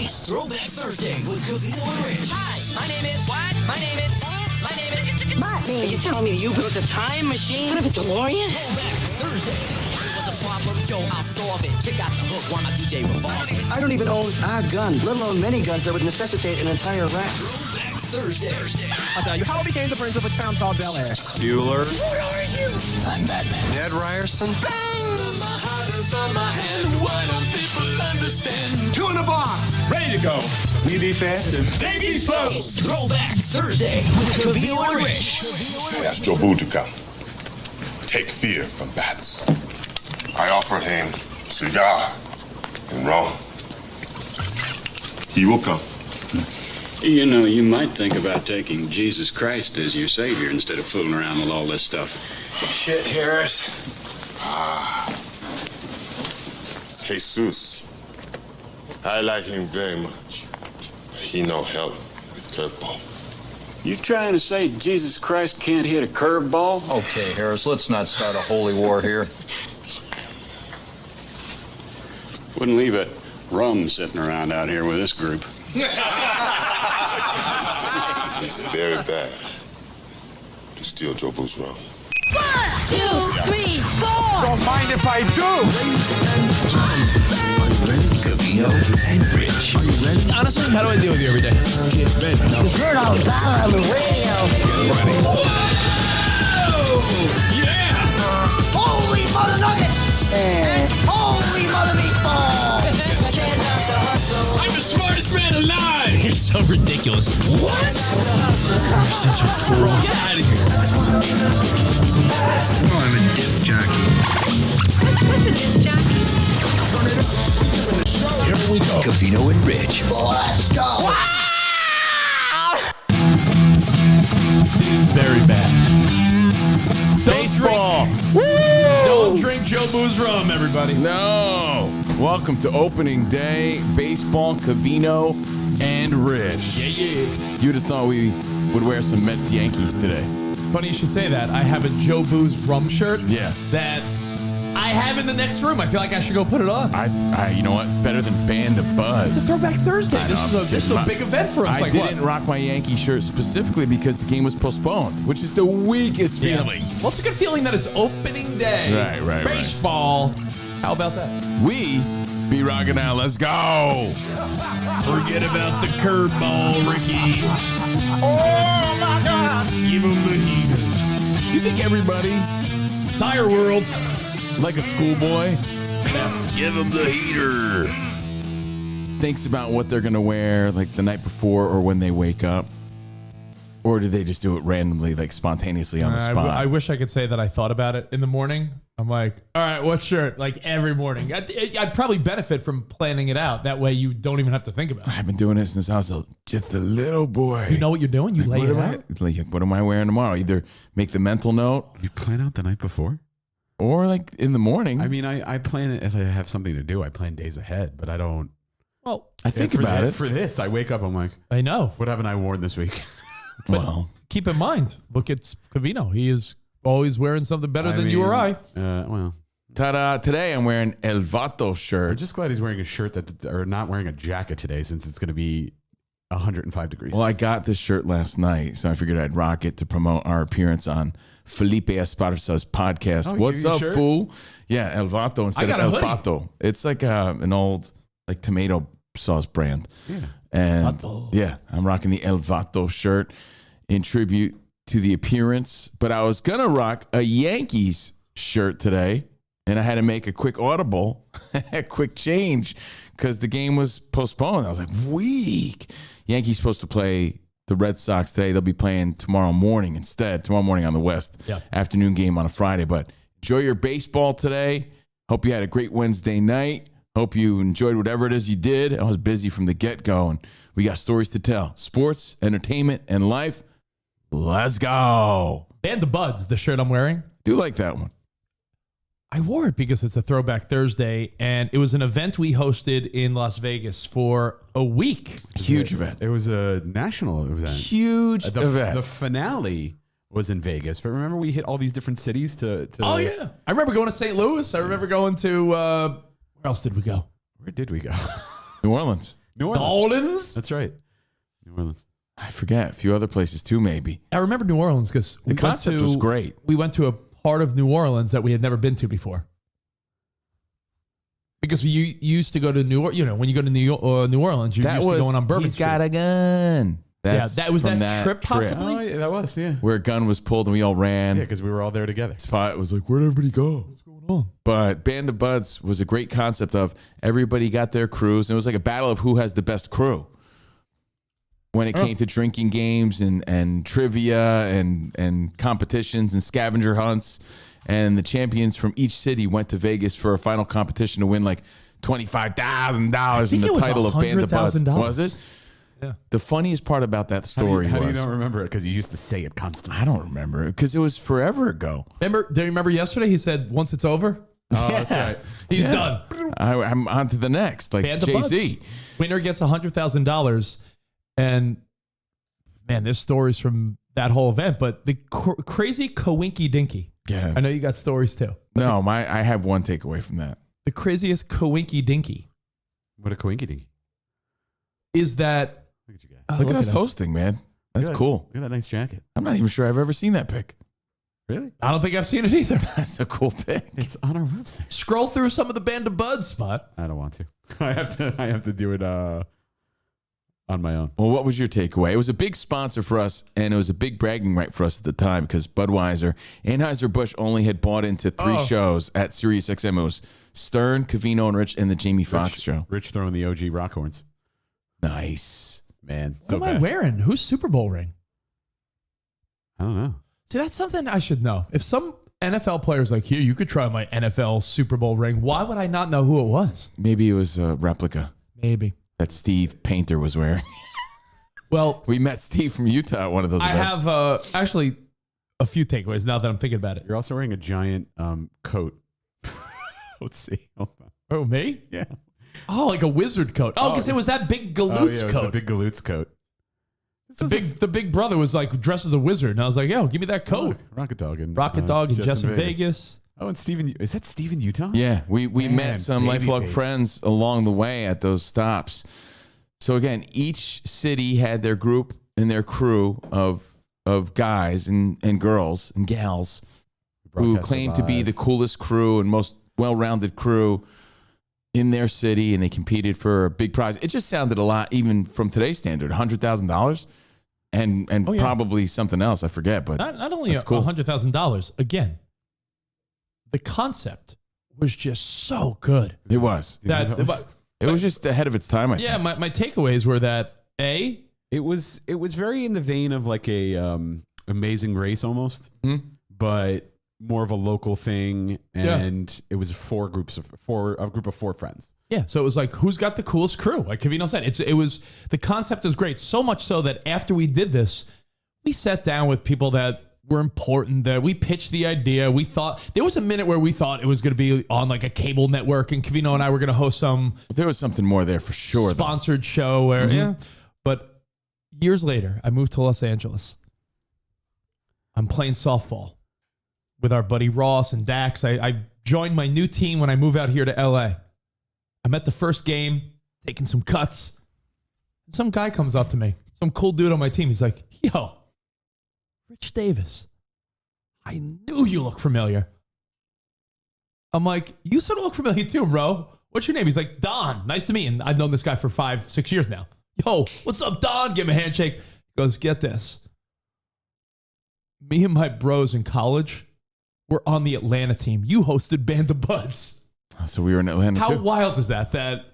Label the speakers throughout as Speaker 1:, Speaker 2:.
Speaker 1: It's Throwback Thursday with Covino and Rich.
Speaker 2: Hi, my name is... What? My name is...
Speaker 3: Are you telling me you built a time machine out of a DeLorean?
Speaker 1: Throwback Thursday. It was a problem, yo, I'll solve it. Check out the hook while my DJ revolves it.
Speaker 4: I don't even own a gun, let alone many guns that would necessitate an entire rack.
Speaker 1: Throwback Thursday.
Speaker 5: I'll tell you how I became the prince of a town called Bel Air.
Speaker 6: Bueller.
Speaker 1: What are you? I'm Batman.
Speaker 6: Ned Ryerson.
Speaker 5: Two in a box. Ready to go. We be fast and they be slow.
Speaker 1: It's Throwback Thursday with Covino and Rich.
Speaker 7: I asked Jobu to come. Take fear from bats. I offered him cigar and rum. He will come.
Speaker 8: You know, you might think about taking Jesus Christ as your savior instead of fooling around with all this stuff.
Speaker 6: Shit, Harris.
Speaker 7: Jesus. I like him very much. But he no help with curveball.
Speaker 8: You trying to say Jesus Christ can't hit a curveball?
Speaker 9: Okay, Harris, let's not start a holy war here.
Speaker 8: Wouldn't leave it rum sitting around out here with this group.
Speaker 7: It's very bad to steal Jobu's rum.
Speaker 3: 1, 2, 3, 4.
Speaker 5: Don't mind if I do.
Speaker 1: Covino and Rich. Are you ready?
Speaker 10: Honestly, how do I deal with you every day?
Speaker 3: You heard all about on the radio.
Speaker 1: Whoa! Yeah!
Speaker 3: Holy mother nugget! And holy mother meatball!
Speaker 10: I'm the smartest man alive! You're so ridiculous.
Speaker 1: What?
Speaker 10: You're such a fool. Get out of here.
Speaker 6: Oh, I'm a disc jockey.
Speaker 3: What's a disc jockey?
Speaker 1: Here we go. Covino and Rich.
Speaker 3: Let's go!
Speaker 10: Very bad.
Speaker 11: Baseball.
Speaker 10: Don't drink Jobu's rum, everybody.
Speaker 11: No. Welcome to opening day. Baseball, Covino, and Rich.
Speaker 10: Yeah.
Speaker 11: You'd have thought we would wear some Mets Yankees today.
Speaker 10: Funny you should say that. I have a Jobu's rum shirt.
Speaker 11: Yeah.
Speaker 10: That I have in the next room. I feel like I should go put it on.
Speaker 11: I you know what? It's better than Band of Buds.
Speaker 10: It's a Throwback Thursday.
Speaker 11: I know,
Speaker 10: This is a big event for us.
Speaker 11: I didn't rock my Yankee shirt specifically because the game was postponed, which is the weakest feeling.
Speaker 10: Well, it's a good feeling that it's opening day.
Speaker 11: Right.
Speaker 10: Baseball. How about that?
Speaker 11: We be rocking out. Let's go.
Speaker 10: Forget about the curveball, Ricky.
Speaker 5: Oh my God.
Speaker 10: Give him the heater.
Speaker 11: You think everybody,
Speaker 10: Tire world.
Speaker 11: like a schoolboy,
Speaker 10: Give him the heater.
Speaker 11: thinks about what they're going to wear like the night before or when they wake up? Or do they just do it randomly, like spontaneously on the spot?
Speaker 10: I wish I could say that I thought about it in the morning. I'm like, all right, what shirt? Like every morning. I'd probably benefit from planning it out. That way you don't even have to think about it.
Speaker 11: I've been doing it since I was just a little boy.
Speaker 10: You know what you're doing? You lay it out.
Speaker 11: What am I wearing tomorrow? Either make the mental note.
Speaker 6: You plan out the night before?
Speaker 11: Or like in the morning.
Speaker 6: I mean, I plan it if I have something to do. I plan days ahead, but I don't.
Speaker 10: Well,
Speaker 11: I think about it.
Speaker 6: For this, I wake up, I'm like,
Speaker 10: I know.
Speaker 6: what haven't I worn this week?
Speaker 10: But keep in mind, look at Covino. He is always wearing something better than you or I.
Speaker 6: Well,
Speaker 11: Ta-da! Today I'm wearing El Vato shirt.
Speaker 6: I'm just glad he's wearing a shirt or not wearing a jacket today, since it's going to be 105 degrees.
Speaker 11: Well, I got this shirt last night, so I figured I'd rock it to promote our appearance on Felipe Esparza's podcast.
Speaker 6: Oh,
Speaker 11: What's up,
Speaker 6: shirt?
Speaker 11: Fool? Yeah, El Vato instead of El Vato. It's like an old like tomato sauce brand.
Speaker 6: Yeah.
Speaker 11: And yeah, I'm rocking the El Vato shirt in tribute to the appearance. But I was gonna rock a Yankees shirt today, and I had to make a quick audible, a quick change because the game was postponed. I was like, weak. Yankees supposed to play the Red Sox today. They'll be playing tomorrow morning instead. Tomorrow morning on the West.
Speaker 10: Yeah.
Speaker 11: Afternoon game on a Friday. But enjoy your baseball today. Hope you had a great Wednesday night. Hope you enjoyed whatever it is you did. I was busy from the get-go, and we got stories to tell. Sports, entertainment, and life. Let's go.
Speaker 10: Band of Buds, the shirt I'm wearing.
Speaker 11: Do like that one.
Speaker 10: I wore it because it's a Throwback Thursday, and it was an event we hosted in Las Vegas for a week.
Speaker 11: Huge event.
Speaker 6: It was a national event.
Speaker 11: Huge event.
Speaker 6: The finale was in Vegas, but remember we hit all these different cities to
Speaker 10: Oh, yeah. I remember going to St. Louis. I remember going to, where else did we go?
Speaker 6: Where did we go?
Speaker 11: New Orleans.
Speaker 6: New
Speaker 10: Orleans.
Speaker 6: That's right. New Orleans.
Speaker 11: I forget. A few other places too, maybe.
Speaker 10: I remember New Orleans because
Speaker 11: The concept was great.
Speaker 10: We went to a part of New Orleans that we had never been to before. Because you used to go to New Orleans, when you go to New Orleans, you're used to going on Bourbon
Speaker 11: He's
Speaker 10: Street.
Speaker 11: got a gun. That's
Speaker 10: that was
Speaker 11: from
Speaker 10: that trip, possibly?
Speaker 6: Oh, yeah, that was, yeah.
Speaker 11: Where a gun was pulled and we all ran.
Speaker 6: Yeah, because we were all there together.
Speaker 11: Spot was like, where'd everybody go?
Speaker 10: What's going on?
Speaker 11: But Band of Buds was a great concept of everybody got their crews. And it was like a battle of who has the best crew. When it came to drinking games and trivia and competitions and scavenger hunts. And the champions from each city went to Vegas for a final competition to win like $25,000 in the title of Band of Buds. Was it?
Speaker 10: Yeah.
Speaker 11: The funniest part about that story
Speaker 6: How do you
Speaker 11: was...
Speaker 6: don't remember it? Because you used to say it constantly.
Speaker 11: I don't remember it because it was forever ago.
Speaker 10: Do you remember yesterday? He said, once it's over,
Speaker 6: Oh, that's right.
Speaker 10: he's done.
Speaker 11: I'm on to the next, like
Speaker 10: Band of
Speaker 11: Jay-Z.
Speaker 10: Buds. Winner gets $100,000. And man, there's stories from that whole event, but the crazy coinky dinky.
Speaker 11: Yeah.
Speaker 10: I know you got stories too.
Speaker 11: No, I have one takeaway from that.
Speaker 10: The craziest coinky dinky
Speaker 6: What a coinky dinky.
Speaker 10: is that.
Speaker 6: Look at you guys.
Speaker 11: Look at us hosting, man. That's cool.
Speaker 6: Look at that nice jacket.
Speaker 11: I'm not even sure I've ever seen that pic.
Speaker 6: Really?
Speaker 10: I don't think I've seen it either.
Speaker 11: That's a cool pic.
Speaker 6: It's on our website.
Speaker 10: Scroll through some of the Band of Buds spot.
Speaker 6: I don't want to. I have to do it on my own.
Speaker 11: Well, what was your takeaway? It was a big sponsor for us, and it was a big bragging right for us at the time because Budweiser, Anheuser-Busch only had bought into 3 shows at SiriusXM. It was Stern, Covino, and Rich, and the Jamie Foxx show.
Speaker 6: Rich throwing the OG rock horns.
Speaker 11: Nice.
Speaker 6: Man.
Speaker 10: What am I wearing? Whose Super Bowl ring?
Speaker 6: I don't know.
Speaker 10: See, that's something I should know. If some NFL player's like, here, you could try my NFL Super Bowl ring, why would I not know who it was?
Speaker 11: Maybe it was a replica
Speaker 10: Maybe.
Speaker 11: that Steve Painter was wearing.
Speaker 10: Well,
Speaker 11: we met Steve from Utah at one of those
Speaker 10: I
Speaker 11: events.
Speaker 10: have actually a few takeaways now that I'm thinking about it.
Speaker 6: You're also wearing a giant coat. Let's see. Hold on.
Speaker 10: Oh, me?
Speaker 6: Yeah.
Speaker 10: Oh, like a wizard coat. Oh, because it was that big Galoots
Speaker 6: it was
Speaker 10: coat.
Speaker 6: the big Galoots coat.
Speaker 10: The big brother was like dressed as a wizard, and I was like, "Yo, give me that coat."
Speaker 6: Rocket Dog and
Speaker 10: Jess in Vegas.
Speaker 6: Oh, and Steven, is that Steven Utah?
Speaker 11: Yeah, we met some lifelong
Speaker 6: Babyface.
Speaker 11: friends along the way at those stops. So again, each city had their group and their crew of guys and girls and gals who claimed to be the coolest crew and most well-rounded crew in their city, and they competed for a big prize. It just sounded a lot, even from today's standard, $100,000 and probably something else. I forget, but
Speaker 10: not only
Speaker 11: that's cool.
Speaker 10: $100,000. Again, the concept was just so good.
Speaker 11: It was. It was just ahead of its time. I think.
Speaker 10: My takeaways were that
Speaker 6: it was very in the vein of like a Amazing Race almost, but more of a local thing, and it was a group of 4 friends.
Speaker 10: Yeah, so it was like, who's got the coolest crew? Like Covino said, it was the concept was great. So much so that after we did this, we sat down with people that were important. That we pitched the idea. We thought there was a minute where we thought it was going to be on like a cable network, and Covino and I were going to host some.
Speaker 11: But there was something more there for sure.
Speaker 10: Sponsored show where But years later, I moved to Los Angeles. I'm playing softball with our buddy Ross and Dax. I joined my new team when I moved out here to LA. I'm at the first game, taking some cuts. And some guy comes up to me, some cool dude on my team. He's like, yo, Rich Davis, I knew you look familiar. I'm like, you sort of look familiar too, bro. What's your name? He's like, Don. Nice to meet you. And I've known this guy for 5-6 years now. Yo, what's up, Don? Give him a handshake. He goes, get this. Me and my bros in college were on the Atlanta team. You hosted Band of Buds.
Speaker 11: So we were in Atlanta
Speaker 10: How
Speaker 11: too.
Speaker 10: wild is that? That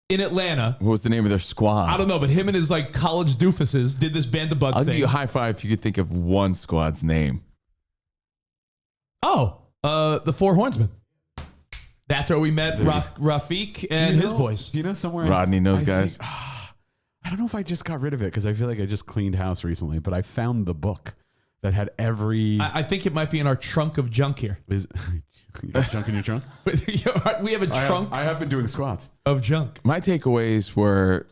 Speaker 10: in Atlanta.
Speaker 11: What was the name of their squad?
Speaker 10: I don't know, but him and his like college doofuses did this Band of Buds
Speaker 11: I'll
Speaker 10: thing.
Speaker 11: give you a high five if you could think of one squad's name.
Speaker 10: The Four Hornsmen. That's where we met Rafiq and his boys.
Speaker 6: Do you know somewhere?
Speaker 11: Rodney knows guys.
Speaker 6: I don't know if I just got rid of it because I feel like I just cleaned house recently, but I found the book that had every.
Speaker 10: I think it might be in our trunk of junk here.
Speaker 6: You got junk in your trunk?
Speaker 10: We have a trunk.
Speaker 6: I have been doing squats
Speaker 10: of junk.
Speaker 11: My takeaways were,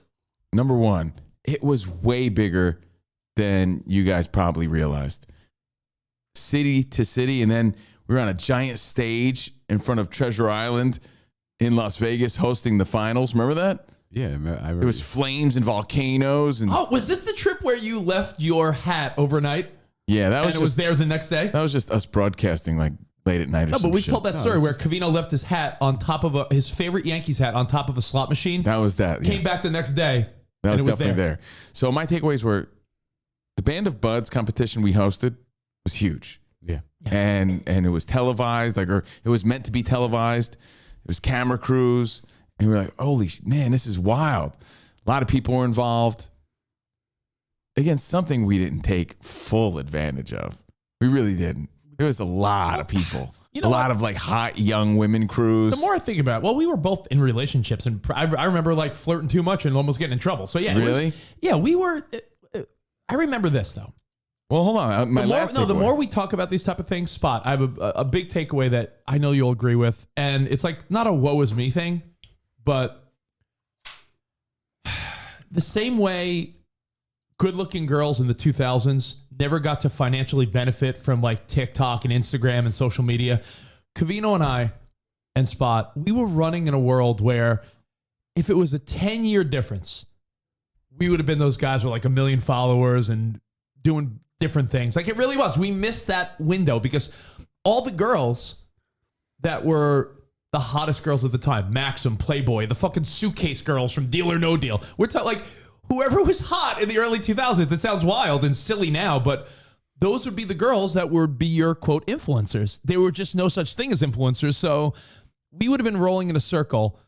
Speaker 11: number one, it was way bigger than you guys probably realized. City to city, and then we were on a giant stage in front of Treasure Island in Las Vegas hosting the finals. Remember that?
Speaker 6: Yeah,
Speaker 11: There was flames and volcanoes. And
Speaker 10: Oh, was this the trip where you left your hat overnight?
Speaker 11: Yeah, that was
Speaker 10: and it was there the next day?
Speaker 11: That was just us broadcasting like late at night or
Speaker 10: No, but we've told that story where
Speaker 11: just,
Speaker 10: Covino left his hat on top of his favorite Yankees hat on top of a slot machine.
Speaker 11: That was that.
Speaker 10: Came back the next day.
Speaker 11: That was
Speaker 10: and it
Speaker 11: definitely there. So my takeaways were the Band of Buds competition we hosted was huge.
Speaker 6: Yeah.
Speaker 11: And it was televised, or it was meant to be televised. It was camera crews. And we were like, holy man, this is wild. A lot of people were involved. Again, something we didn't take full advantage of. We really didn't. There was a lot of people. A lot of like hot young women crews.
Speaker 10: The more I think about it, well, we were both in relationships, and I remember like flirting too much and almost getting in trouble. So yeah,
Speaker 11: really,
Speaker 10: we were. I remember this though.
Speaker 11: Well, hold on.
Speaker 10: The more we talk about these type of things, Spot, I have a big takeaway that I know you'll agree with, and it's like not a woe is me thing, but the same way good-looking girls in the 2000s never got to financially benefit from like TikTok and Instagram and social media. Covino and I and Spot, we were running in a world where if it was a 10-year difference, we would have been those guys with like 1 million followers and doing different things. Like it really was. We missed that window because all the girls that were the hottest girls at the time, Maxim, Playboy, the fucking suitcase girls from Deal or No Deal. We're talking like whoever was hot in the early 2000s. It sounds wild and silly now, but those would be the girls that would be your, quote, influencers. There were just no such thing as influencers. So we would have been rolling in a circle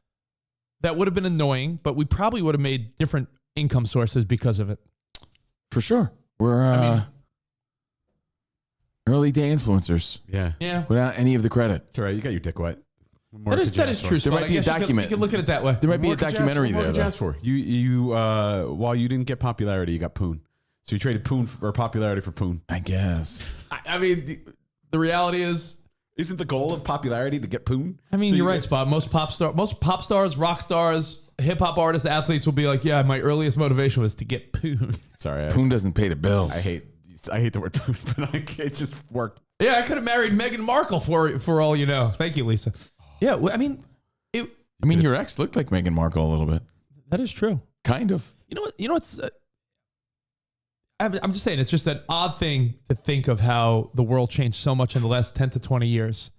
Speaker 10: that would have been annoying, but we probably would have made different income sources because of it.
Speaker 11: For sure. We're early day influencers.
Speaker 6: Yeah.
Speaker 11: Without any of the credit.
Speaker 6: It's all right. You got your dick wet.
Speaker 10: That is true.
Speaker 11: There might be a document.
Speaker 10: You can look at it that way.
Speaker 11: There might be a documentary there.
Speaker 6: What did you ask for? You while you didn't get popularity, you got poon. So you traded poon or popularity for poon.
Speaker 11: I guess.
Speaker 10: I mean, the reality is,
Speaker 6: isn't the goal of popularity to get poon?
Speaker 10: I mean, so you're right, Spot. Most pop stars, rock stars, hip hop artists, athletes will be like, yeah, my earliest motivation was to get poon.
Speaker 6: Sorry,
Speaker 11: poon doesn't pay the bills.
Speaker 6: I hate the word poon, but it just worked.
Speaker 10: Yeah, I could have married Meghan Markle for all you know. Thank you, Lisa. Yeah, I mean,
Speaker 11: your ex looked like Meghan Markle a little bit.
Speaker 10: That is true.
Speaker 11: Kind of.
Speaker 10: You know what's. I'm just saying, it's just an odd thing to think of how the world changed so much in the last 10 to 20 years.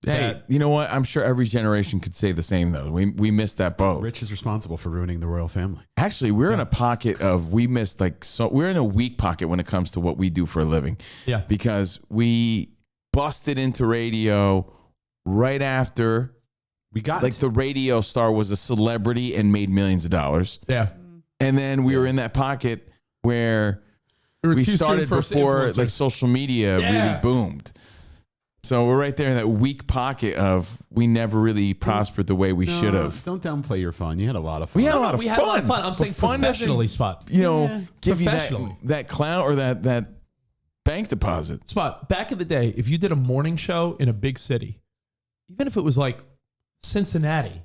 Speaker 11: Hey, you know what? I'm sure every generation could say the same, though. We missed that boat.
Speaker 6: Rich is responsible for ruining the royal family.
Speaker 11: Actually, we're in a pocket of, we're in a weak pocket when it comes to what we do for a living.
Speaker 10: Yeah.
Speaker 11: Because we busted into radio right after
Speaker 6: we got
Speaker 11: the radio star was a celebrity and made millions of dollars.
Speaker 10: Yeah.
Speaker 11: And then we were in that pocket where we started before like social media really boomed. So we're right there in that weak pocket of we never really prospered the way we should have.
Speaker 6: Don't downplay your fun. You had a lot of fun.
Speaker 11: We had a lot of fun.
Speaker 10: I'm saying professionally, Spot.
Speaker 11: Give you that clown or that bank deposit.
Speaker 10: Spot, back in the day, if you did a morning show in a big city, even if it was like Cincinnati,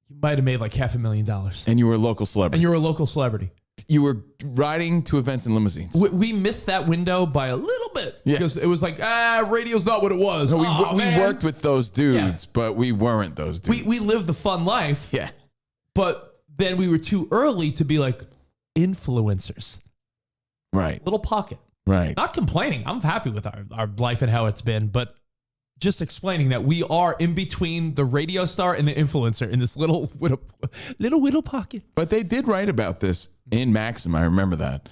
Speaker 10: you might have made like $500,000.
Speaker 11: And you were a local celebrity. You were riding to events in limousines.
Speaker 10: We missed that window by a little bit because it was like, radio's not what it was.
Speaker 11: No, we worked with those dudes, but we weren't those dudes.
Speaker 10: We lived the fun life.
Speaker 11: Yeah.
Speaker 10: But then we were too early to be like influencers.
Speaker 11: Right.
Speaker 10: Little pocket.
Speaker 11: Right.
Speaker 10: Not complaining. I'm happy with our life and how it's been, but just explaining that we are in between the radio star and the influencer in this little pocket.
Speaker 11: But they did write about this in Maxim. I remember that.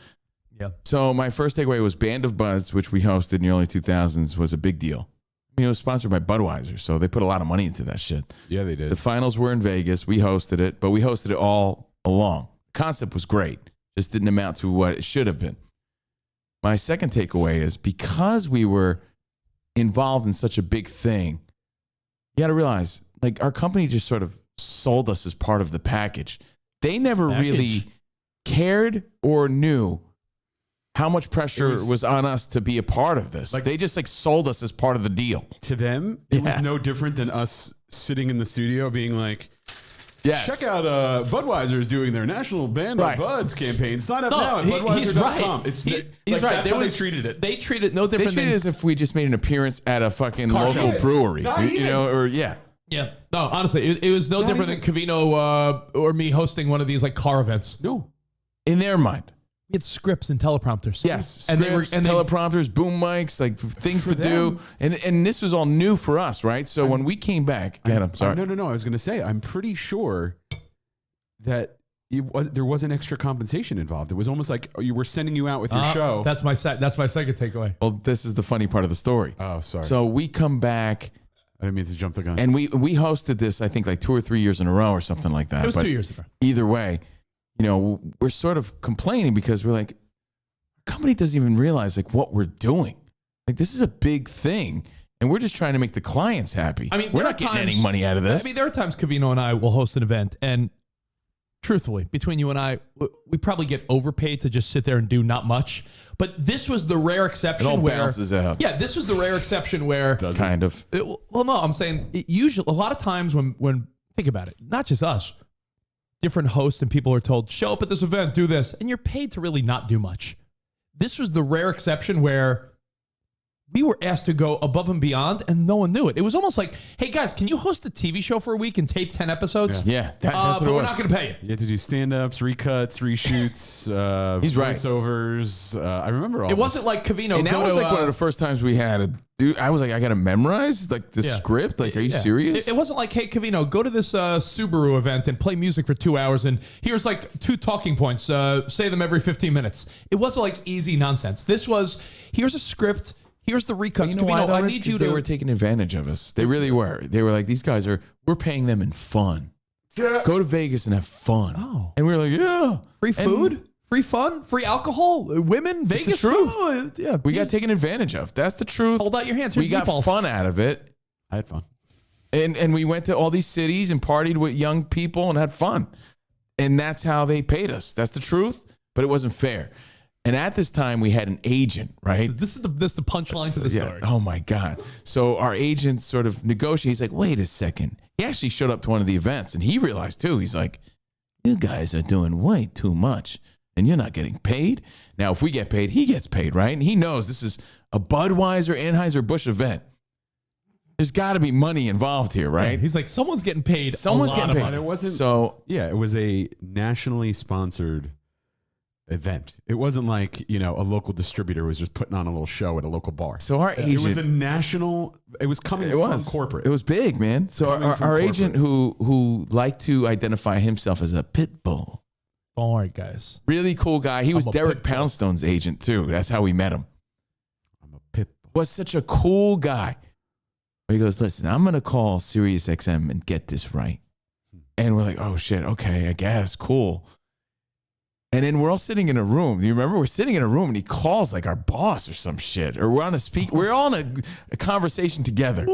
Speaker 10: Yeah.
Speaker 11: So my first takeaway was Band of Buds, which we hosted in the early 2000s, was a big deal. I mean, it was sponsored by Budweiser, so they put a lot of money into that shit.
Speaker 6: Yeah, they did.
Speaker 11: The finals were in Vegas. We hosted it, but we hosted it all along. The concept was great. Just didn't amount to what it should have been. My second takeaway is because we were involved in such a big thing, you got to realize, like, our company just sort of sold us as part of the package. They never really cared or knew how much pressure was on us to be a part of this. Like, they just sold us as part of the deal.
Speaker 6: To them, it was no different than us sitting in the studio being like, check out Budweiser is doing their National Band of Buds campaign. Sign up now at Budweiser.com.
Speaker 10: He's right.
Speaker 6: That's how they treated it.
Speaker 10: They treated it no different
Speaker 11: They treated it as if we just made an appearance at a fucking local brewery.
Speaker 10: Yeah. No, honestly, it was no different than Covino or me hosting one of these like car events.
Speaker 6: No.
Speaker 11: In their mind.
Speaker 10: We had scripts and teleprompters.
Speaker 11: Yes. And teleprompters, boom mics, like things to do. And this was all new for us, right? So when we came back, I'm sorry.
Speaker 6: No. I was going to say, I'm pretty sure that there wasn't extra compensation involved. It was almost like you were sending you out with your show.
Speaker 10: That's my second takeaway.
Speaker 11: Well, this is the funny part of the story.
Speaker 6: Oh, sorry.
Speaker 11: So we come back.
Speaker 6: I didn't mean to jump the gun.
Speaker 11: And we hosted this, I think, like 2 or 3 years in a row or something like that.
Speaker 10: It was 2 years ago.
Speaker 11: Either way, we're sort of complaining because we're like, our company doesn't even realize like what we're doing. Like this is a big thing. And we're just trying to make the clients happy. I mean, we're not getting any money out of this.
Speaker 10: I mean, there are times Covino and I will host an event, and truthfully, between you and I, we probably get overpaid to just sit there and do not much. But this was the rare exception
Speaker 11: it all
Speaker 10: where
Speaker 11: bounces out.
Speaker 10: Yeah, this was the rare exception where
Speaker 11: kind of.
Speaker 10: Well, no, I'm saying usually a lot of times when think about it, not just us, different hosts and people are told show up at this event, do this, and you're paid to really not do much. This was the rare exception where we were asked to go above and beyond, and no one knew it. It was almost like, hey, guys, can you host a TV show for a week and tape 10 episodes?
Speaker 11: Yeah, that's what
Speaker 10: but we're not going to pay you.
Speaker 6: You had to do stand-ups, recuts, reshoots,
Speaker 11: He's right.
Speaker 6: voiceovers. I remember all
Speaker 10: It wasn't like Covino.
Speaker 11: And that was like one of the first times we had to do. I was like, I got to memorize like the script. Like, are you serious?
Speaker 10: It wasn't like, hey, Covino, go to this Subaru event and play music for 2 hours, and here's like 2 talking points. Say them every 15 minutes. It wasn't like easy nonsense. This was, here's a script. Here's the recuts. Covino, I need you to.
Speaker 11: They were taking advantage of us. They really were. They were like, these guys we're paying them in fun. Yeah. Go to Vegas and have fun.
Speaker 10: Oh.
Speaker 11: And we were like, yeah.
Speaker 10: Free food, free fun, free alcohol, women, Vegas.
Speaker 11: The truth.
Speaker 10: Oh, yeah.
Speaker 11: We got taken advantage of. That's the truth.
Speaker 10: Hold out your hands. Here's
Speaker 11: we got
Speaker 10: meatballs.
Speaker 11: fun out of it.
Speaker 6: I had fun.
Speaker 11: And we went to all these cities and partied with young people and had fun. And that's how they paid us. That's the truth. But it wasn't fair. And at this time, we had an agent, right?
Speaker 10: This is the punchline to the story.
Speaker 11: Oh, my God. So our agent sort of negotiated. He's like, wait a second. He actually showed up to one of the events, and he realized, too. He's like, you guys are doing way too much, and you're not getting paid. Now, if we get paid, he gets paid, right? And he knows this is a Budweiser, Anheuser-Busch event. There's got to be money involved here, right?
Speaker 10: Yeah, he's like, someone's getting paid.
Speaker 11: Someone's getting paid.
Speaker 6: It wasn't.
Speaker 11: So,
Speaker 6: yeah, it was a nationally sponsored event. It wasn't like, a local distributor was just putting on a little show at a local bar.
Speaker 11: So our agent,
Speaker 6: it was a national, it was coming from corporate.
Speaker 11: It was big, man. So our agent who liked to identify himself as a pit bull.
Speaker 10: All right, guys.
Speaker 11: Really cool guy. He was Derek Poundstone's agent too. That's how we met him.
Speaker 6: I'm a pit bull.
Speaker 11: Was such a cool guy. He goes, listen, I'm going to call SiriusXM and get this right. And we're like, oh shit. Okay, I guess. Cool. And then we're all sitting in a room. Do you remember? We're sitting in a room and he calls like our boss or some shit. Or we're on a speak. We're all in a conversation together.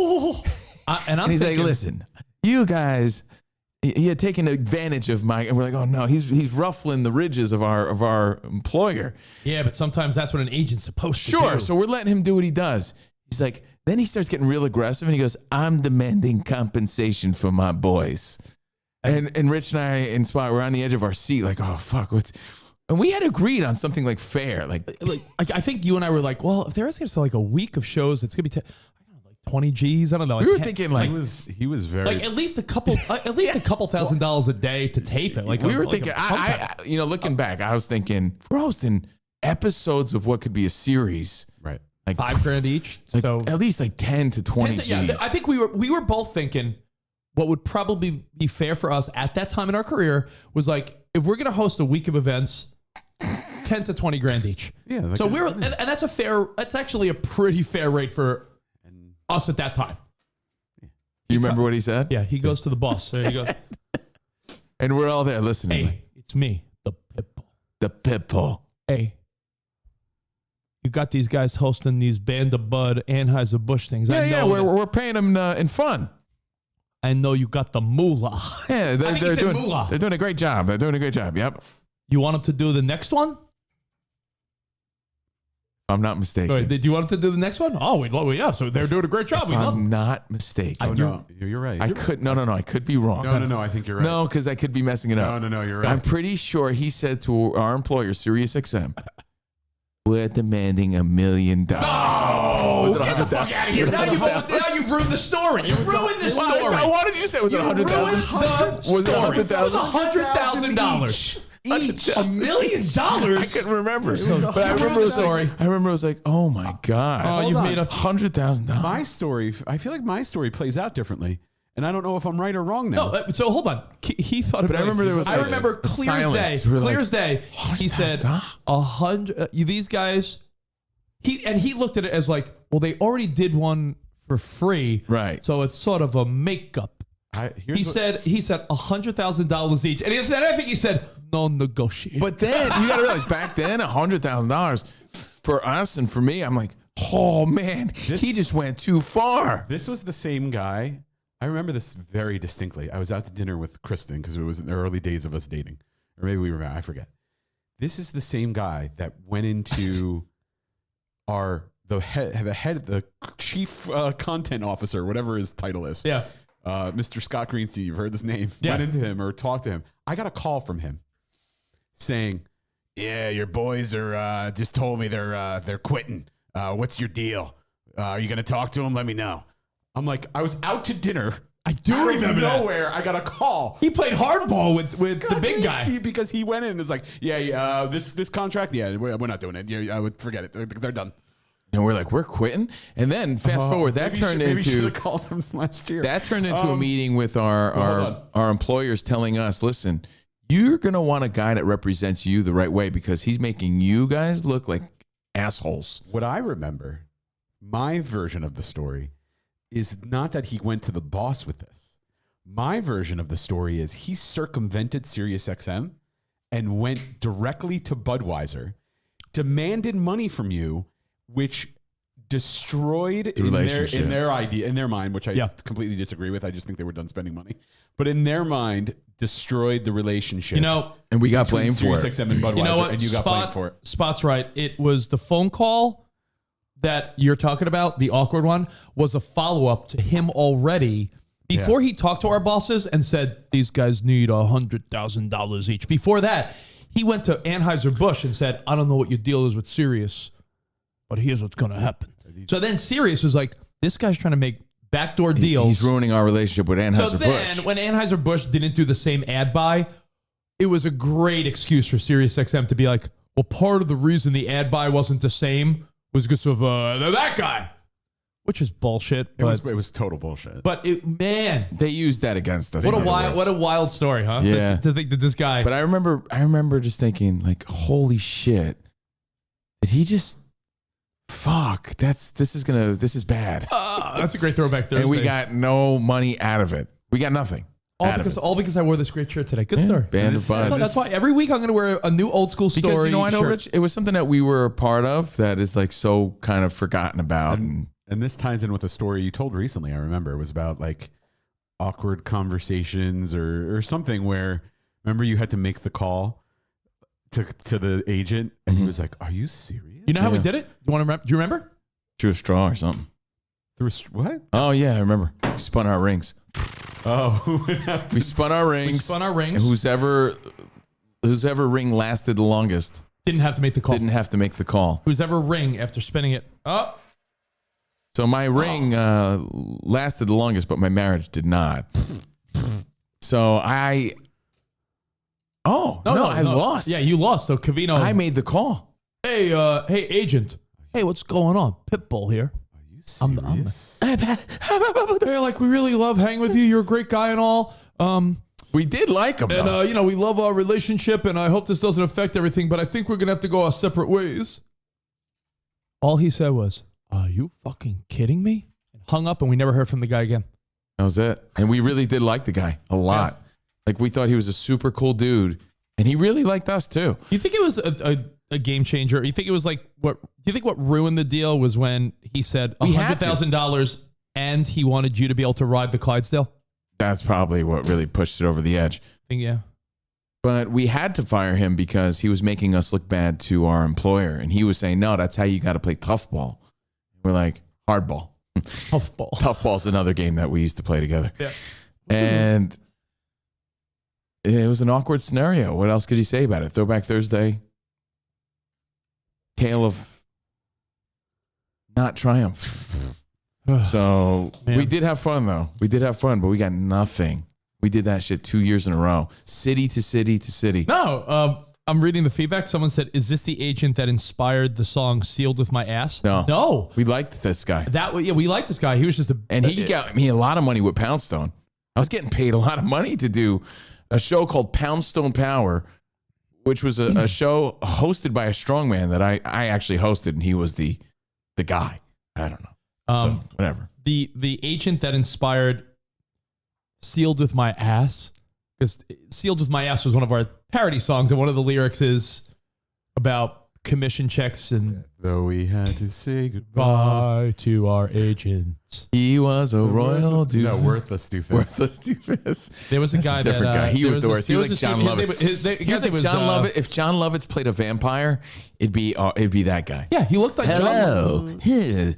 Speaker 11: And he's like, listen, you guys, he had taken advantage of my, and we're like, oh no, he's ruffling the ridges of our employer.
Speaker 10: Yeah, but sometimes that's what an agent's supposed to do.
Speaker 11: Sure. So we're letting him do what he does. He's like, then he starts getting real aggressive and he goes, I'm demanding compensation for my boys. And Rich and I and Spot were on the edge of our seat, like, oh fuck, and we had agreed on something like fair, like
Speaker 10: I think you and I were like, well, if there is just like a week of shows, it's gonna be like 20 G's. I don't know.
Speaker 11: We were thinking like
Speaker 6: he was very
Speaker 10: like at least a couple $1,000 a day to tape it. Like
Speaker 11: we were thinking, I looking back, I was thinking we're hosting episodes of what could be a series,
Speaker 6: right?
Speaker 11: Like
Speaker 10: $5,000 each,
Speaker 11: like
Speaker 10: so
Speaker 11: at least like 10 to 20 G's.
Speaker 10: Yeah, I think we were both thinking. What would probably be fair for us at that time in our career was like, if we're going to host a week of events, 10 to 20 grand each.
Speaker 6: Yeah.
Speaker 10: So and that's actually a pretty fair rate for us at that time.
Speaker 11: You remember what he said?
Speaker 10: Yeah. He goes to the boss. There you go.
Speaker 11: And we're all there listening.
Speaker 10: Hey, it's me, the Pitbull.
Speaker 11: The Pitbull.
Speaker 10: Hey, you got these guys hosting these Band of Bud, Anheuser-Busch things.
Speaker 11: We're paying them in fun.
Speaker 10: I know you got the moolah.
Speaker 11: Yeah, they're doing a great job. They're doing a great job. Yep.
Speaker 10: You want them to do the next one?
Speaker 11: I'm not mistaken.
Speaker 10: Wait, did you want them to do the next one? Oh, yeah. So they're doing a great job.
Speaker 11: I'm not mistaken.
Speaker 6: Oh, no, you're right.
Speaker 11: I could be wrong.
Speaker 6: No. I think you're right.
Speaker 11: No, because I could be messing it up.
Speaker 6: No, you're right.
Speaker 11: I'm pretty sure he said to our employer, SiriusXM, we're demanding $1 million.
Speaker 10: Oh, get the fuck out of here. Now you've ruined the story. You ruined the story.
Speaker 11: Why did you say it was $100,000? Was it
Speaker 10: $100,000 each. $1 million.
Speaker 11: I couldn't remember. But I remember it was like, oh my god.
Speaker 10: Oh, you've made up
Speaker 11: $100,000.
Speaker 6: My story. I feel like my story plays out differently, and I don't know if I'm right or wrong now.
Speaker 10: No, so hold on. He thought about.
Speaker 11: But I remember there was.
Speaker 10: I remember clear as day. Clear as day. He said 100. These guys. He looked at it as like, well, they already did one for free,
Speaker 11: right?
Speaker 10: So it's sort of a makeup. He said $100,000 each, and then I think he said no negotiation.
Speaker 11: But then you got to realize back then $100,000 for us and for me, I'm like, oh man, he just went too far.
Speaker 6: This was the same guy. I remember this very distinctly. I was out to dinner with Kristen because it was in the early days of us dating, or maybe we were. I forget. This is the same guy that went into the chief content officer, whatever his title is.
Speaker 10: Yeah.
Speaker 6: Mr. Scott Greenstein, you've heard this name.
Speaker 10: Yeah.
Speaker 6: Went into him or talked to him. I got a call from him saying, "Yeah, your boys are just told me they're quitting. What's your deal? Are you gonna talk to them? Let me know." I'm like, I was out to dinner.
Speaker 10: I do remember
Speaker 6: nowhere. I got a call.
Speaker 10: He played hardball with the big guy
Speaker 6: because he went in and was like, "Yeah, this contract, we're not doing it. Yeah, I would forget it. They're done."
Speaker 11: And we're like, we're quitting. And then fast forward, that turned into
Speaker 6: called them last year.
Speaker 11: That turned into a meeting with our employers telling us, listen, you're gonna want a guy that represents you the right way because he's making you guys look like assholes.
Speaker 6: What I remember, my version of the story, is not that he went to the boss with this. My version of the story is he circumvented SiriusXM and went directly to Budweiser, demanded money from you, which destroyed in their mind, which I completely disagree with. I just think they were done spending money. But in their mind, destroyed the relationship.
Speaker 11: And we got blamed for it.
Speaker 6: SiriusXM and Budweiser,
Speaker 10: You know what?
Speaker 6: and you got blamed for it.
Speaker 10: Spot's right. It was the phone call that you're talking about, the awkward one, was a follow-up to him already. Before he talked to our bosses and said, these guys need $100,000 each. Before that, he went to Anheuser-Busch and said, I don't know what your deal is with Sirius, but here's what's going to happen. So then Sirius was like, this guy's trying to make backdoor deals.
Speaker 11: He's ruining our relationship with Anheuser-Busch.
Speaker 10: So then when Anheuser-Busch didn't do the same ad buy, it was a great excuse for SiriusXM to be like, well, part of the reason the ad buy wasn't the same was because of that guy, which is bullshit.
Speaker 6: It was total bullshit.
Speaker 10: But
Speaker 11: they used that against us.
Speaker 10: What a wild story, huh?
Speaker 11: Yeah.
Speaker 10: To think that this guy.
Speaker 11: But I remember just thinking, like, holy shit, did he just? Fuck, this is bad.
Speaker 10: That's a great throwback Thursday.
Speaker 11: And we got no money out of it. We got nothing.
Speaker 10: All because I wore this great shirt today. Good story.
Speaker 11: Band of Buds.
Speaker 10: That's why every week I'm going to wear a new old school story.
Speaker 11: Because you know, I know,
Speaker 10: shirt.
Speaker 11: Rich, it was something that we were a part of that is like so kind of forgotten about.
Speaker 6: And this ties in with a story you told recently. I remember it was about like awkward conversations or something where, remember you had to make the call to the agent and he was like, "Are you serious?"
Speaker 10: You know how we did it? Do you remember?
Speaker 11: Through a straw or something.
Speaker 6: Through what?
Speaker 11: Oh yeah, I remember. We spun our rings.
Speaker 6: Oh,
Speaker 11: we spun our rings. And whoever ring lasted the longest
Speaker 10: didn't have to make the call. Whoever ring after spinning it up.
Speaker 11: So my ring lasted the longest, but my marriage did not. So I lost.
Speaker 10: Yeah, you lost. So Covino,
Speaker 11: I made the call.
Speaker 10: Hey, agent. Hey, what's going on? Pitbull here.
Speaker 6: Serious?
Speaker 10: Hey, like, we really love hanging with you. You're a great guy and all.
Speaker 11: We did like him,
Speaker 10: and we love our relationship, and I hope this doesn't affect everything, but I think we're gonna have to go our separate ways. All he said was, "Are you fucking kidding me?" And hung up, and we never heard from the guy again.
Speaker 11: That was it. And we really did like the guy a lot. Yeah. Like, we thought he was a super cool dude, and he really liked us too.
Speaker 10: You think it was a game changer? You think it was like what? Do you think what ruined the deal was when he said $100,000 and he wanted you to be able to ride the Clydesdale?
Speaker 11: That's probably what really pushed it over the edge.
Speaker 10: Yeah.
Speaker 11: But we had to fire him because he was making us look bad to our employer. And he was saying, no, that's how you got to play tough ball. We're like, hardball.
Speaker 10: Tough ball.
Speaker 11: Tough ball's another game that we used to play together.
Speaker 10: Yeah.
Speaker 11: And it was an awkward scenario. What else could he say about it? Throwback Thursday. Tale of not triumph. So
Speaker 10: Man.
Speaker 11: we did have fun, though. We did have fun, but we got nothing. We did that shit 2 years in a row. City to city to city.
Speaker 10: No, I'm reading the feedback. Someone said, "Is this the agent that inspired the song Sealed with My Ass?" No.
Speaker 11: We liked this guy.
Speaker 10: We liked this guy. He was just
Speaker 11: he got me a lot of money with Poundstone. I was getting paid a lot of money to do a show called Poundstone Power, which was a show hosted by a strongman that I actually hosted, and he was the guy. I don't know. So, whatever.
Speaker 10: The agent that inspired Sealed with My Ass, because Sealed with My Ass was one of our parody songs, and one of the lyrics is about commission checks and
Speaker 6: though we had to say goodbye
Speaker 10: bye to our agent.
Speaker 11: He was a royal doofus.
Speaker 6: No, worthless doofus.
Speaker 11: Worthless doofus.
Speaker 10: There was a guy
Speaker 11: different guy. He was the worst. He was like
Speaker 10: John
Speaker 11: John Lovett.
Speaker 10: He was like
Speaker 11: John Lovett. If John Lovett's played a vampire, it'd be that guy.
Speaker 10: Yeah, he looked like
Speaker 11: Hello.
Speaker 10: John.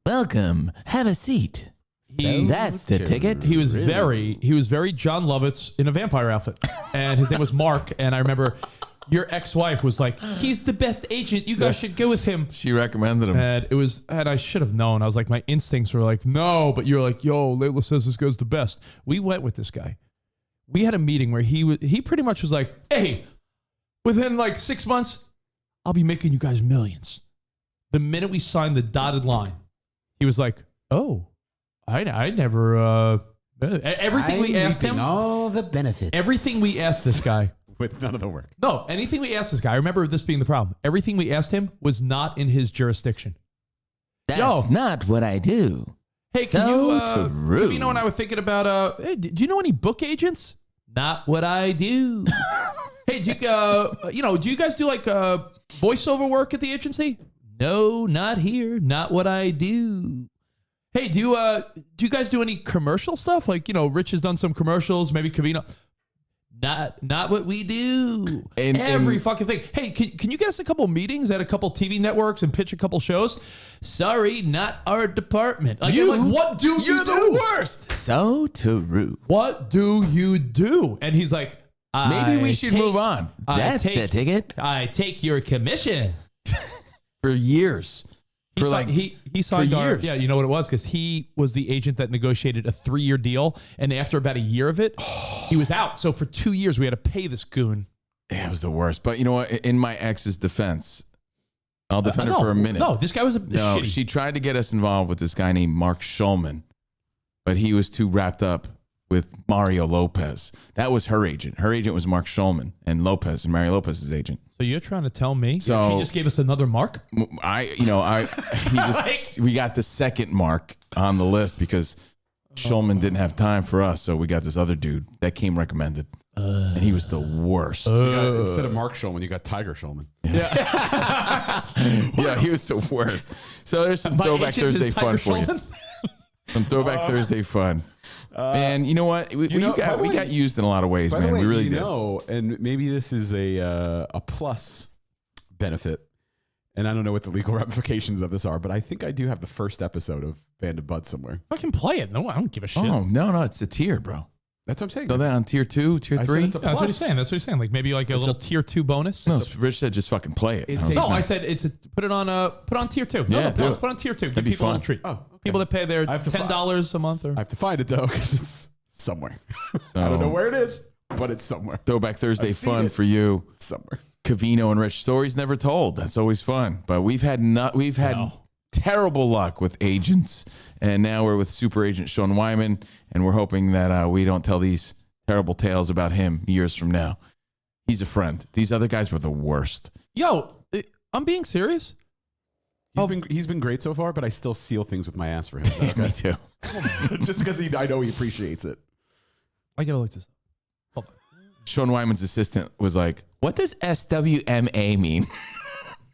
Speaker 11: Welcome. Have a seat.
Speaker 10: That's the ticket. He was very John Lovett's in a vampire outfit, and his name was Mark. And I remember your ex-wife was like, "He's the best agent. You guys should go with him."
Speaker 11: She recommended him,
Speaker 10: and I should have known. I was like, my instincts were like, no, but you're like, yo, Layla says this guy's the best. We went with this guy. We had a meeting where he pretty much was like, hey, within like 6 months, I'll be making you guys millions. The minute we signed the dotted line, he was like, oh. I never. Everything we asked him,
Speaker 4: all the benefits.
Speaker 10: Everything we asked this guy,
Speaker 6: with none of the work.
Speaker 10: No, anything we asked this guy. I remember this being the problem. Everything we asked him was not in his jurisdiction.
Speaker 11: That's not what I do.
Speaker 10: Hey, can you? Covino and I were thinking about. Hey, do you know any book agents? Not what I do. Hey, do you guys do like voiceover work at the agency? No, not here. Not what I do. Hey, do you guys do any commercial stuff? Like, Rich has done some commercials, maybe Covino. Not what we do. Every fucking thing. Hey, can you get us a couple meetings at a couple TV networks and pitch a couple shows? Sorry, not our department. Like, what do you do?
Speaker 11: You're the worst. So true.
Speaker 10: What do you do? And he's like,
Speaker 11: maybe we should move on. That's the ticket.
Speaker 10: I take your commission.
Speaker 11: For years.
Speaker 10: He signed our, yeah, you know what it was? Because he was the agent that negotiated a 3-year deal. And after about a year of it, he was out. So for 2 years, we had to pay this goon.
Speaker 11: Yeah, it was the worst. But you know what? In my ex's defense, I'll defend her for a minute.
Speaker 10: No, this guy was shitty.
Speaker 11: She tried to get us involved with this guy named Mark Schulman, but he was too wrapped up with Mario Lopez. That was her agent. Her agent was Mark Schulman, and Lopez, and Mario Lopez's agent.
Speaker 10: So you're trying to tell me she just gave us another mark?
Speaker 11: We got the second mark on the list because Schulman didn't have time for us, so we got this other dude that came recommended, and he was the worst.
Speaker 6: Instead of Mark Schulman, you got Tiger Schulman.
Speaker 11: Yeah, yeah, he was the worst. So there's some Throwback Thursday fun for you. Some Throwback Thursday fun. Man, you know what? We got used in a lot of ways, man. We really did.
Speaker 6: And maybe this is a plus benefit, and I don't know what the legal ramifications of this are, but I think I do have the first episode of Band of Bud somewhere.
Speaker 10: I can play it. No, I don't give a shit.
Speaker 11: Oh, no, it's a tier, bro.
Speaker 6: That's what I'm saying.
Speaker 11: So that on tier 2, tier 3?
Speaker 10: That's what he's saying. That's what he's saying. Like maybe like a little tier 2 bonus.
Speaker 11: No, Rich said just fucking play it.
Speaker 10: I said put it on tier 2.
Speaker 11: Yeah,
Speaker 10: put on tier 2. Give people a little treat. Oh, okay. People that pay their $10 a month. Or
Speaker 6: I have to find it though because it's somewhere. I don't know where it is, but it's somewhere.
Speaker 11: Throwback Thursday fun for you.
Speaker 6: It's somewhere.
Speaker 11: Covino and Rich stories never told. That's always fun. But we've had terrible luck with agents, and now we're with super agent Sean Wyman, and we're hoping that we don't tell these terrible tales about him years from now. He's a friend. These other guys were the worst.
Speaker 10: Yo, I'm being serious.
Speaker 6: He's been great so far, but I still seal things with my ass for him. Is that okay?
Speaker 11: Me too.
Speaker 6: Just because I know he appreciates it.
Speaker 10: I gotta look this up. Hold on.
Speaker 11: Sean Wyman's assistant was like, "What does SWMA mean?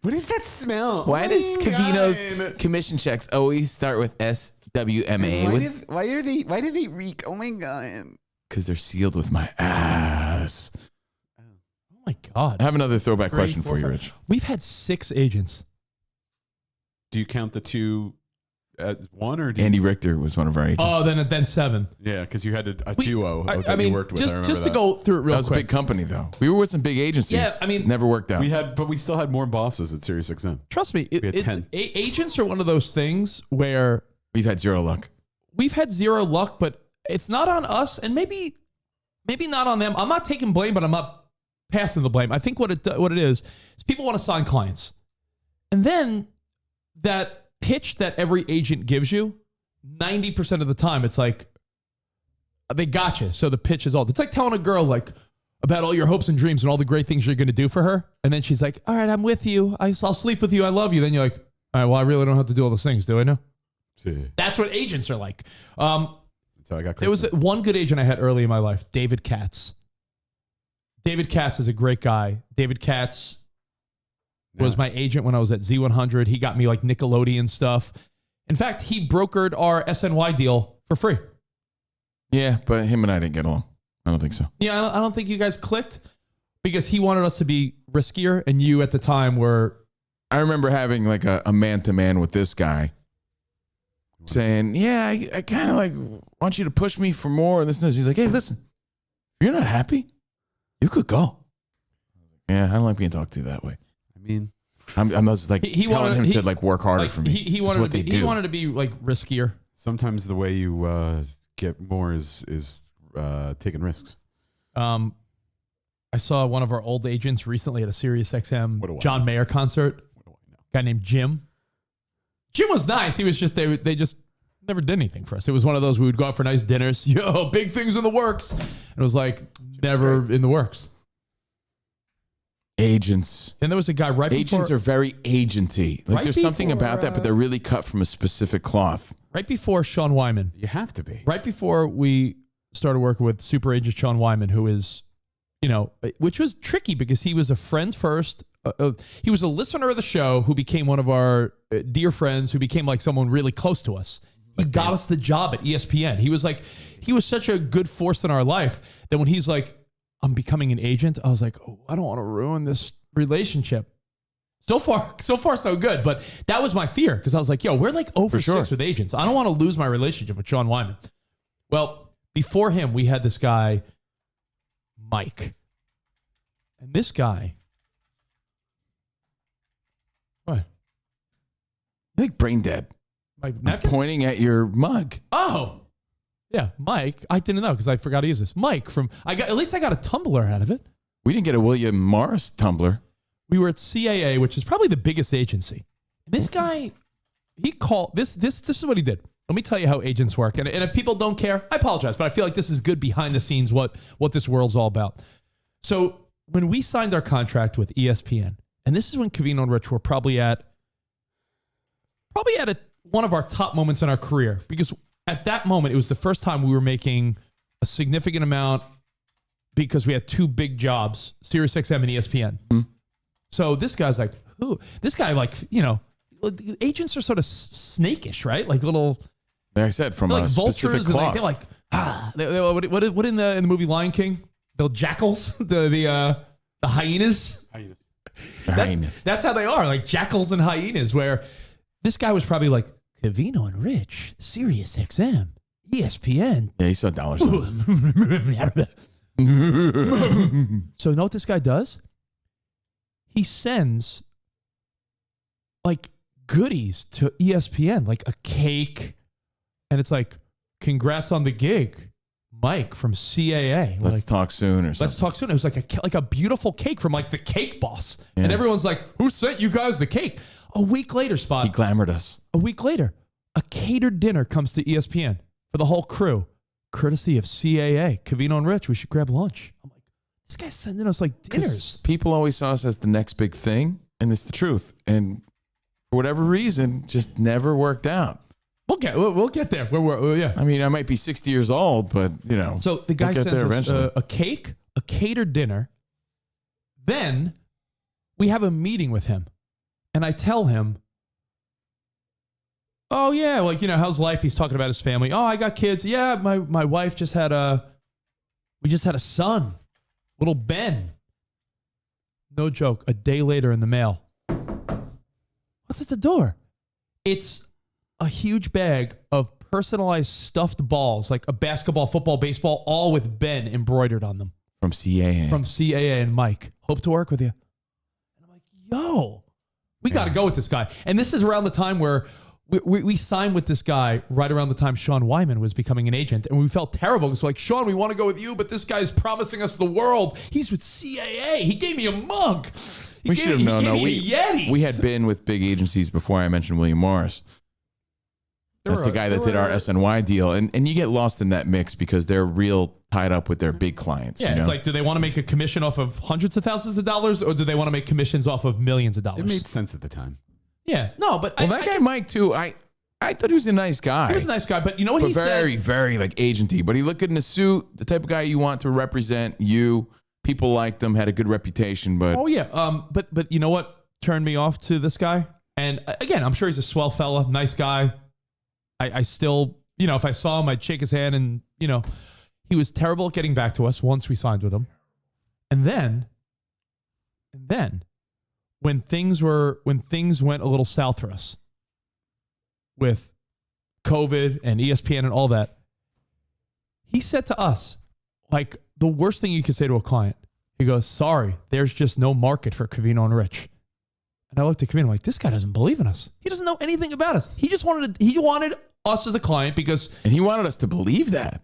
Speaker 6: What does that smell?
Speaker 11: Why does Covino's commission checks always start with SWMA?
Speaker 6: Why do they reek? Oh my god!
Speaker 11: Because they're sealed with my ass."
Speaker 10: Oh my god!
Speaker 11: I have another throwback question for you, Rich.
Speaker 10: We've had 6 agents.
Speaker 6: Do you count the 2 as one, or
Speaker 11: Andy Richter was one of our agents?
Speaker 10: Oh, then 7.
Speaker 6: Yeah, because you had a duo that you worked with.
Speaker 10: Just to go through it real quick.
Speaker 11: That was a big company, though. We were with some big agencies.
Speaker 10: Yeah, I mean,
Speaker 11: never worked out.
Speaker 6: But we still had more bosses at SiriusXM.
Speaker 10: Trust me, agents are one of those things where
Speaker 11: We've had zero luck.
Speaker 10: We've had zero luck, but it's not on us, and maybe not on them. I'm not taking blame, but I'm not passing the blame. I think what it is people want to sign clients. And then that pitch that every agent gives you, 90% of the time, it's like, they got you. So the pitch is all. It's like telling a girl like about all your hopes and dreams and all the great things you're going to do for her. And then she's like, all right, I'm with you. I'll sleep with you. I love you. Then you're like, all right, well, I really don't have to do all those things, do I know?
Speaker 6: See.
Speaker 10: That's what agents are like.
Speaker 6: That's how I got
Speaker 10: There was one good agent I had early in my life, David Katz. David Katz is a great guy. David Katz was my agent when I was at Z100. He got me like Nickelodeon stuff. In fact, he brokered our SNY deal for free.
Speaker 11: Yeah, but him and I didn't get along. I don't think so.
Speaker 10: Yeah, I don't think you guys clicked because he wanted us to be riskier, and you at the time were.
Speaker 11: I remember having like a man-to-man with this guy saying, yeah, I kind of like want you to push me for more and this and this. He's like, hey, listen, if you're not happy, you could go. Yeah, I don't like being talked to that way.
Speaker 6: I mean,
Speaker 11: I'm just like telling him to like work harder for me.
Speaker 10: He wanted to be like riskier.
Speaker 6: Sometimes the way you get more is taking risks.
Speaker 10: I saw one of our old agents recently at a Sirius XM John Mayer concert. A guy named Jim. Jim was nice. He was just they just never did anything for us. It was one of those we would go out for nice dinners. Yo, big things in the works. And it was like never in the works.
Speaker 11: Agents.
Speaker 10: And there was a guy right before.
Speaker 11: Agents are very agenty. Like there's something about that, but they're really cut from a specific cloth.
Speaker 10: Right before Sean Wyman.
Speaker 6: You have to be.
Speaker 10: Right before we started working with super agent Sean Wyman, who is, which was tricky because he was a friend first. He was a listener of the show who became one of our dear friends, who became like someone really close to us. He got us the job at ESPN. He was such a good force in our life that when he's like, I'm becoming an agent, I was like, oh, I don't want to ruin this relationship. So far, so good. But that was my fear because I was like, yo, we're like 0 for 6 with agents. I don't want to lose my relationship with Sean Wyman. Well, before him, we had this guy, Mike. And this guy. What?
Speaker 11: You're like brain dead.
Speaker 10: Mike,
Speaker 11: I'm pointing at your mug.
Speaker 10: Oh. Yeah, Mike. I didn't know because I forgot to use this. Mike at least I got a tumbler out of it.
Speaker 11: We didn't get a William Morris tumbler.
Speaker 10: We were at CAA, which is probably the biggest agency. And this guy, he called this is what he did. Let me tell you how agents work. And if people don't care, I apologize, but I feel like this is good behind the scenes what this world's all about. So when we signed our contract with ESPN, and this is when Covino and Rich were probably at one of our top moments in our career, because at that moment, it was the first time we were making a significant amount because we had two big jobs, Sirius XM and ESPN. Mm-hmm. So this guy's like, who? This guy, like, agents are sort of snakish, right? Like little,
Speaker 11: like I said, from a specific cloth.
Speaker 10: They're like, what in the movie Lion King? The jackals, the hyenas. That's how they are, like jackals and hyenas. Where this guy was probably like, Covino and Rich, Sirius XM, ESPN.
Speaker 11: Yeah, he saw dollar signs.
Speaker 10: So you know what this guy does? He sends like goodies to ESPN, like a cake, and it's like, congrats on the gig, Mike from CAA.
Speaker 11: Let's talk soon or something.
Speaker 10: Let's talk soon. It was like a beautiful cake from like the cake boss. Yeah. And everyone's like, who sent you guys the cake? A week later, Spot.
Speaker 11: He glamored us.
Speaker 10: A week later, a catered dinner comes to ESPN for the whole crew, courtesy of CAA. Covino and Rich, we should grab lunch. I'm like, this guy's sending us like dinners.
Speaker 11: People always saw us as the next big thing, and it's the truth. And for whatever reason, just never worked out.
Speaker 10: We'll get there. Yeah.
Speaker 11: I mean, I might be 60 years old, but
Speaker 10: So the guy sends us a cake, a catered dinner. Then we have a meeting with him. And I tell him, oh, yeah, like, how's life? He's talking about his family. Oh, I got kids. Yeah, my wife just had a son, little Ben. No joke. A day later in the mail. What's at the door? It's a huge bag of personalized stuffed balls, like a basketball, football, baseball, all with Ben embroidered on them.
Speaker 11: From CAA.
Speaker 10: From CAA and Mike. Hope to work with you. And I'm like, yo. We got to go with this guy. And this is around the time where we signed with this guy right around the time Sean Wyman was becoming an agent, and we felt terrible because like, Sean, we want to go with you, but this guy's promising us the world. He's with CAA. He gave me a mug.
Speaker 11: We should have known. No,
Speaker 10: a Yeti.
Speaker 11: We had been with big agencies before. I mentioned William Morris. That's the guy that did our SNY deal, and you get lost in that mix because they're real tied up with their big clients.
Speaker 10: Yeah, it's like, do they want to make a commission off of hundreds of thousands of dollars, or do they want to make commissions off of millions of dollars?
Speaker 6: It made sense at the time.
Speaker 10: Yeah, no, but
Speaker 11: that guy Mike too. I thought he was a nice guy.
Speaker 10: He was a nice guy, but you know what he said?
Speaker 11: Very like agenty. But he looked good in a suit, the type of guy you want to represent you. People liked him, had a good reputation. But
Speaker 10: but you know what turned me off to this guy? And again, I'm sure he's a swell fella, nice guy. I still, if I saw him, I'd shake his hand, and he was terrible at getting back to us once we signed with him. And then when things went a little south for us with COVID and ESPN and all that, he said to us, like, the worst thing you could say to a client, he goes, sorry, there's just no market for Covino and Rich. And I looked at Covino like, this guy doesn't believe in us. He doesn't know anything about us. He wanted us as a client because...
Speaker 11: And he wanted us to believe that.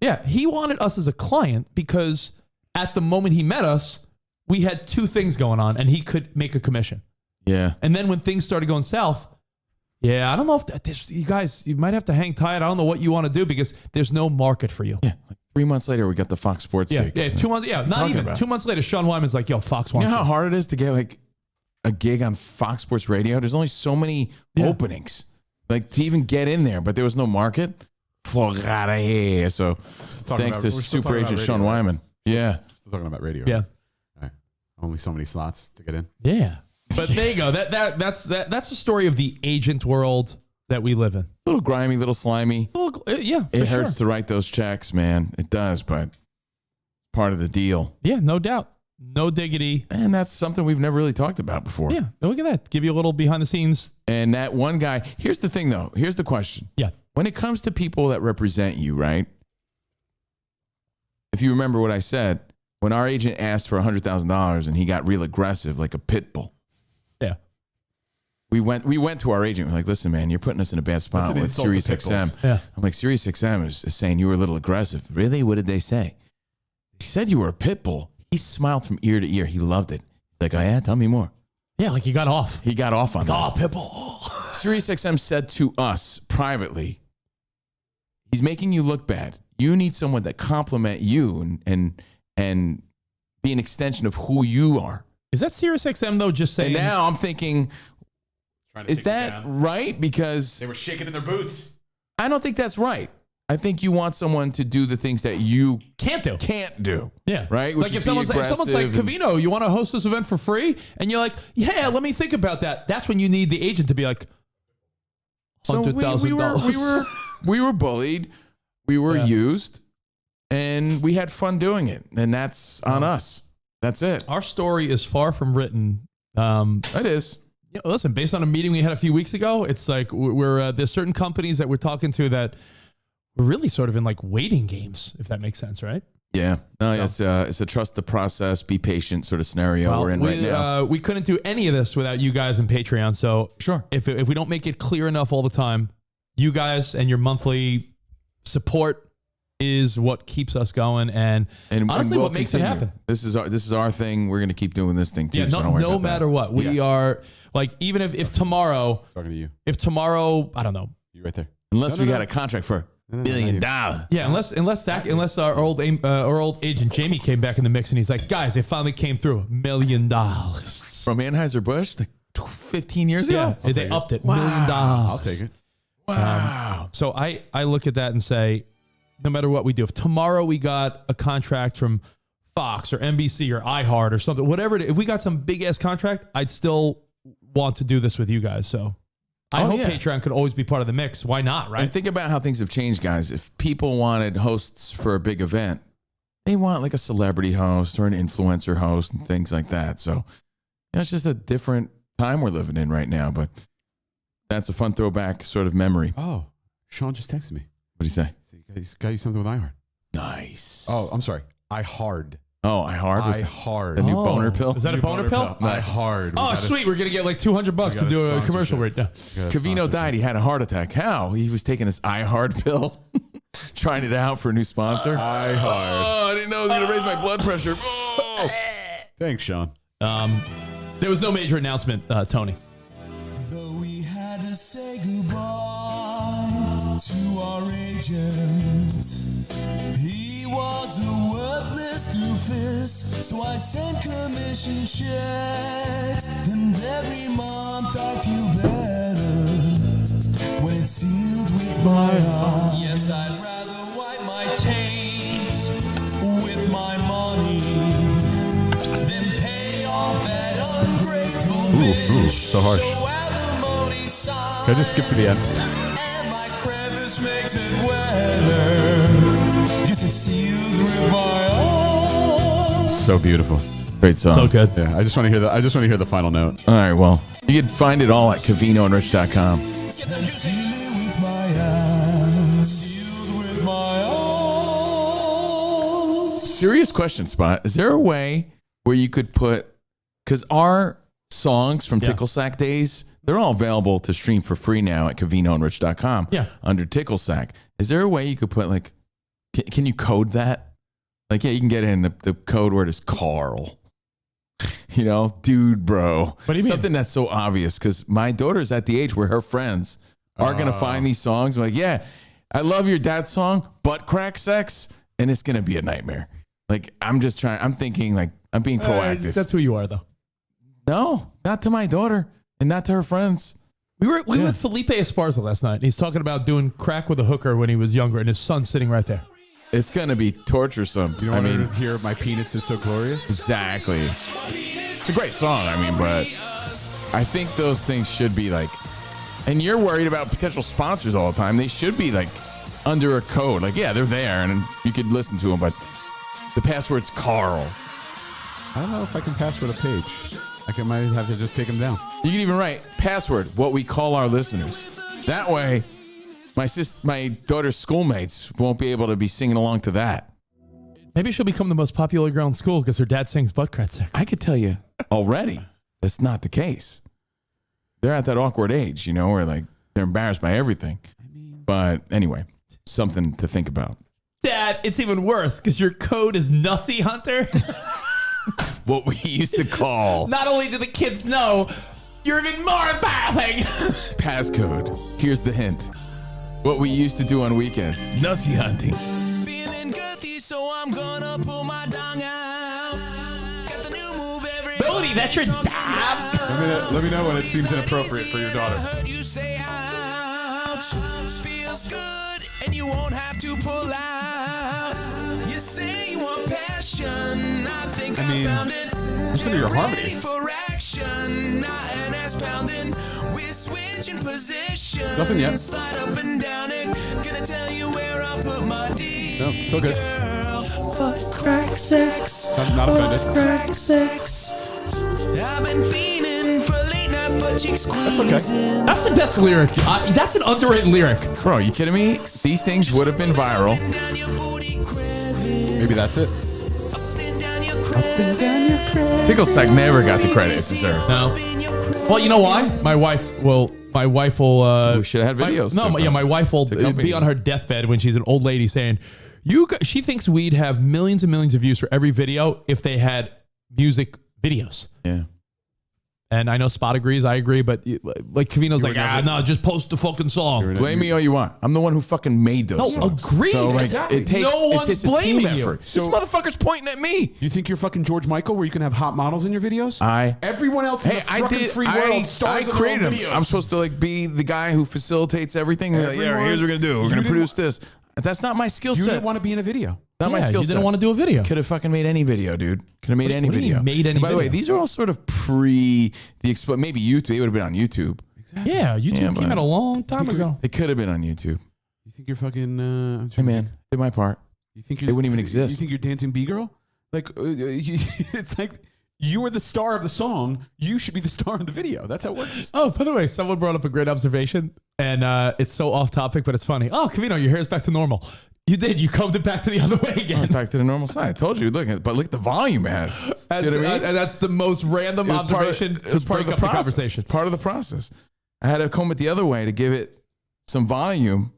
Speaker 10: Yeah, he wanted us as a client because at the moment he met us, we had two things going on and he could make a commission.
Speaker 11: Yeah.
Speaker 10: And then when things started going south, I don't know if you guys, you might have to hang tight. I don't know what you want to do because there's no market for you.
Speaker 11: Yeah. Like 3 months later, we got the Fox Sports gig.
Speaker 10: Yeah, 2 months. Yeah, not even. 2 months later, Sean Wyman's like, yo, Fox wants
Speaker 11: you. Know how hard it is to get like a gig on Fox Sports Radio? There's only so many openings. Like to even get in there, but there was no market. So thanks to super agent Sean Wyman. Yeah.
Speaker 6: Still talking about radio.
Speaker 10: Yeah.
Speaker 6: Right? All right. Only so many slots to get in.
Speaker 10: Yeah. But there you go. That's the story of the agent world that we live in.
Speaker 11: A little grimy, a little slimy.
Speaker 10: It
Speaker 11: hurts to write those checks, man. It does, but part of the deal.
Speaker 10: Yeah, no doubt. No diggity.
Speaker 11: And that's something we've never really talked about before.
Speaker 10: Yeah, look at that. Give you a little behind the scenes.
Speaker 11: And that one guy, here's the thing though. Here's the question.
Speaker 10: Yeah.
Speaker 11: When it comes to people that represent you, right? If you remember what I said, when our agent asked for $100,000 and he got real aggressive like a pit bull.
Speaker 10: Yeah.
Speaker 11: We went to our agent. We're like, listen, man, you're putting us in a bad spot with SiriusXM.
Speaker 10: Yeah.
Speaker 11: I'm like, SiriusXM is saying you were a little aggressive. Really? What did they say? He said you were a pit bull. He smiled from ear to ear. He loved it. He's like, oh yeah, tell me more.
Speaker 10: Yeah, like he got off.
Speaker 11: He got off on that.
Speaker 10: Oh, pit bull.
Speaker 11: SiriusXM said to us privately, he's making you look bad. You need someone that compliment you and be an extension of who you are.
Speaker 10: Is that SiriusXM though? Just saying.
Speaker 11: And now I'm thinking, is that right? Because
Speaker 6: they were shaking in their boots.
Speaker 11: I don't think that's right. I think you want someone to do the things that you
Speaker 10: can't do. Yeah.
Speaker 11: Right?
Speaker 10: Like if someone's like, Covino, you want to host this event for free? And you're like, yeah, let me think about that. That's when you need the agent to be like, $100,000.
Speaker 11: We were bullied. We were used. And we had fun doing it. And that's on us. That's it.
Speaker 10: Our story is far from written.
Speaker 11: It is.
Speaker 10: Yeah, listen, based on a meeting we had a few weeks ago, it's like there's certain companies that we're talking to that we're really sort of in like waiting games, if that makes sense, right?
Speaker 11: Yeah. No, it's a trust the process, be patient sort of scenario we're in right now.
Speaker 10: We couldn't do any of this without you guys and Patreon. So
Speaker 11: sure,
Speaker 10: if we don't make it clear enough all the time, you guys and your monthly support is what keeps us going, and honestly, what makes it happen.
Speaker 11: This is our thing. We're going to keep doing this thing too.
Speaker 10: Yeah, no matter what, we are like, even if tomorrow,
Speaker 6: talking to you,
Speaker 10: if tomorrow, I don't know,
Speaker 6: you right there,
Speaker 11: unless we got a contract for $1 billion.
Speaker 10: Yeah, unless our old agent Jamie came back in the mix and he's like, guys, it finally came through, $1 million
Speaker 11: from Anheuser-Busch, like 15 years ago.
Speaker 10: Yeah, they upped it, $1 million.
Speaker 6: I'll take it.
Speaker 11: Wow.
Speaker 10: So I look at that and say, no matter what we do, if tomorrow we got a contract from Fox or NBC or iHeart or something, whatever it is, if we got some big ass contract, I'd still want to do this with you guys. So I hope Patreon could always be part of the mix. Why not, right?
Speaker 11: And think about how things have changed, guys. If people wanted hosts for a big event, they want like a celebrity host or an influencer host and things like that. So it's just a different time we're living in right now. But that's a fun throwback sort of memory.
Speaker 6: Oh, Sean just texted me.
Speaker 11: What did he say?
Speaker 6: He's got you something with iHeart.
Speaker 11: Nice.
Speaker 6: Oh, I'm sorry. iHeart.
Speaker 11: Oh, iHeart?
Speaker 6: iHeart.
Speaker 11: The new boner pill?
Speaker 10: Is that a boner pill?
Speaker 6: iHeart.
Speaker 10: Oh, sweet. We're going to get like $200 to do a commercial right now.
Speaker 11: Covino died. He had a heart attack. How? He was taking his iHeart pill, trying it out for a new sponsor.
Speaker 6: iHeart.
Speaker 11: Oh, I didn't know it was going to raise my blood pressure. Oh.
Speaker 6: Thanks, Sean.
Speaker 10: There was no major announcement, Tony.
Speaker 1: Though we had to say goodbye to our agent, he was a worthless doofus, so I sent commission checks, and every month I feel better when it's sealed with my heart. Yes, I'd rather wipe my chains with my money than pay off that ungrateful bitch.
Speaker 6: So harsh. Can I just skip to the end?
Speaker 1: And my crevice makes it weather. Yes, it's sealed with my own.
Speaker 6: So beautiful.
Speaker 11: Great song.
Speaker 10: So good.
Speaker 6: Yeah, I just want to hear the. I just want to hear the final note.
Speaker 11: All right, well, you can find it all at CovinoandRich.com.
Speaker 1: And seal it with my hands. Sealed with my own.
Speaker 11: Serious question, Spot. Is there a way where you could put, because our songs from Tickle Sack days, they're all available to stream for free now at CovinoandRich.com under Tickle Sack. Is there a way you could put like, can you code that? Like, yeah, you can get in the code word is Carl. You know, dude, bro.
Speaker 10: What do you mean?
Speaker 11: Something that's so obvious, because my daughter's at the age where her friends are going to find these songs. I'm like, yeah, I love your dad's song, Butt Crack Sex, and it's going to be a nightmare. Like, I'm thinking like, I'm being proactive.
Speaker 10: That's who you are, though.
Speaker 11: No, not to my daughter and not to her friends.
Speaker 10: We were with Felipe Esparza last night. And he's talking about doing crack with a hooker when he was younger, and his son's sitting right there.
Speaker 11: It's going to be torturesome.
Speaker 6: You don't want to hear My Penis Is So Glorious?
Speaker 11: Exactly. It's a great song, but I think those things should be like, and you're worried about potential sponsors all the time. They should be like under a code. Like, yeah, they're there and you could listen to them, but the password's Carl.
Speaker 6: I don't know if I can password a page. I might have to just take them down.
Speaker 11: You can even write password, what we call our listeners. That way, my daughter's schoolmates won't be able to be singing along to that.
Speaker 10: Maybe she'll become the most popular girl in school because her dad sings Butt Crack Sex.
Speaker 11: I could tell you already that's not the case. They're at that awkward age, you know, where like they're embarrassed by everything. But anyway, something to think about.
Speaker 10: Dad, it's even worse because your code is Nussy Hunter.
Speaker 11: What we used to call.
Speaker 10: Not only do the kids know, you're even more embarrassing.
Speaker 11: Passcode. Here's the hint. What we used to do on weekends. Nussy hunting.
Speaker 1: Feeling girthy, so I'm gonna pull my dong out. Got the new move every
Speaker 10: Melody, that's your dad.
Speaker 6: Let me know when it seems inappropriate for your daughter.
Speaker 1: heard you say ouch. Feels good, and you won't have to pull out. You say you want passion. I think I found it.
Speaker 6: Some of your harmonies.
Speaker 1: For action, not an ass pounding. We're switching positions.
Speaker 6: Nothing yet.
Speaker 1: Slide up and down it. Gonna tell you where I put my D.
Speaker 6: No, it's so good.
Speaker 1: Butt crack sex.
Speaker 6: I'm not offended.
Speaker 1: Butt crack sex. I've been fiending for late night butt cheek squeezing.
Speaker 6: That's okay.
Speaker 10: That's the best lyric. That's an underrated lyric.
Speaker 11: Bro, you kidding me? These things would have been viral.
Speaker 6: Maybe that's it.
Speaker 11: Tickle Sack never got the credit it deserved.
Speaker 10: No. Well, you know why? My wife will.
Speaker 11: We should have had videos.
Speaker 10: My wife will
Speaker 11: accompany
Speaker 10: be on her deathbed when she's an old lady saying, she thinks we'd have millions and millions of views for every video if they had music videos.
Speaker 11: Yeah.
Speaker 10: And I know Spot agrees, I agree, but like Covino's like, no, just post the fucking song.
Speaker 11: Blame me all you want. I'm the one who fucking made those songs.
Speaker 10: Agreed.
Speaker 11: So, like,
Speaker 10: Exactly.
Speaker 11: it takes,
Speaker 10: No one's
Speaker 11: it's a team
Speaker 10: blaming you.
Speaker 11: effort. This motherfucker's pointing at me.
Speaker 6: You think you're fucking George Michael where you can have hot models in your videos? Everyone else in the
Speaker 11: I
Speaker 6: fucking
Speaker 11: did.
Speaker 6: free world stars in their own
Speaker 11: created them.
Speaker 6: videos.
Speaker 11: I'm supposed to like be the guy who facilitates everything. Like, yeah, here's what we're gonna do. We're gonna produce this. That's not my skill
Speaker 6: You
Speaker 11: set.
Speaker 6: didn't want to be in a video.
Speaker 11: Not my skill set.
Speaker 10: You didn't want to do a video.
Speaker 11: Could have fucking made any video, dude. Could have made any
Speaker 10: What do you
Speaker 11: video.
Speaker 10: mean made any
Speaker 11: And by the way,
Speaker 10: video?
Speaker 11: these are all sort of pre the maybe YouTube. They would have been on YouTube.
Speaker 10: Yeah, YouTube came out a long time ago.
Speaker 11: It could have been on YouTube.
Speaker 6: You think you're fucking?
Speaker 11: Hey man, did my part.
Speaker 6: You think
Speaker 11: they wouldn't even exist?
Speaker 6: You think you're dancing B-girl? Like it's like you are the star of the song. You should be the star of the video. That's how it works.
Speaker 10: Oh, by the way, someone brought up a great observation, and it's so off topic, but it's funny. Oh, Covino, your hair's back to normal. You did. You combed it back to the other way again.
Speaker 11: Back to the normal side. I told you. Look at the volume it has. See what I mean?
Speaker 10: And that's the most random observation
Speaker 11: It was part of the
Speaker 10: break up
Speaker 11: process.
Speaker 10: the conversation.
Speaker 11: Part of the process. I had to comb it the other way to give it some volume.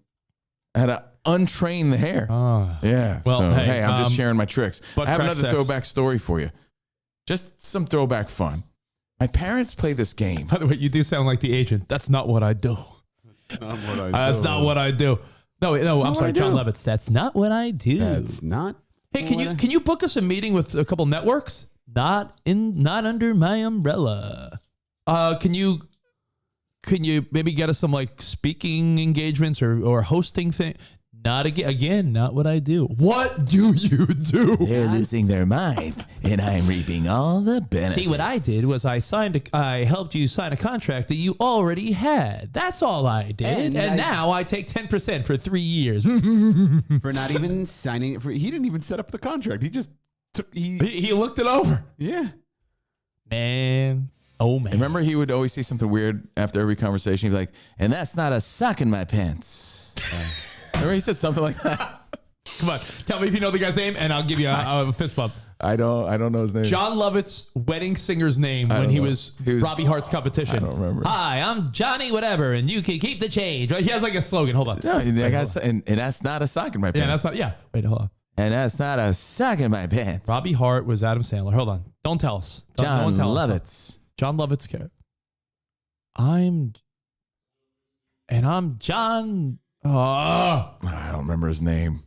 Speaker 11: I had to untrain the hair. Yeah.
Speaker 10: Well,
Speaker 11: so,
Speaker 10: hey,
Speaker 11: I'm just sharing my tricks.
Speaker 10: but
Speaker 11: I have
Speaker 10: track
Speaker 11: another
Speaker 10: sex.
Speaker 11: throwback story for you. Just some throwback fun. My parents played this game.
Speaker 10: By the way, you do sound like the agent. That's not what I do. That's not what I do. No, I'm sorry, John Lovitz. That's not what I do.
Speaker 6: That's not.
Speaker 10: Hey, can you book us a meeting with a couple networks? Not under my umbrella. Can you maybe get us some like speaking engagements or hosting thing? Not again, not what I do. What do you do?
Speaker 11: They're losing their mind, and I'm reaping all the benefits.
Speaker 10: See, what I did was I helped you sign a contract that you already had. That's all I did. And now I take 10% for 3 years.
Speaker 6: For not even signing it. He didn't even set up the contract. He just took.
Speaker 10: He looked it over.
Speaker 6: Yeah.
Speaker 10: Man. Oh, man.
Speaker 11: And remember, he would always say something weird after every conversation. He'd be like, and that's not a sock in my pants. Remember he said something like that?
Speaker 10: Come on. Tell me if you know the guy's name, and I'll give you a fist bump.
Speaker 11: I don't know his name.
Speaker 10: John Lovett's wedding singer's name when he was Robbie Hart's competition.
Speaker 11: I don't remember.
Speaker 10: Hi, I'm Johnny whatever, and you can keep the change. He has like a slogan. Hold on.
Speaker 11: No, and that's not a sock in my pants.
Speaker 10: Yeah, that's not. Yeah. Wait, hold on.
Speaker 11: And that's not a sock in my pants.
Speaker 10: Robbie Hart was Adam Sandler. Hold on. Don't tell us.
Speaker 11: John
Speaker 10: Lovitz. John Lovett's character. I'm John.
Speaker 11: I don't remember his name.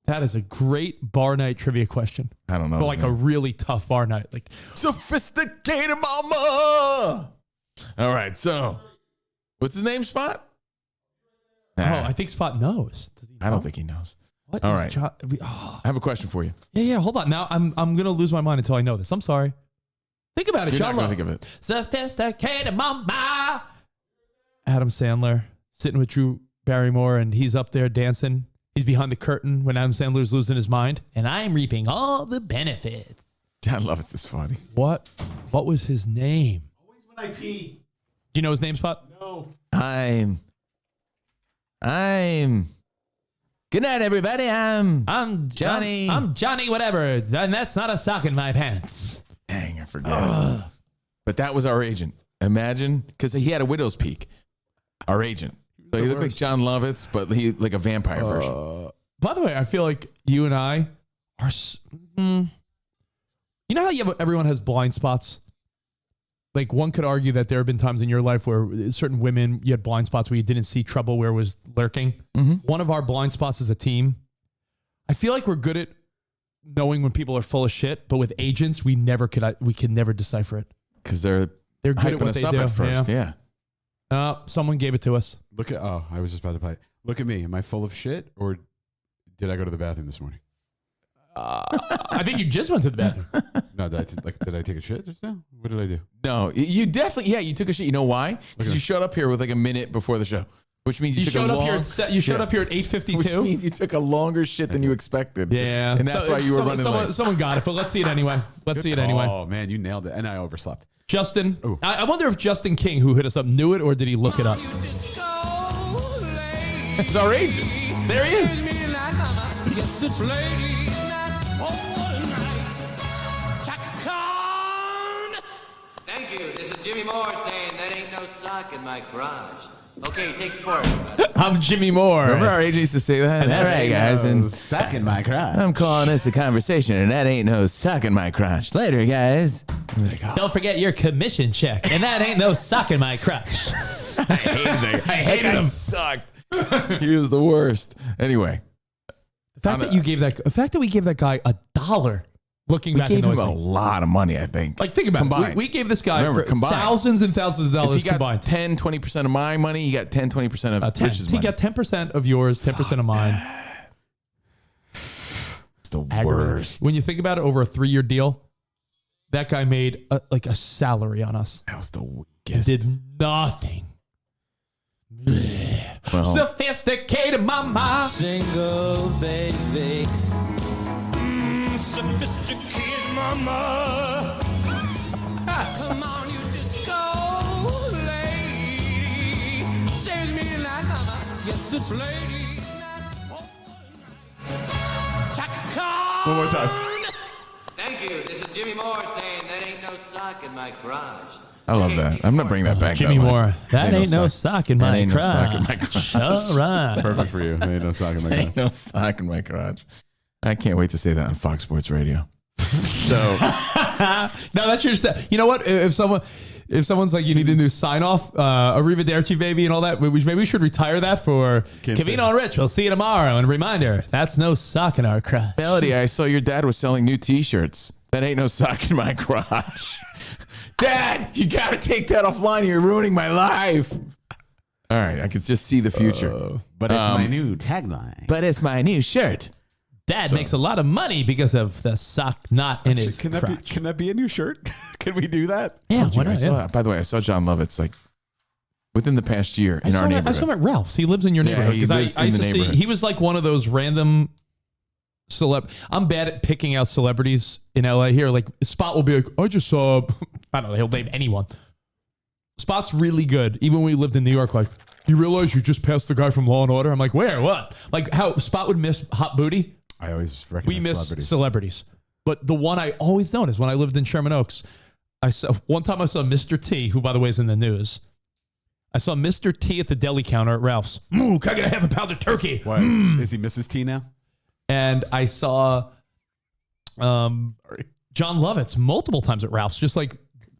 Speaker 10: That is a great bar night trivia question.
Speaker 11: I don't know.
Speaker 10: For like a really tough bar night. Like
Speaker 11: sophisticated mama. All right, so what's his name, Spot?
Speaker 10: Nah. Oh, I think Spot knows. Does he know?
Speaker 11: I don't think he knows.
Speaker 10: What
Speaker 11: All
Speaker 10: is
Speaker 11: right.
Speaker 10: John?
Speaker 11: I have a question for you.
Speaker 10: Yeah. Hold on. Now I'm gonna lose my mind until I know this. I'm sorry. Think about it,
Speaker 11: You're
Speaker 10: John.
Speaker 11: not gonna think of it.
Speaker 10: Sophisticated mama. Adam Sandler sitting with Drew Barrymore, and he's up there dancing. He's behind the curtain when Adam Sandler's losing his mind, and I'm reaping all the benefits.
Speaker 11: John Lovitz is funny.
Speaker 10: What was his name?
Speaker 6: Always when I pee.
Speaker 10: Do you know his name, Spot?
Speaker 6: No.
Speaker 11: I'm. Good night, everybody. I'm Johnny.
Speaker 10: I'm Johnny whatever, and that's not a sock in my pants.
Speaker 11: Dang, I forgot. But that was our agent. Imagine, because he had a widow's peak. Our agent. So he looked like John Lovitz, but he like a vampire version.
Speaker 10: By the way, I feel like you and I are. You know how everyone has blind spots? Like one could argue that there have been times in your life where certain women, you had blind spots where you didn't see trouble where it was lurking.
Speaker 11: Mm-hmm.
Speaker 10: One of our blind spots is a team. I feel like we're good at knowing when people are full of shit, but with agents, we can never decipher it.
Speaker 11: Because they're
Speaker 10: good
Speaker 11: hyping
Speaker 10: at what
Speaker 11: us
Speaker 10: they
Speaker 11: up
Speaker 10: do.
Speaker 11: at first. Yeah.
Speaker 10: Someone gave it to us.
Speaker 6: I was just about to play. Look at me. Am I full of shit, or did I go to the bathroom this morning?
Speaker 10: I think you just went to the bathroom.
Speaker 6: No, did I take a shit just now? What did I do?
Speaker 11: No, you definitely, you took a shit. You know why? Because you showed up here with like a minute before the show, which means you
Speaker 10: showed up here at 8:52.
Speaker 11: Which means you took a longer shit than you expected.
Speaker 10: Yeah.
Speaker 11: And that's why you were running late.
Speaker 10: Someone got it, but let's see it anyway.
Speaker 6: Oh, man, you nailed it. And I overslept.
Speaker 10: Justin, I wonder if Justin King, who hit us up, knew it or did he look it up?
Speaker 11: It's our agent.
Speaker 10: There he is.
Speaker 1: Yes, it's ladies' night.
Speaker 2: Thank you. This is Jimmy Moore saying that ain't no sock in my garage. Okay, take 4.
Speaker 10: I'm Jimmy Moore.
Speaker 11: Remember our agent used to say that? All right, guys. And
Speaker 6: sock in my crotch.
Speaker 11: I'm calling this a conversation, and that ain't no sock in my crotch. Later, guys.
Speaker 10: Don't forget your commission check, and that ain't no sock in my crotch.
Speaker 11: I hated him. Sucked. He was the worst. Anyway,
Speaker 10: the fact that we gave that guy $1. Looking back,
Speaker 11: we gave him a lot of money. I think.
Speaker 10: Like, think about it. We gave this guy thousands and thousands of dollars
Speaker 11: if he got
Speaker 10: combined.
Speaker 11: 10-20% of my money, he got 10-20% of Rich's money.
Speaker 10: He got 10% of yours, 10% of mine.
Speaker 11: It's the worst.
Speaker 10: When you think about it, over a 3-year deal, that guy made a salary on us.
Speaker 11: That was the weakest.
Speaker 10: Did nothing.
Speaker 11: Well,
Speaker 10: sophisticated mama.
Speaker 1: Single baby. Sophisticated mama. Come on, you disco lady. Say to me like mama. Yes, it's ladies' night.
Speaker 11: One more time.
Speaker 2: Thank you. This is Jimmy Moore saying that ain't no sock in my garage.
Speaker 11: I love that. I'm going to bring that back.
Speaker 10: Jimmy
Speaker 11: by the way.
Speaker 10: Moore. That ain't no sock in
Speaker 11: That
Speaker 10: my
Speaker 11: ain't no
Speaker 10: garage.
Speaker 11: sock in my garage.
Speaker 10: All right.
Speaker 6: Perfect for you. Ain't no sock in my
Speaker 11: Ain't
Speaker 6: garage.
Speaker 11: no sock in my garage. I can't wait to say that on Fox Sports Radio. So
Speaker 10: no, that's your. You know what? If someone's like, you need a new sign off, arrivederci, baby, and all that, maybe we should retire that for Covino and Rich. We'll see you tomorrow. And a reminder, that's no sock in our garage.
Speaker 11: Melody, I saw your dad was selling new T-shirts. That ain't no sock in my garage. Dad, you got to take that offline. You're ruining my life. All right, I could just see the future.
Speaker 6: But it's my new tagline.
Speaker 11: But it's my new shirt.
Speaker 10: Dad makes a lot of money because of the sock not in his crotch.
Speaker 6: Can that be a new shirt? Can we do that?
Speaker 10: Yeah, why
Speaker 11: I
Speaker 10: not?
Speaker 11: saw,
Speaker 10: Yeah.
Speaker 11: by the way, I saw John Lovitz like within the past year in our
Speaker 10: I
Speaker 11: neighborhood.
Speaker 10: saw him at Ralph's. He lives in your neighborhood.
Speaker 11: he
Speaker 10: Because
Speaker 11: lives
Speaker 10: I
Speaker 11: in
Speaker 10: used
Speaker 11: the
Speaker 10: to see,
Speaker 11: neighborhood.
Speaker 10: he was like one of those random I'm bad at picking out celebrities in LA here. Like Spot will be like, I just saw, I don't know, he'll name anyone. Spot's really good. Even when we lived in New York, like, you realize you just passed the guy from Law and Order? I'm like, where? What? Like how Spot would miss Hot Booty.
Speaker 6: I always recognize
Speaker 10: We miss
Speaker 6: celebrities.
Speaker 10: But the one I always noticed when I lived in Sherman Oaks, one time I saw Mr. T, who by the way is in the news. I saw Mr. T at the deli counter at Ralph's. Can I get a half a pound of turkey?
Speaker 6: Why is he Mrs. T now?
Speaker 10: And I saw John Lovitz multiple times at Ralph's, just like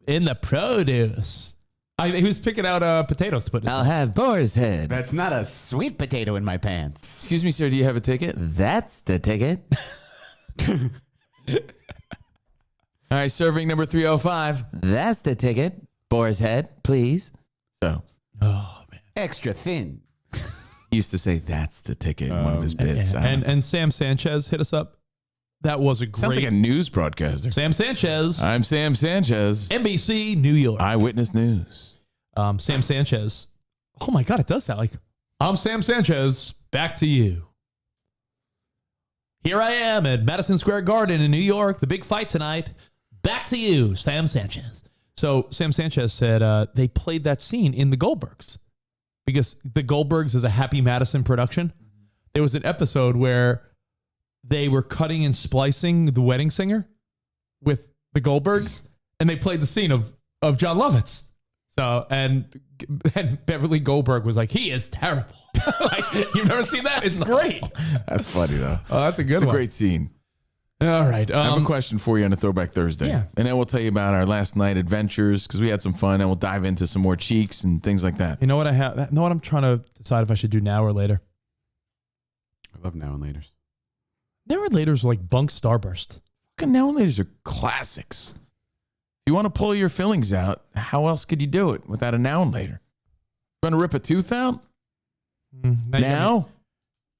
Speaker 10: in the produce. He was picking out potatoes to put in.
Speaker 4: I'll have boar's head.
Speaker 6: That's not a sweet potato in my pants.
Speaker 11: Excuse me, sir, do you have a ticket?
Speaker 4: That's the ticket.
Speaker 11: All right, serving number 305.
Speaker 4: That's the ticket. Boar's head, please.
Speaker 11: So,
Speaker 10: Oh, man.
Speaker 6: Extra thin.
Speaker 11: he used to say, that's the ticket in one of his bits.
Speaker 10: And Sam Sanchez hit us up. That was a great.
Speaker 11: Sounds like a news broadcaster.
Speaker 10: Sam Sanchez.
Speaker 11: I'm Sam Sanchez.
Speaker 10: NBC, New York.
Speaker 11: Eyewitness News.
Speaker 10: Sam Sanchez. Oh my God, it does sound like I'm Sam Sanchez. Back to you. Here I am at Madison Square Garden in New York. The big fight tonight. Back to you, Sam Sanchez. So Sam Sanchez said they played that scene in The Goldbergs because The Goldbergs is a Happy Madison production. There was an episode where they were cutting and splicing The Wedding Singer with The Goldbergs, and they played the scene of John Lovitz. So, and Beverly Goldberg was like, he is terrible. Like, you've never seen that? It's great.
Speaker 11: That's funny, though.
Speaker 10: Oh, that's a good
Speaker 11: It's
Speaker 10: one.
Speaker 11: a great scene.
Speaker 10: All right.
Speaker 11: I have a question for you on a Throwback Thursday.
Speaker 10: Yeah.
Speaker 11: And then we'll tell you about our last night adventures because we had some fun, and we'll dive into some more cheeks and things like that.
Speaker 10: You know what I have? You know what I'm trying to decide if I should do now or later?
Speaker 6: I love now and laters.
Speaker 10: Now or later's like Bunk Starburst.
Speaker 11: Fucking now and laters are classics. If you want to pull your fillings out, how else could you do it without a now and later? You want to rip a tooth out? Now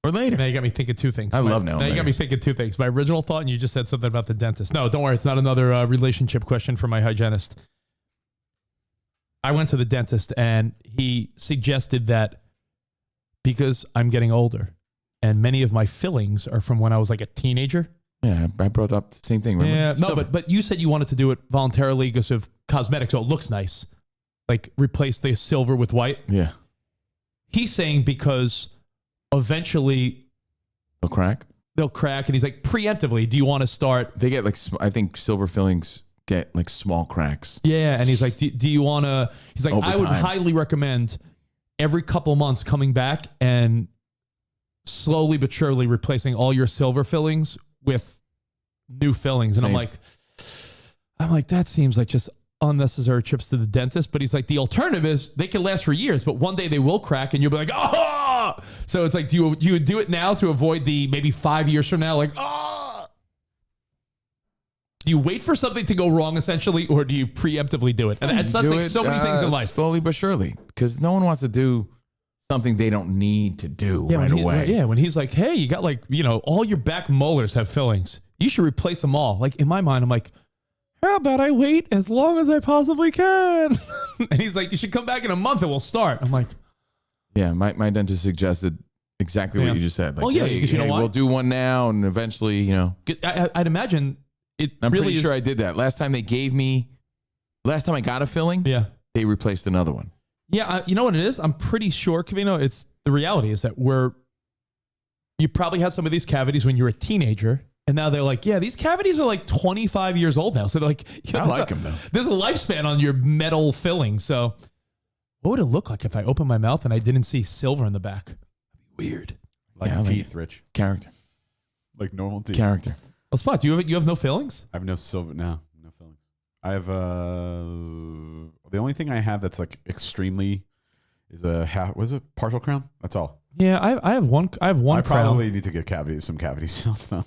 Speaker 11: or later?
Speaker 10: Now you got me thinking two things.
Speaker 11: I love now and
Speaker 10: Now you got me
Speaker 11: laters.
Speaker 10: thinking two things. My original thought, and you just said something about the dentist. No, don't worry. It's not another relationship question for my hygienist. I went to the dentist, and he suggested that because I'm getting older, and many of my fillings are from when I was like a teenager.
Speaker 11: Yeah, I brought up the same thing. Remember?
Speaker 10: Yeah, no,
Speaker 11: Silver.
Speaker 10: but you said you wanted to do it voluntarily because of cosmetics, so it looks nice. Like replace the silver with white.
Speaker 11: Yeah.
Speaker 10: He's saying because eventually
Speaker 11: They'll crack.
Speaker 10: they'll crack, and he's like, preemptively, do you want to start?
Speaker 11: They get like, I think silver fillings get like small cracks.
Speaker 10: Yeah, and he's like, do you want to? He's like,
Speaker 11: Over
Speaker 10: I would
Speaker 11: time.
Speaker 10: highly recommend every couple months coming back and slowly but surely replacing all your silver fillings with new fillings. And
Speaker 11: Same.
Speaker 10: I'm like, that seems like just unnecessary trips to the dentist. But he's like, the alternative is they can last for years, but one day they will crack, and you'll be like, oh. So it's like, do you do it now to avoid the maybe 5 years from now, like, oh. Do you wait for something to go wrong essentially, or do you preemptively do it? And that's
Speaker 11: Do
Speaker 10: like
Speaker 11: it,
Speaker 10: so many things in life.
Speaker 11: slowly but surely, because no one wants to do something they don't need to do right
Speaker 10: when
Speaker 11: away.
Speaker 10: when he's like, hey, you got like, all your back molars have fillings. You should replace them all. Like in my mind, I'm like, how about I wait as long as I possibly can? And he's like, you should come back in a month and we'll start. I'm like,
Speaker 11: Yeah, my dentist suggested exactly
Speaker 10: Yeah.
Speaker 11: what you just said. Like,
Speaker 10: Well, yeah,
Speaker 11: hey,
Speaker 10: because you know why?
Speaker 11: we'll do one now, and eventually,
Speaker 10: I'd imagine it
Speaker 11: I'm
Speaker 10: really
Speaker 11: pretty
Speaker 10: is.
Speaker 11: sure I did that. Last time I got a filling,
Speaker 10: Yeah.
Speaker 11: they replaced another one.
Speaker 10: Yeah, you know what it is? I'm pretty sure, Covino, it's the reality is that you probably had some of these cavities when you were a teenager, And now they're like, yeah, these cavities are like 25 years old now. So they're like,
Speaker 11: I like them though.
Speaker 10: There's a lifespan on your metal filling. So what would it look like if I opened my mouth and I didn't see silver in the back? Weird.
Speaker 6: Like teeth, Rich.
Speaker 11: Character.
Speaker 6: Like normal teeth.
Speaker 11: Character.
Speaker 10: Well, Spot, do you have no fillings?
Speaker 6: I have no silver. No fillings. I have the only thing I have that's like extremely is was it partial crown? That's all.
Speaker 10: Yeah, I have one. I
Speaker 6: probably
Speaker 10: crown.
Speaker 6: need to get some cavities filled.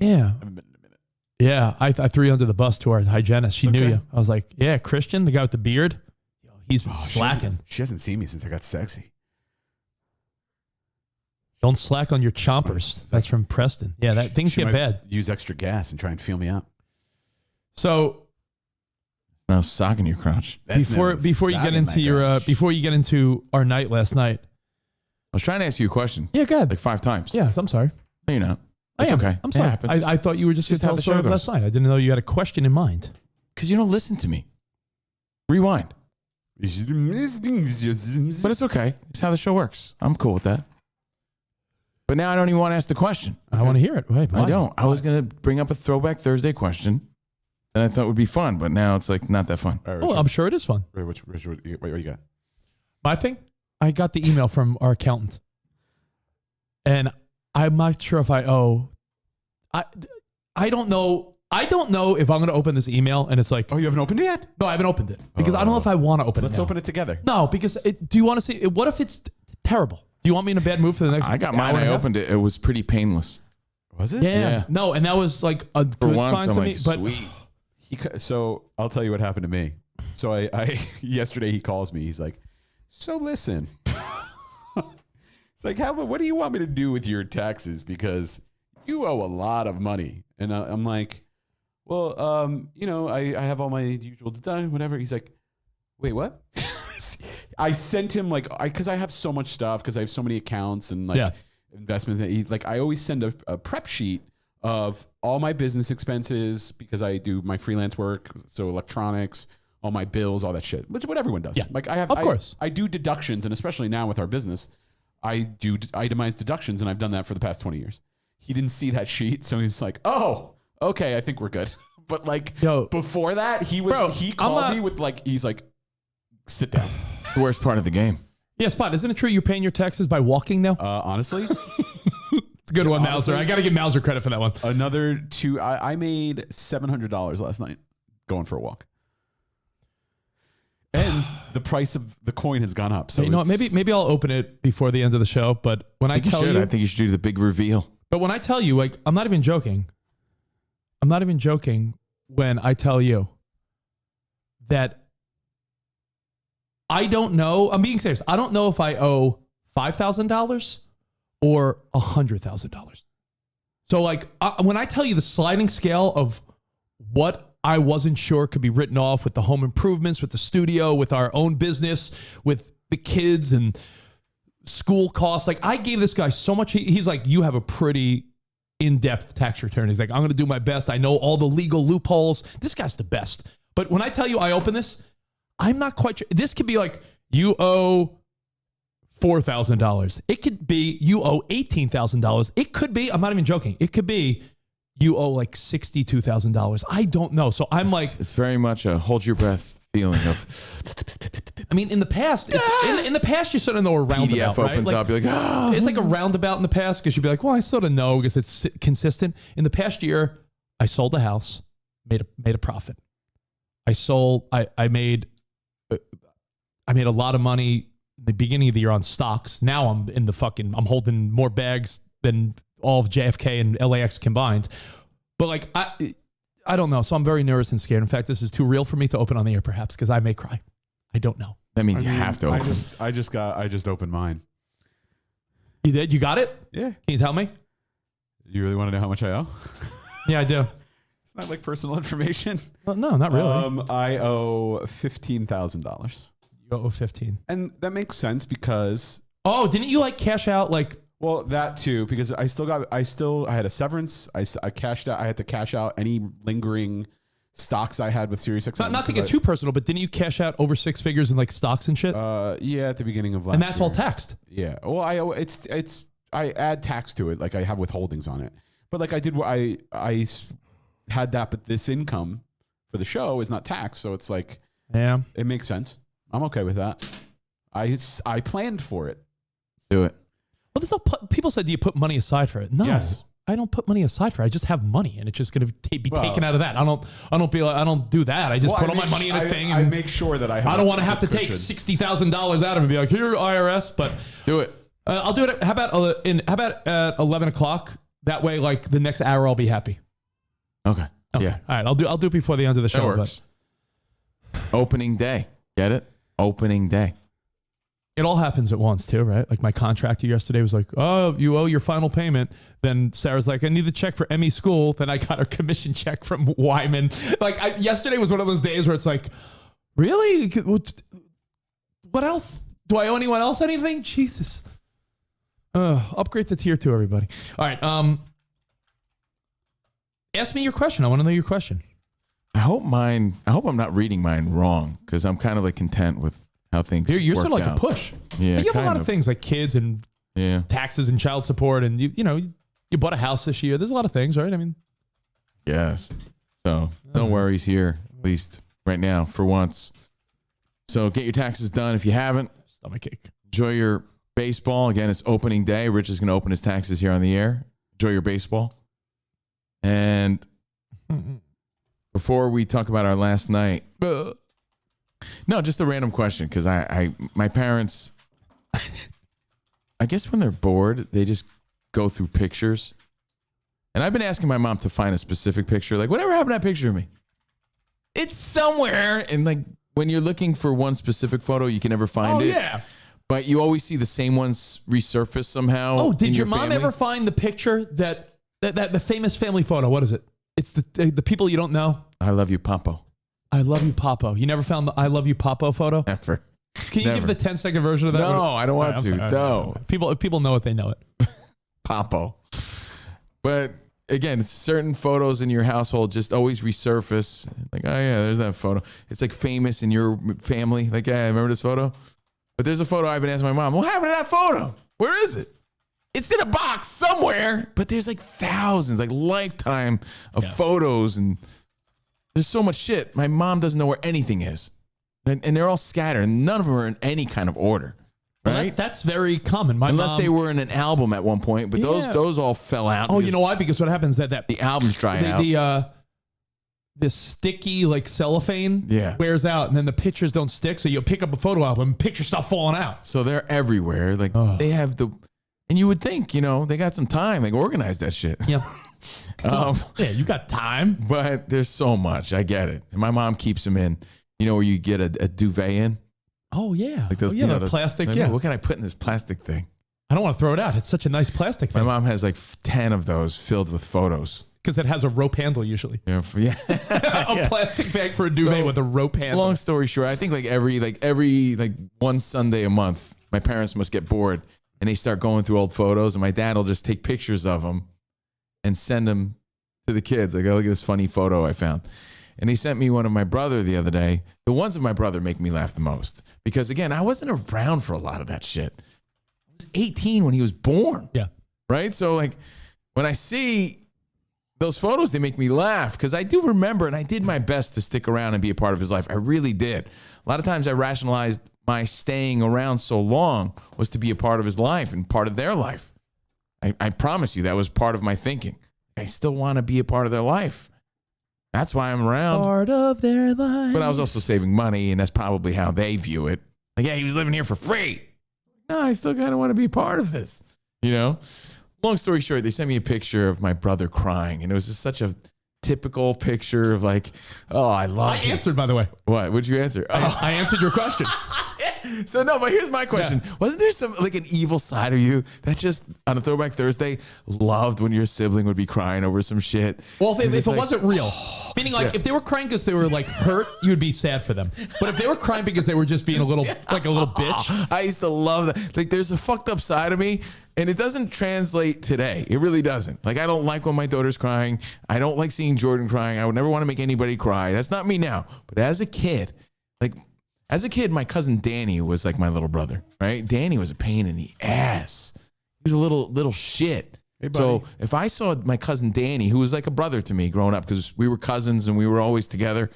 Speaker 10: Yeah.
Speaker 6: Haven't been in a minute.
Speaker 10: Yeah, I threw you under the bus to our hygienist. She knew you. I was like, yeah, Christian, the guy with the beard, he's been slacking.
Speaker 6: She hasn't seen me since I got sexy.
Speaker 10: Don't slack on your chompers. That's from Preston. Yeah, things
Speaker 6: She
Speaker 10: get
Speaker 6: might
Speaker 10: bad.
Speaker 6: Use extra gas and try and feel me out.
Speaker 10: So
Speaker 11: No sock in your crotch.
Speaker 10: before you get into your before you get into our night last night.
Speaker 11: I was trying to ask you a question.
Speaker 10: Yeah, go ahead.
Speaker 11: Like 5 times.
Speaker 10: Yeah, I'm sorry.
Speaker 11: No, you're not.
Speaker 10: I
Speaker 11: It's
Speaker 10: am.
Speaker 11: okay.
Speaker 10: I'm sorry.
Speaker 11: It happens.
Speaker 10: I thought you were just going to tell
Speaker 11: how
Speaker 10: the
Speaker 11: the
Speaker 10: story
Speaker 11: show
Speaker 10: of last
Speaker 11: goes.
Speaker 10: night. I didn't know you had a question in mind.
Speaker 11: Because you don't listen to me. Rewind. But it's okay. It's how the show works. I'm cool with that. But now I don't even want to ask the question.
Speaker 10: I want to hear it. Wait,
Speaker 11: I don't. I was going to bring up a Throwback Thursday question that I thought would be fun, but now it's like not that fun.
Speaker 10: Oh, I'm sure it is fun.
Speaker 6: What you got?
Speaker 10: My thing, I got the email from our accountant. And I'm not sure if I owe. I don't know. I don't know if I'm going to open this email and it's like.
Speaker 6: Oh, you haven't opened it yet?
Speaker 10: No, I haven't opened it. Because I don't know if I want to open it.
Speaker 6: Let's open it together.
Speaker 10: No, because do you want to see? What if it's terrible? Do you want me in a bad mood for the next
Speaker 11: I got mine. I opened it. It was pretty painless.
Speaker 6: Was it?
Speaker 10: Yeah. No, and that was like a good sign to me. But
Speaker 11: sweet.
Speaker 6: So I'll tell you what happened to me. So I yesterday he calls me. He's like, so listen. It's like, what do you want me to do with your taxes? Because you owe a lot of money. And I'm like, well, I have all my usual deductions, whatever. He's like, wait, what? I sent him because I have so much stuff because I have so many accounts and investments. I always send a prep sheet of all my business expenses because I do my freelance work. So electronics, all my bills, all that shit, which is what everyone does.
Speaker 10: Yeah. Of course.
Speaker 6: I do deductions. And especially now with our business, I do itemized deductions, and I've done that for the past 20 years. He didn't see that sheet, so he's like, "Oh, okay, I think we're good." But before that, he called me with he's like, "Sit down."
Speaker 11: The worst part of the game.
Speaker 10: yeah, Spot, isn't it true you're paying your taxes by walking now?
Speaker 6: Honestly,
Speaker 10: It's a good one, Mauser. I got to give Mauser credit for that one.
Speaker 6: another two. I made $700 last night going for a walk, and the price of the coin has gone up. So
Speaker 10: you know what? Maybe I'll open it before the end of the show. But when I tell you,
Speaker 11: I think you should do the big reveal.
Speaker 10: But when I tell you, I'm not even joking. I'm not even joking when I tell you that I don't know. I'm being serious. I don't know if I owe $5,000 or $100,000. So when I tell you the sliding scale of what I wasn't sure could be written off with the home improvements, with the studio, with our own business, with the kids and school costs. I gave this guy so much. He's like, you have a pretty in-depth tax return. He's like, I'm going to do my best. I know all the legal loopholes. This guy's the best. But when I tell you I open this, I'm not quite sure. This could be like, you owe $4,000. It could be you owe $18,000. It could be, I'm not even joking. It could be you owe $62,000. I don't know. So I'm like,
Speaker 11: it's very much a hold your breath feeling of.
Speaker 10: I mean, in the past, in the past, you sort of know a roundabout.
Speaker 11: PDF opens up, you're like,
Speaker 10: It's like a roundabout in the past because you'd be like, well, I sort of know because it's consistent. In the past year, I sold a house, made a profit. I made a lot of money in the beginning of the year on stocks. Now I'm holding more bags than all of JFK and LAX combined. But I don't know. So I'm very nervous and scared. In fact, this is too real for me to open on the air, perhaps, because I may cry. I don't know.
Speaker 11: That means you have to open.
Speaker 6: I just opened mine.
Speaker 10: You did? You got it?
Speaker 6: Yeah.
Speaker 10: Can you tell me?
Speaker 6: You really want to know how much I owe?
Speaker 10: Yeah, I do.
Speaker 6: It's not like personal information.
Speaker 10: Well, no, not really.
Speaker 6: I owe $15,000.
Speaker 10: You owe 15.
Speaker 6: And that makes sense because.
Speaker 10: Oh, didn't you cash out
Speaker 6: Well, that too, because I had a severance. I cashed out. I had to cash out any lingering stocks I had with SiriusXM.
Speaker 10: Not to get too personal, but didn't you cash out over 6 figures in stocks and shit?
Speaker 6: Yeah, at the beginning of last year.
Speaker 10: And that's all taxed.
Speaker 6: Yeah. Well, I add tax to it. I have withholdings on it. But like I had that, but this income for the show is not taxed. So it's like,
Speaker 10: yeah,
Speaker 6: it makes sense. I'm okay with that. I planned for it.
Speaker 11: Do it.
Speaker 10: Well, there's no people said, do you put money aside for it? No,
Speaker 6: Yes.
Speaker 10: I don't put money aside for it. I just have money, and it's just going to be taken out of that. I don't do that. I just put all my money in a thing.
Speaker 6: I
Speaker 10: And
Speaker 6: make sure that I
Speaker 10: don't want to have to take $60,000 out of it and be like, here, IRS. But
Speaker 11: do it.
Speaker 10: I'll do it. How about at 11 o'clock? That way, like the next hour, I'll be happy.
Speaker 11: Okay. Yeah.
Speaker 10: All right. I'll do it before the end of the show.
Speaker 11: That works. Opening day. Get it? Opening day.
Speaker 10: It all happens at once too, right? Like my contractor yesterday was like, "Oh, you owe your final payment." Then Sarah's like, "I need the check for Emmy school." Then I got her commission check from Wyman. Like yesterday was one of those days where it's like, really? What else? Do I owe anyone else anything? Jesus. Upgrade to tier 2, everybody. All right. Ask me your question. I want to know your question.
Speaker 11: I hope I'm not reading mine wrong, because I'm kind of like content with how things
Speaker 10: You're
Speaker 11: worked
Speaker 10: sort of like
Speaker 11: out.
Speaker 10: a push.
Speaker 11: Yeah,
Speaker 10: you have a lot of things like kids and taxes and child support, and you bought a house this year. There's a lot of things, right? I mean,
Speaker 11: yes. So no worries here, at least right now, for once. So get your taxes done if you haven't.
Speaker 10: Stomachache.
Speaker 11: Enjoy your baseball. Again, it's opening day. Rich is going to open his taxes here on the air. Enjoy your baseball. And before we talk about our last night, no, just a random question, because my parents, I guess when they're bored, they just go through pictures. And I've been asking my mom to find a specific picture. Like, whatever happened to that picture of me? It's somewhere. And like, when you're looking for one specific photo, you can never find it.
Speaker 10: Yeah.
Speaker 11: But you always see the same ones resurface somehow.
Speaker 10: Oh, did
Speaker 11: in
Speaker 10: your mom
Speaker 11: family.
Speaker 10: ever find the picture that the famous family photo? What is it? It's the people you don't know.
Speaker 11: I love you, Papo.
Speaker 10: I love you, Papo. You never found the I love you, Papo photo?
Speaker 11: Never.
Speaker 10: Can you
Speaker 11: Never.
Speaker 10: give the 10-second version of that?
Speaker 11: No, I don't want
Speaker 10: I'm
Speaker 11: to.
Speaker 10: sorry.
Speaker 11: No.
Speaker 10: If people know it, they know it.
Speaker 11: Papo. But again, certain photos in your household just always resurface. Like, oh yeah, there's that photo. It's like famous in your family. Like, yeah, remember this photo? But there's a photo I've been asking my mom, what happened to that photo? Where is it? It's in a box somewhere. But there's like thousands, like lifetime of photos, and there's so much shit. My mom doesn't know where anything is. And they're all scattered, and none of them are in any kind of order. Right?
Speaker 10: Well, that's very common.
Speaker 11: Unless they were in an album at one point, but those all fell out.
Speaker 10: Oh, you know why? Because what happens is that
Speaker 11: the albums dry out.
Speaker 10: The sticky like cellophane wears out, and then the pictures don't stick. So you'll pick up a photo album, and pictures start falling out.
Speaker 11: So they're everywhere. Like they have and you would think, they got some time, like organize that shit.
Speaker 10: Yeah. Yeah, you got time.
Speaker 11: But there's so much. I get it. And my mom keeps them in, where you get a duvet in.
Speaker 10: Oh yeah.
Speaker 11: Like those,
Speaker 10: the
Speaker 11: those
Speaker 10: plastic.
Speaker 11: Like,
Speaker 10: Yeah.
Speaker 11: What can I put in this plastic thing?
Speaker 10: I don't want to throw it out. It's such a nice plastic thing.
Speaker 11: My mom has like 10 of those filled with photos.
Speaker 10: Because it has a rope handle usually.
Speaker 11: Yeah.
Speaker 10: A plastic bag for a duvet with a rope handle.
Speaker 11: Long story short, I think every one Sunday a month, my parents must get bored and they start going through old photos, and my dad will just take pictures of them and send them to the kids. Like, oh, look at this funny photo I found. And he sent me one of my brother the other day. The ones of my brother make me laugh the most because, again, I wasn't around for a lot of that shit. I was 18 when he was born.
Speaker 10: Yeah.
Speaker 11: Right? So, like, when I see those photos, they make me laugh because I do remember, and I did my best to stick around and be a part of his life. I really did. A lot of times I rationalized my staying around so long was to be a part of his life and part of their life. I promise you that was part of my thinking. I still want to be a part of their life. That's why I'm around.
Speaker 10: Part of their life.
Speaker 11: But I was also saving money, and that's probably how they view it. Like, yeah, he was living here for free. No, I still kind of want to be part of this. Long story short, they sent me a picture of my brother crying, and it was just such a typical picture of like, oh, I love
Speaker 10: I answered, by the way.
Speaker 11: What? What'd you answer?
Speaker 10: I answered your question.
Speaker 11: So no, but here's my question. Yeah. Wasn't there some like an evil side of you that just on a Throwback Thursday loved when your sibling would be crying over some shit?
Speaker 10: Well, if it wasn't real, meaning like if they were crying because they were like hurt, you'd be sad for them. But if they were crying because they were just being a little bitch.
Speaker 11: I used to love that. Like there's a fucked up side of me, and it doesn't translate today. It really doesn't. Like I don't like when my daughter's crying. I don't like seeing Jordan crying. I would never want to make anybody cry. That's not me now. But as a kid, my cousin Danny was like my little brother, right? Danny was a pain in the ass. He was a little shit.
Speaker 6: Hey,
Speaker 11: So
Speaker 6: buddy.
Speaker 11: if I saw my cousin Danny, who was like a brother to me growing up because we were cousins and we were always together,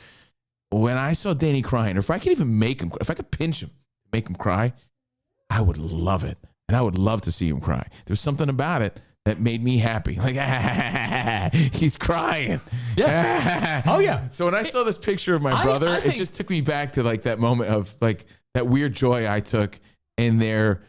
Speaker 11: when I saw Danny crying, or if I could even make him, if I could pinch him, make him cry, I would love it. And I would love to see him cry. There's something about it that made me happy. Like, he's crying.
Speaker 10: Yeah. Oh, yeah.
Speaker 11: So when I saw this picture of my brother, it just took me back to like that moment of like that weird joy I took in there.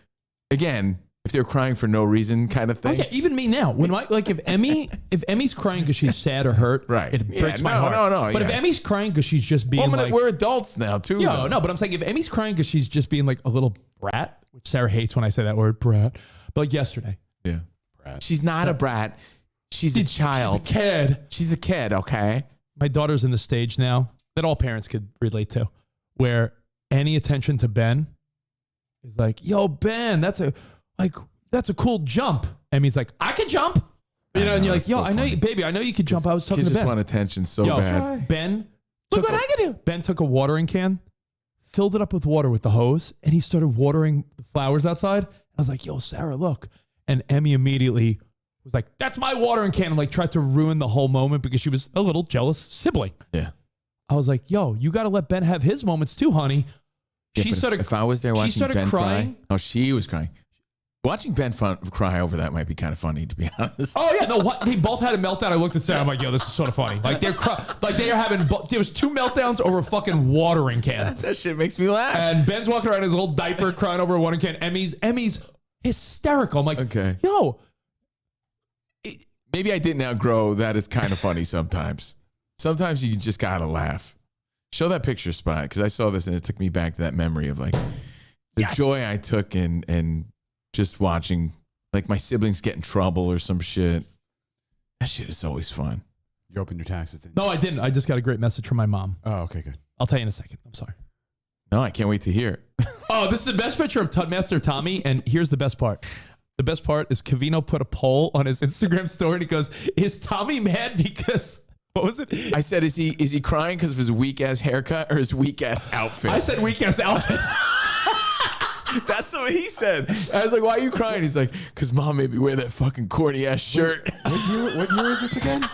Speaker 11: Again, if they're crying for no reason kind of thing.
Speaker 10: Oh, yeah, even me now. When if Emmy's crying because she's sad or hurt,
Speaker 11: right.
Speaker 10: it breaks my heart.
Speaker 11: No.
Speaker 10: But if Emmy's crying because she's just being like,
Speaker 11: we're adults now too.
Speaker 10: No, but I'm saying if Emmy's crying because she's just being like a little brat, which Sarah hates when I say that word, brat. But like yesterday.
Speaker 11: Yeah. She's not a brat. She's a child.
Speaker 10: She's a kid.
Speaker 11: She's a kid, okay?
Speaker 10: My daughter's in the stage now that all parents could relate to, where any attention to Ben is like, yo, Ben, that's a cool jump. Emmy's like, I can jump. You know, and you're like, yo,
Speaker 11: so
Speaker 10: I know you, baby, I know you could jump. I was talking
Speaker 11: Kids
Speaker 10: to
Speaker 11: just
Speaker 10: Ben.
Speaker 11: want attention so
Speaker 10: Yo,
Speaker 11: bad.
Speaker 10: Ben,
Speaker 11: Look what I can do.
Speaker 10: Ben took a watering can, filled it up with water with the hose, and he started watering the flowers outside. I was like, yo, Sarah, look. And Emmy immediately was like, that's my watering can, and like tried to ruin the whole moment because she was a little jealous sibling.
Speaker 11: Yeah.
Speaker 10: I was like, yo, you got to let Ben have his moments too, honey.
Speaker 11: Yeah,
Speaker 10: She
Speaker 11: but
Speaker 10: started.
Speaker 11: If I was there watching
Speaker 10: she started
Speaker 11: Ben
Speaker 10: crying.
Speaker 11: cry. Oh, she was crying. Watching Ben cry over that might be kind of funny, to be honest.
Speaker 10: Oh yeah, no, what? They both had a meltdown. I looked at Sarah. I'm like, yo, this is sort of funny. Like they're having. There was 2 meltdowns over a fucking watering can.
Speaker 11: That shit makes me laugh.
Speaker 10: And Ben's walking around in his little diaper, crying over a watering can. Emmy's hysterical. I'm like,
Speaker 11: okay,
Speaker 10: yo.
Speaker 11: Maybe I didn't outgrow that. It's kind of funny sometimes. Sometimes you just gotta laugh. Show that picture, Spot, because I saw this and it took me back to that memory of like the joy I took in just watching like my siblings get in trouble or some shit. That shit is always fun.
Speaker 6: You opened your taxes, didn't
Speaker 10: No, I didn't. I just got a great message from my mom.
Speaker 6: Oh, okay, good.
Speaker 10: I'll tell you in a second. I'm sorry.
Speaker 11: No, I can't wait to hear it.
Speaker 10: Oh, this is the best picture of Tudmaster Tommy, and here's the best part. The best part is Covino put a poll on his Instagram story, and he goes, "Is Tommy mad because what was it?"
Speaker 11: I said, "Is he crying because of his weak ass haircut or his weak ass outfit?"
Speaker 10: I said, "Weak ass outfit."
Speaker 11: That's what he said. I was like, "Why are you crying?" He's like, "Cause mom made me wear that fucking corny ass shirt."
Speaker 6: What year is this again?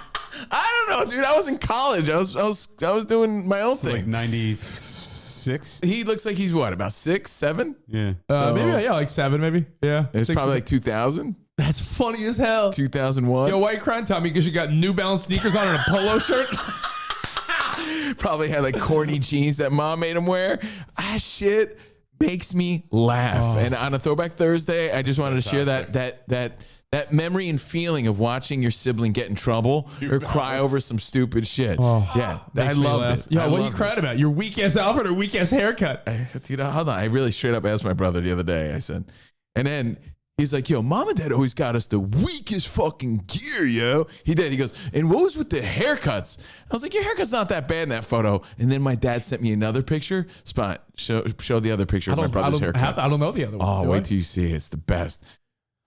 Speaker 11: I don't know, dude. I was in college. I was doing my own thing.
Speaker 6: Like 96.
Speaker 11: He looks like he's what, about 6, 7?
Speaker 6: Yeah.
Speaker 10: Maybe like 7, maybe. Yeah,
Speaker 11: It's
Speaker 10: 6
Speaker 11: probably like 2000,
Speaker 10: That's funny as hell.
Speaker 11: 2001.
Speaker 10: Yo, why you crying, Tommy? Because you got New Balance sneakers on and a polo shirt.
Speaker 11: Probably had like corny jeans that mom made him wear. Shit makes me laugh. And on a Throwback Thursday, I just wanted to share that memory and feeling of watching your sibling get in trouble or cry over some stupid shit. Yeah, I loved it.
Speaker 10: Yo,
Speaker 11: I
Speaker 10: what are you
Speaker 11: loved
Speaker 10: crying about? Your weak ass outfit or weak ass haircut?
Speaker 11: Dude, hold on. I really straight up asked my brother the other day. I said, and then he's like, "Yo, mom and dad always got us the weakest fucking gear, yo." He did. He goes, "And what was with the haircuts?" I was like, "Your haircut's not that bad in that photo." And then my dad sent me another picture. Spot, show the other picture of my brother's haircut.
Speaker 10: I don't know the other one.
Speaker 11: Oh, wait till you see it. It's the best.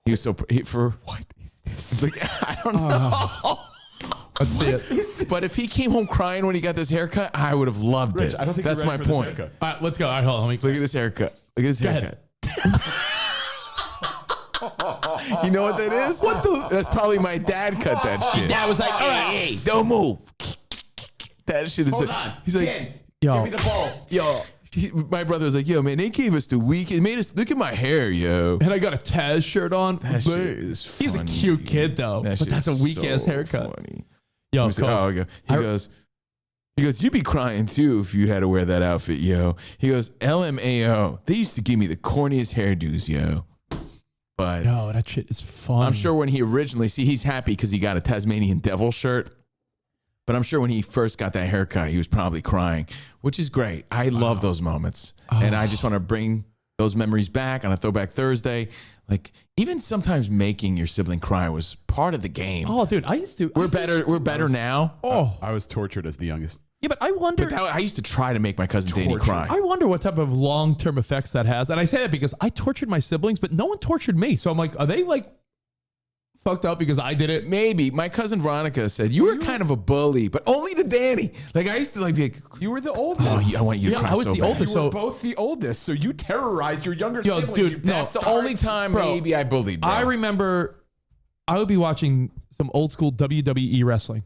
Speaker 11: He was so what is this? Like, I don't know.
Speaker 10: Let's see it.
Speaker 11: But if he came home crying when he got this haircut, I would have loved
Speaker 6: Rich,
Speaker 11: it.
Speaker 6: I don't think
Speaker 11: that's
Speaker 6: you're
Speaker 11: my
Speaker 6: ready for
Speaker 11: point.
Speaker 6: this haircut.
Speaker 10: All right, let's go. All right, hold on.
Speaker 11: Look at this haircut. Look at this haircut. You know what that is? What the? That's probably my dad cut that shit.
Speaker 10: Dad was like, all right,
Speaker 11: Hey, don't move. That shit is he's like,
Speaker 10: yo,
Speaker 6: Give me the ball.
Speaker 11: yo. My brother was like, yo, man, they gave us the weakest. It made us look at my hair, yo.
Speaker 10: and I got a Taz shirt on.
Speaker 11: That shit is funny,
Speaker 10: He's a cute kid though,
Speaker 11: That
Speaker 10: but
Speaker 11: shit
Speaker 10: that's a
Speaker 11: is
Speaker 10: weak ass
Speaker 11: so
Speaker 10: haircut.
Speaker 11: funny.
Speaker 10: Yo,
Speaker 11: He goes, you'd be crying too if you had to wear that outfit, yo. He goes, LMAO. They used to give me the corniest hairdos, yo. But
Speaker 10: yo, that shit is fun.
Speaker 11: I'm sure when he originally, he's happy because he got a Tasmanian Devil shirt. But I'm sure when he first got that haircut, he was probably crying, which is great. I love those moments. And I just want to bring those memories back on a Throwback Thursday. Like, even sometimes making your sibling cry was part of the game.
Speaker 10: Oh, dude, I used to.
Speaker 11: We're better now.
Speaker 10: Oh,
Speaker 6: I was tortured as the youngest.
Speaker 10: yeah, but I wonder.
Speaker 11: But I used to try to make my cousin Danny cry.
Speaker 10: I wonder what type of long-term effects that has. And I say that because I tortured my siblings, but no one tortured me. So I'm like, are they like fucked up because I did it?
Speaker 11: Maybe. My cousin Veronica said, you were kind of a bully, but only to Danny. Like, I used to like be like,
Speaker 6: You were the oldest.
Speaker 11: oh, yeah, I want you to cry
Speaker 10: I was
Speaker 11: so
Speaker 10: the
Speaker 11: bad.
Speaker 10: oldest.
Speaker 6: You were
Speaker 10: So
Speaker 6: both the oldest, so you terrorized your younger
Speaker 10: Yo,
Speaker 6: siblings.
Speaker 10: dude,
Speaker 6: you
Speaker 10: no,
Speaker 11: That's the only time
Speaker 10: Bro,
Speaker 11: maybe I bullied, bro.
Speaker 10: I remember I would be watching some old school WWE wrestling.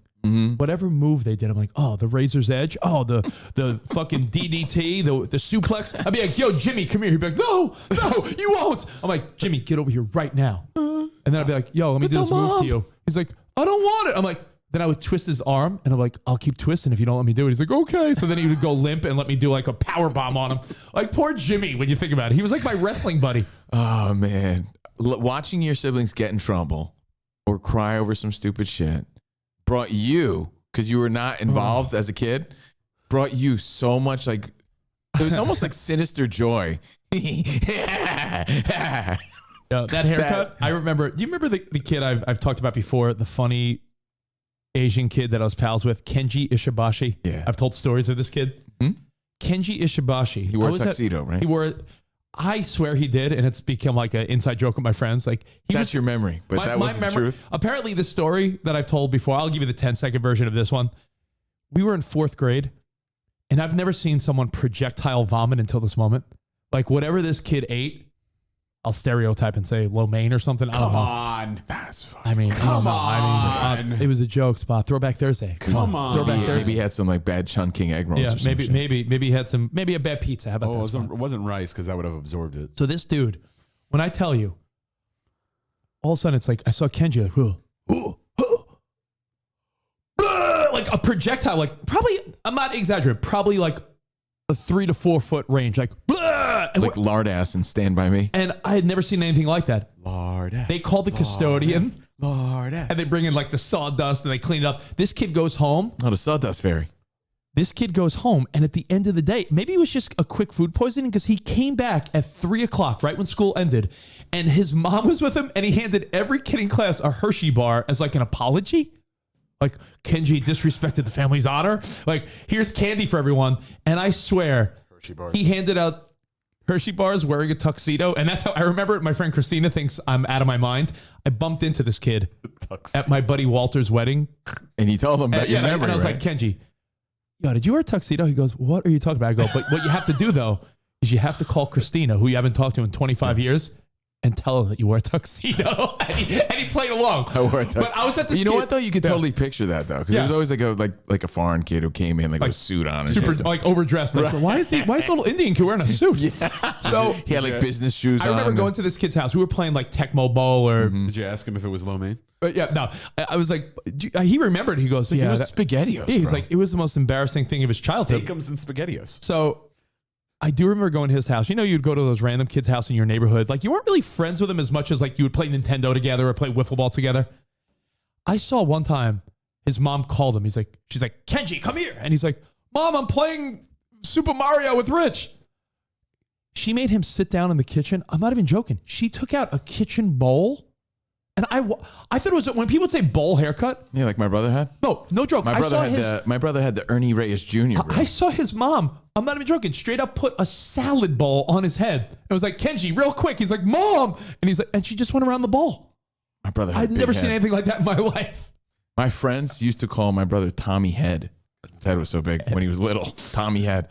Speaker 10: Whatever move they did, I'm like, oh, the Razor's Edge, oh, the fucking DDT, the suplex. I'd be like, yo, Jimmy, come here. He'd be like, no, you won't. I'm like, Jimmy, get over here right now. And then I'd be like, yo, let me do this move to you. He's like, I don't want it. I'm like, then I would twist his arm, and I'm like, I'll keep twisting if you don't let me do it. He's like, okay. So then he would go limp and let me do like a power bomb on him. Like poor Jimmy, when you think about it. He was like my wrestling buddy.
Speaker 11: Oh, man. Watching your siblings get in trouble or cry over some stupid shit brought you, because you were not involved as a kid, brought you so much like, it was almost like sinister joy.
Speaker 10: That haircut, I remember. Do you remember the kid I've talked about before, the funny Asian kid that I was pals with, Kenji Ishibashi?
Speaker 11: Yeah.
Speaker 10: I've told stories of this kid. Kenji Ishibashi.
Speaker 11: He wore a tuxedo, right?
Speaker 10: He wore, I swear he did, and it's become like an inside joke with my friends. Like
Speaker 11: That's your memory, but that wasn't the truth.
Speaker 10: Apparently, the story that I've told before, I'll give you the 10-second version of this one. We were in 4th grade, and I've never seen someone projectile vomit until this moment. Like whatever this kid ate, I'll stereotype and say lo mein or something. I don't know.
Speaker 6: Come on. That's fine.
Speaker 10: I mean, it was a joke spot. Throwback Thursday. Come on. Throwback Thursday.
Speaker 11: Maybe he had some like bad Chungking egg rolls.
Speaker 10: Yeah,
Speaker 11: or some
Speaker 10: maybe he had some, maybe a bad pizza. How about that?
Speaker 6: It wasn't rice because I would have absorbed it.
Speaker 10: So this dude, when I tell you, all of a sudden it's like I saw Kenji like a projectile, like probably, I'm not exaggerating, probably like a 3 to 4 foot range, like
Speaker 11: like lard ass and Stand By Me.
Speaker 10: And I had never seen anything like that.
Speaker 6: Lard ass.
Speaker 10: They called the custodian.
Speaker 6: Lard ass.
Speaker 10: And they bring in like the sawdust and they clean it up. This kid goes home.
Speaker 11: Oh, the sawdust fairy.
Speaker 10: This kid goes home, and at the end of the day, maybe it was just a quick food poisoning because he came back at 3 o'clock, right when school ended, and his mom was with him, and he handed every kid in class a Hershey bar as like an apology. Like, Kenji disrespected the family's honor. Like, here's candy for everyone. And I swear,
Speaker 6: Hershey bars.
Speaker 10: He handed out Hershey bars wearing a tuxedo. And that's how I remember it. My friend Christina thinks I'm out of my mind. I bumped into this kid at my buddy Walter's wedding.
Speaker 11: And you told him about your memory,
Speaker 10: and I was like, Kenji, yo, did you wear a tuxedo? He goes, what are you talking about? I go, but what you have to do, though, is you have to call Christina, who you haven't talked to in 25 years, and tell her that you wear a tuxedo. and he played along.
Speaker 11: I wore a tuxedo.
Speaker 10: But I was at this.
Speaker 11: You know what though? You could totally picture that though, because there was always like a foreign kid who came in like with a suit on, and
Speaker 10: super
Speaker 11: shit.
Speaker 10: like overdressed. Like, why is the little Indian kid wearing a suit?
Speaker 11: So he had like business shoes on.
Speaker 10: I remember going to this kid's house. We were playing like Tecmo Bowl or.
Speaker 6: Did you ask him if it was lo mein?
Speaker 10: Yeah, no. I was like, he remembered. He goes,
Speaker 11: it was SpaghettiOs.
Speaker 10: He's like, it was the most embarrassing thing of his childhood.
Speaker 6: Steakums and SpaghettiOs.
Speaker 10: So. I do remember going to his house. You know, you'd go to those random kids' house in your neighborhood. Like, you weren't really friends with them as much as, like, you would play Nintendo together or play wiffle ball together. I saw one time his mom called him. She's like, Kenji, come here. And he's like, Mom, I'm playing Super Mario with Rich. She made him sit down in the kitchen. I'm not even joking. She took out a kitchen bowl. And I thought it was, when people would say bowl haircut.
Speaker 11: Yeah, like my brother had.
Speaker 10: No joke.
Speaker 11: My brother had the Ernie Reyes Jr.
Speaker 10: I saw his mom. I'm not even joking. Straight up put a salad bowl on his head. It was like, Kenji, real quick. He's like, Mom. And he's like, and she just went around the bowl.
Speaker 11: My brother had
Speaker 10: I'd never seen anything like that in my life.
Speaker 11: My friends used to call my brother Tommy Head. His head was so big when he was little. Tommy Head.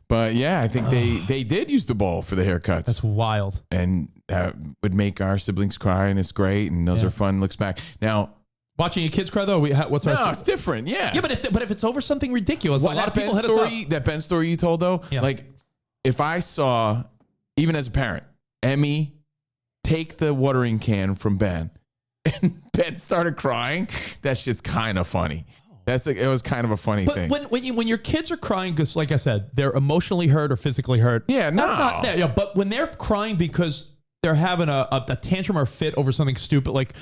Speaker 11: But yeah, I think they did use the bowl for the haircuts.
Speaker 10: That's wild.
Speaker 11: And that would make our siblings cry, and it's great. And those are fun. Looks back. Now,
Speaker 10: watching your kids cry though, what's our?
Speaker 11: No, it's different. Yeah.
Speaker 10: Yeah, but if it's over something ridiculous, a lot of people hit us up.
Speaker 11: That Ben story you told though, like if I saw, even as a parent, Emmy take the watering can from Ben, and Ben started crying, that shit's kind of funny. It was kind of a funny thing.
Speaker 10: When your kids are crying, because like I said, they're emotionally hurt or physically hurt.
Speaker 11: Yeah, no.
Speaker 10: That's not, yeah, but when they're crying because they're having a tantrum or fit over something stupid, like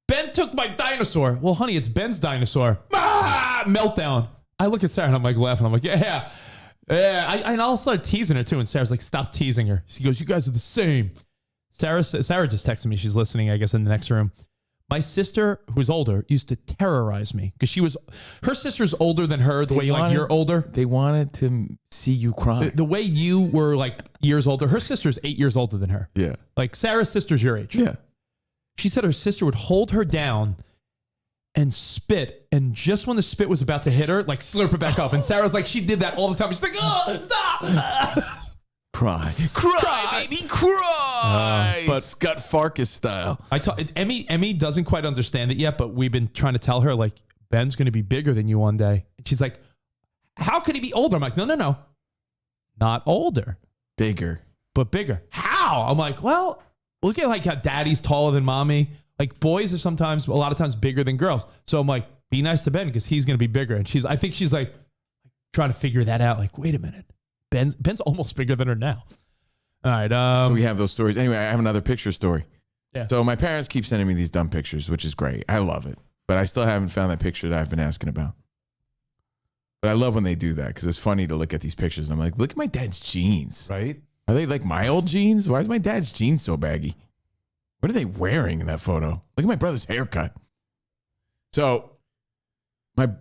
Speaker 10: Ben took my dinosaur. Well, honey, it's Ben's dinosaur. Meltdown. I look at Sarah and I'm like laughing. I'm like, yeah. And I'll start teasing her too. And Sarah's like, stop teasing her. She goes, you guys are the same. Sarah just texted me. She's listening, I guess, in the next room. My sister, who's older, used to terrorize me because her sister's older than her. You're older.
Speaker 11: They wanted to see you cry.
Speaker 10: The way you were like years older. Her sister's 8 years older than her.
Speaker 11: Yeah.
Speaker 10: Like Sarah's sister's your age.
Speaker 11: Yeah.
Speaker 10: She said her sister would hold her down and spit. And just when the spit was about to hit her, like slurp it back up. And Sarah's like, she did that all the time. She's like, oh, stop.
Speaker 11: cry, baby, cry.
Speaker 10: But
Speaker 11: Scott Farkas style.
Speaker 10: Emmy doesn't quite understand it yet, but we've been trying to tell her, like, Ben's going to be bigger than you one day. And she's like, how could he be older? I'm like, no. Not older.
Speaker 11: Bigger.
Speaker 10: But bigger. How? I'm like, well, look at like how daddy's taller than mommy. Like boys are sometimes, a lot of times bigger than girls. So I'm like, be nice to Ben because he's going to be bigger. And I think she's like trying to figure that out. Like, wait a minute. Ben's almost bigger than her now. All right.
Speaker 11: So we have those stories. Anyway, I have another picture story.
Speaker 10: Yeah.
Speaker 11: So my parents keep sending me these dumb pictures, which is great. I love it. But I still haven't found that picture that I've been asking about. But I love when they do that because it's funny to look at these pictures. I'm like, look at my dad's jeans.
Speaker 6: Right?
Speaker 11: Are they like my old jeans? Why is my dad's jeans so baggy? What are they wearing in that photo? Look at my brother's haircut. So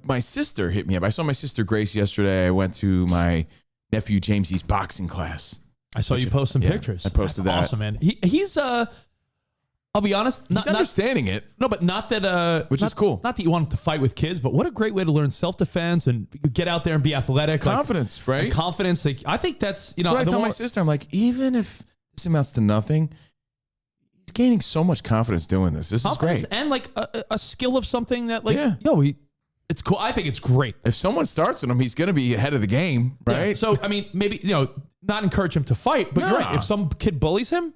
Speaker 11: my sister hit me up. I saw my sister Grace yesterday. I went to my nephew Jamesy's boxing class.
Speaker 10: I saw you post some pictures.
Speaker 11: I posted that.
Speaker 10: Awesome, man. He's I'll be honest,
Speaker 11: he's understanding it.
Speaker 10: No, but not that
Speaker 11: which is cool.
Speaker 10: Not that you want him to fight with kids, but what a great way to learn self-defense and get out there and be athletic.
Speaker 11: Confidence, right?
Speaker 10: And confidence. Like, I think that's,
Speaker 11: That's what I tell my sister. I'm like, even if this amounts to nothing, he's gaining so much confidence doing this. This is great.
Speaker 10: And like a skill of something that like, it's cool. I think it's great.
Speaker 11: If someone starts with him, he's going to be ahead of the game, right?
Speaker 10: Yeah. So, I mean, maybe, not encourage him to fight, but you're right. If some kid bullies him,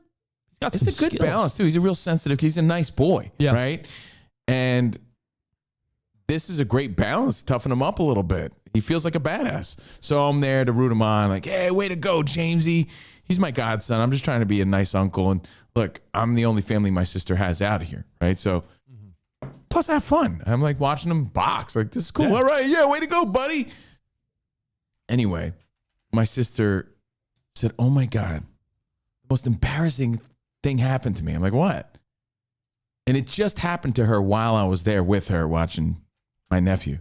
Speaker 10: he's got
Speaker 11: it's
Speaker 10: some
Speaker 11: a good
Speaker 10: skills.
Speaker 11: balance, too. He's a real sensitive. He's a nice boy, right? And this is a great balance to toughen him up a little bit. He feels like a badass. So I'm there to root him on, like, hey, way to go, Jamesy. He's my godson. I'm just trying to be a nice uncle. And look, I'm the only family my sister has out of here, right? So, plus I have fun. I'm like watching him box. Like, this is cool.
Speaker 10: Yeah.
Speaker 11: All right, way to go, buddy. Anyway, my sister said, oh my God, the most embarrassing thing happened to me. I'm like, what? And it just happened to her while I was there with her watching my nephew.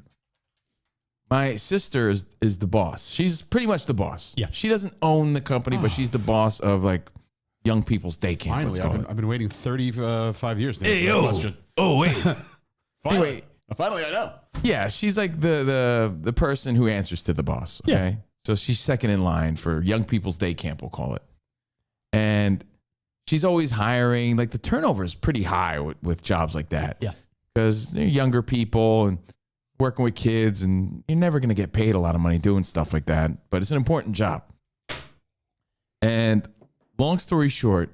Speaker 11: My sister is the boss. She's pretty much the boss.
Speaker 10: Yeah.
Speaker 11: She doesn't own the company, but she's the boss of like young people's day camp.
Speaker 6: Finally, I've been waiting 35 years to
Speaker 11: Hey,
Speaker 6: answer that question.
Speaker 11: Oh, wait.
Speaker 6: Finally, I know.
Speaker 11: Yeah, she's like the person who answers to the boss. Okay.
Speaker 10: Yeah.
Speaker 11: So she's second in line for young people's day camp, we'll call it. And she's always hiring. Like the turnover is pretty high with jobs like that.
Speaker 10: Yeah.
Speaker 11: Because they're younger people and working with kids, and you're never going to get paid a lot of money doing stuff like that. But it's an important job. And long story short,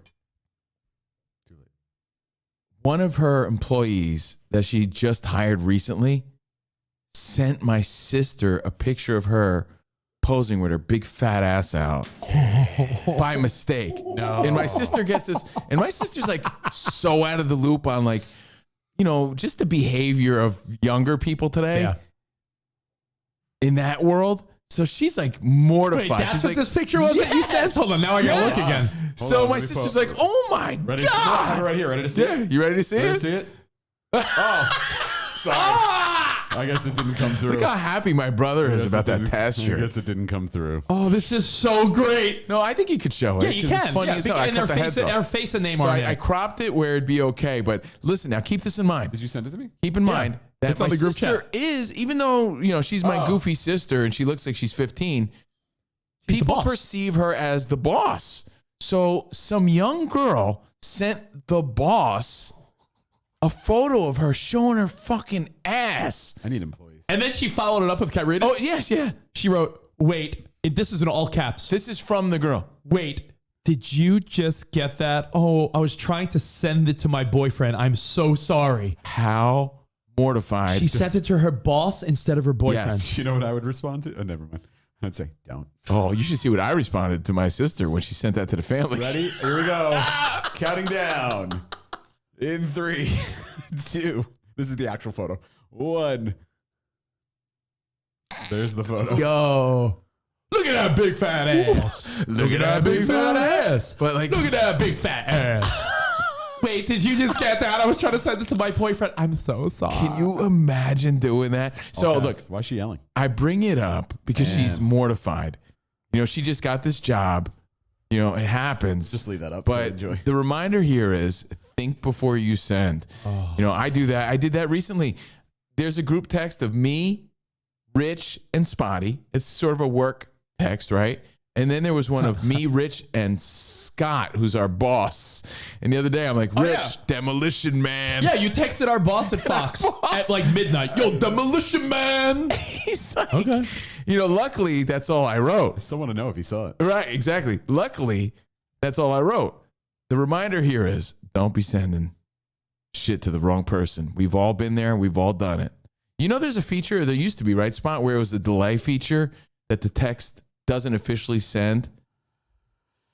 Speaker 11: one of her employees that she just hired recently sent my sister a picture of her posing with her big fat ass out by mistake.
Speaker 6: No.
Speaker 11: And my sister gets this, and my sister's like so out of the loop on like, just the behavior of younger people today.
Speaker 10: Yeah.
Speaker 11: In that world. So she's like mortified.
Speaker 10: Wait, that's
Speaker 11: she's
Speaker 10: what
Speaker 11: like,
Speaker 10: this picture was that you said? Hold on, now I gotta look again.
Speaker 11: So my sister's like, oh my
Speaker 6: Ready
Speaker 11: God.
Speaker 6: To see it? I have it right here. Ready to see it?
Speaker 11: You ready to see
Speaker 6: Ready
Speaker 11: it?
Speaker 6: to see it? Oh, sorry. I guess it didn't come through.
Speaker 11: Look how happy my brother is about that task
Speaker 6: I
Speaker 11: shirt.
Speaker 6: guess it didn't come through.
Speaker 10: Oh, this is so great.
Speaker 11: No, I think you could show it.
Speaker 10: Yeah, you
Speaker 11: 'cause
Speaker 10: can.
Speaker 11: It's funny as hell. I
Speaker 10: And
Speaker 11: cut the heads off.
Speaker 10: our face and name
Speaker 11: So
Speaker 10: are in
Speaker 11: I
Speaker 10: it.
Speaker 11: cropped it where it'd be okay. But listen, now keep this in mind.
Speaker 6: Did you send it to me?
Speaker 11: Keep in mind that
Speaker 10: It's
Speaker 11: my
Speaker 10: on the group
Speaker 11: sister
Speaker 10: chat.
Speaker 11: is, even though she's my goofy sister and she looks like she's 15, people
Speaker 10: boss.
Speaker 11: perceive her as the boss. So some young girl sent the boss a photo of her showing her fucking ass.
Speaker 6: I need employees.
Speaker 10: And then she followed it up with, can I read it?
Speaker 11: Oh, yes, yeah.
Speaker 10: She wrote, wait, this is in all caps.
Speaker 11: This is from the girl.
Speaker 10: Wait, did you just get that? Oh, I was trying to send it to my boyfriend. I'm so sorry.
Speaker 11: How mortified.
Speaker 10: She sent it to her boss instead of her boyfriend.
Speaker 11: Yes.
Speaker 6: You know what I would respond to? Oh, never mind. I'd say, don't.
Speaker 11: Oh, you should see what I responded to my sister when she sent that to the family.
Speaker 6: Ready? Here we go. Counting down. In 3, 2. This is the actual photo. 1. There's the photo.
Speaker 10: Yo. Look at that big fat ass. Look at that big fat ass.
Speaker 11: But like,
Speaker 10: Look at that big fat ass. Wait, did you just get that? I was trying to send it to my boyfriend. I'm so sorry.
Speaker 11: can you imagine doing that? So
Speaker 6: All
Speaker 11: look,
Speaker 6: caps. Why is she yelling?
Speaker 11: I bring it up because she's mortified. She just got this job. It happens.
Speaker 6: Just leave that up.
Speaker 11: But
Speaker 6: Enjoy.
Speaker 11: the reminder here is think before you send. I do that. I did that recently. There's a group text of me, Rich, and Spotty. It's sort of a work text, right? And then there was one of me, Rich, and Scott, who's our boss. And the other day, I'm like, Rich, Demolition Man.
Speaker 10: Yeah, you texted our boss at Fox at like midnight. Yo, Demolition Man.
Speaker 11: He's like, okay. Luckily, that's all I wrote.
Speaker 6: I still want to know if he saw it.
Speaker 11: Right, exactly. Luckily, that's all I wrote. The reminder here is don't be sending shit to the wrong person. We've all been there. We've all done it. There's a feature, there used to be, right, Spot, where it was the delay feature that the text doesn't officially send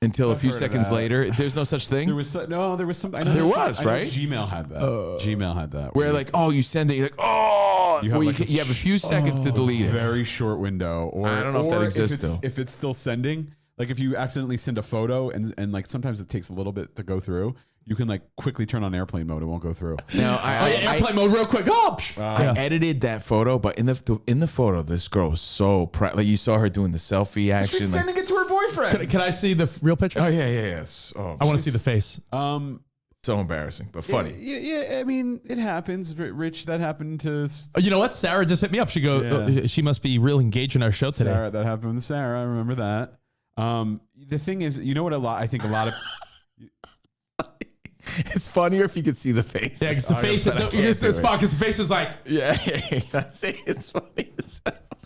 Speaker 11: until a few seconds later. There's no such thing?
Speaker 6: There was some. I know
Speaker 11: there was, right?
Speaker 6: Gmail had that. Gmail had that.
Speaker 11: Where you send it, you're like, you have a few seconds to delete it.
Speaker 6: Very short window. Or
Speaker 11: I don't know if that exists still.
Speaker 6: If it's still sending, like if you accidentally send a photo and like sometimes it takes a little bit to go through, you can like quickly turn on airplane mode. It won't go through.
Speaker 11: Now,
Speaker 10: airplane mode real quick.
Speaker 11: I edited that photo, but in the photo, this girl was so proud. Like you saw her doing the selfie action.
Speaker 6: She's sending it to her boyfriend.
Speaker 10: Can I see the real picture?
Speaker 11: Oh yeah. Yes. Oh,
Speaker 10: I want to see the face.
Speaker 11: So embarrassing, but funny.
Speaker 6: Yeah. I mean, it happens. Rich, that happened to.
Speaker 10: You know what? Sarah just hit me up. She goes, she must be real engaged in our show today.
Speaker 6: Sarah, that happened with Sarah. I remember that. The thing is, you know what? I think a lot of.
Speaker 11: It's funnier if you could see the face.
Speaker 10: Yeah, because the face, the face is like,
Speaker 11: yeah. See, it's funny.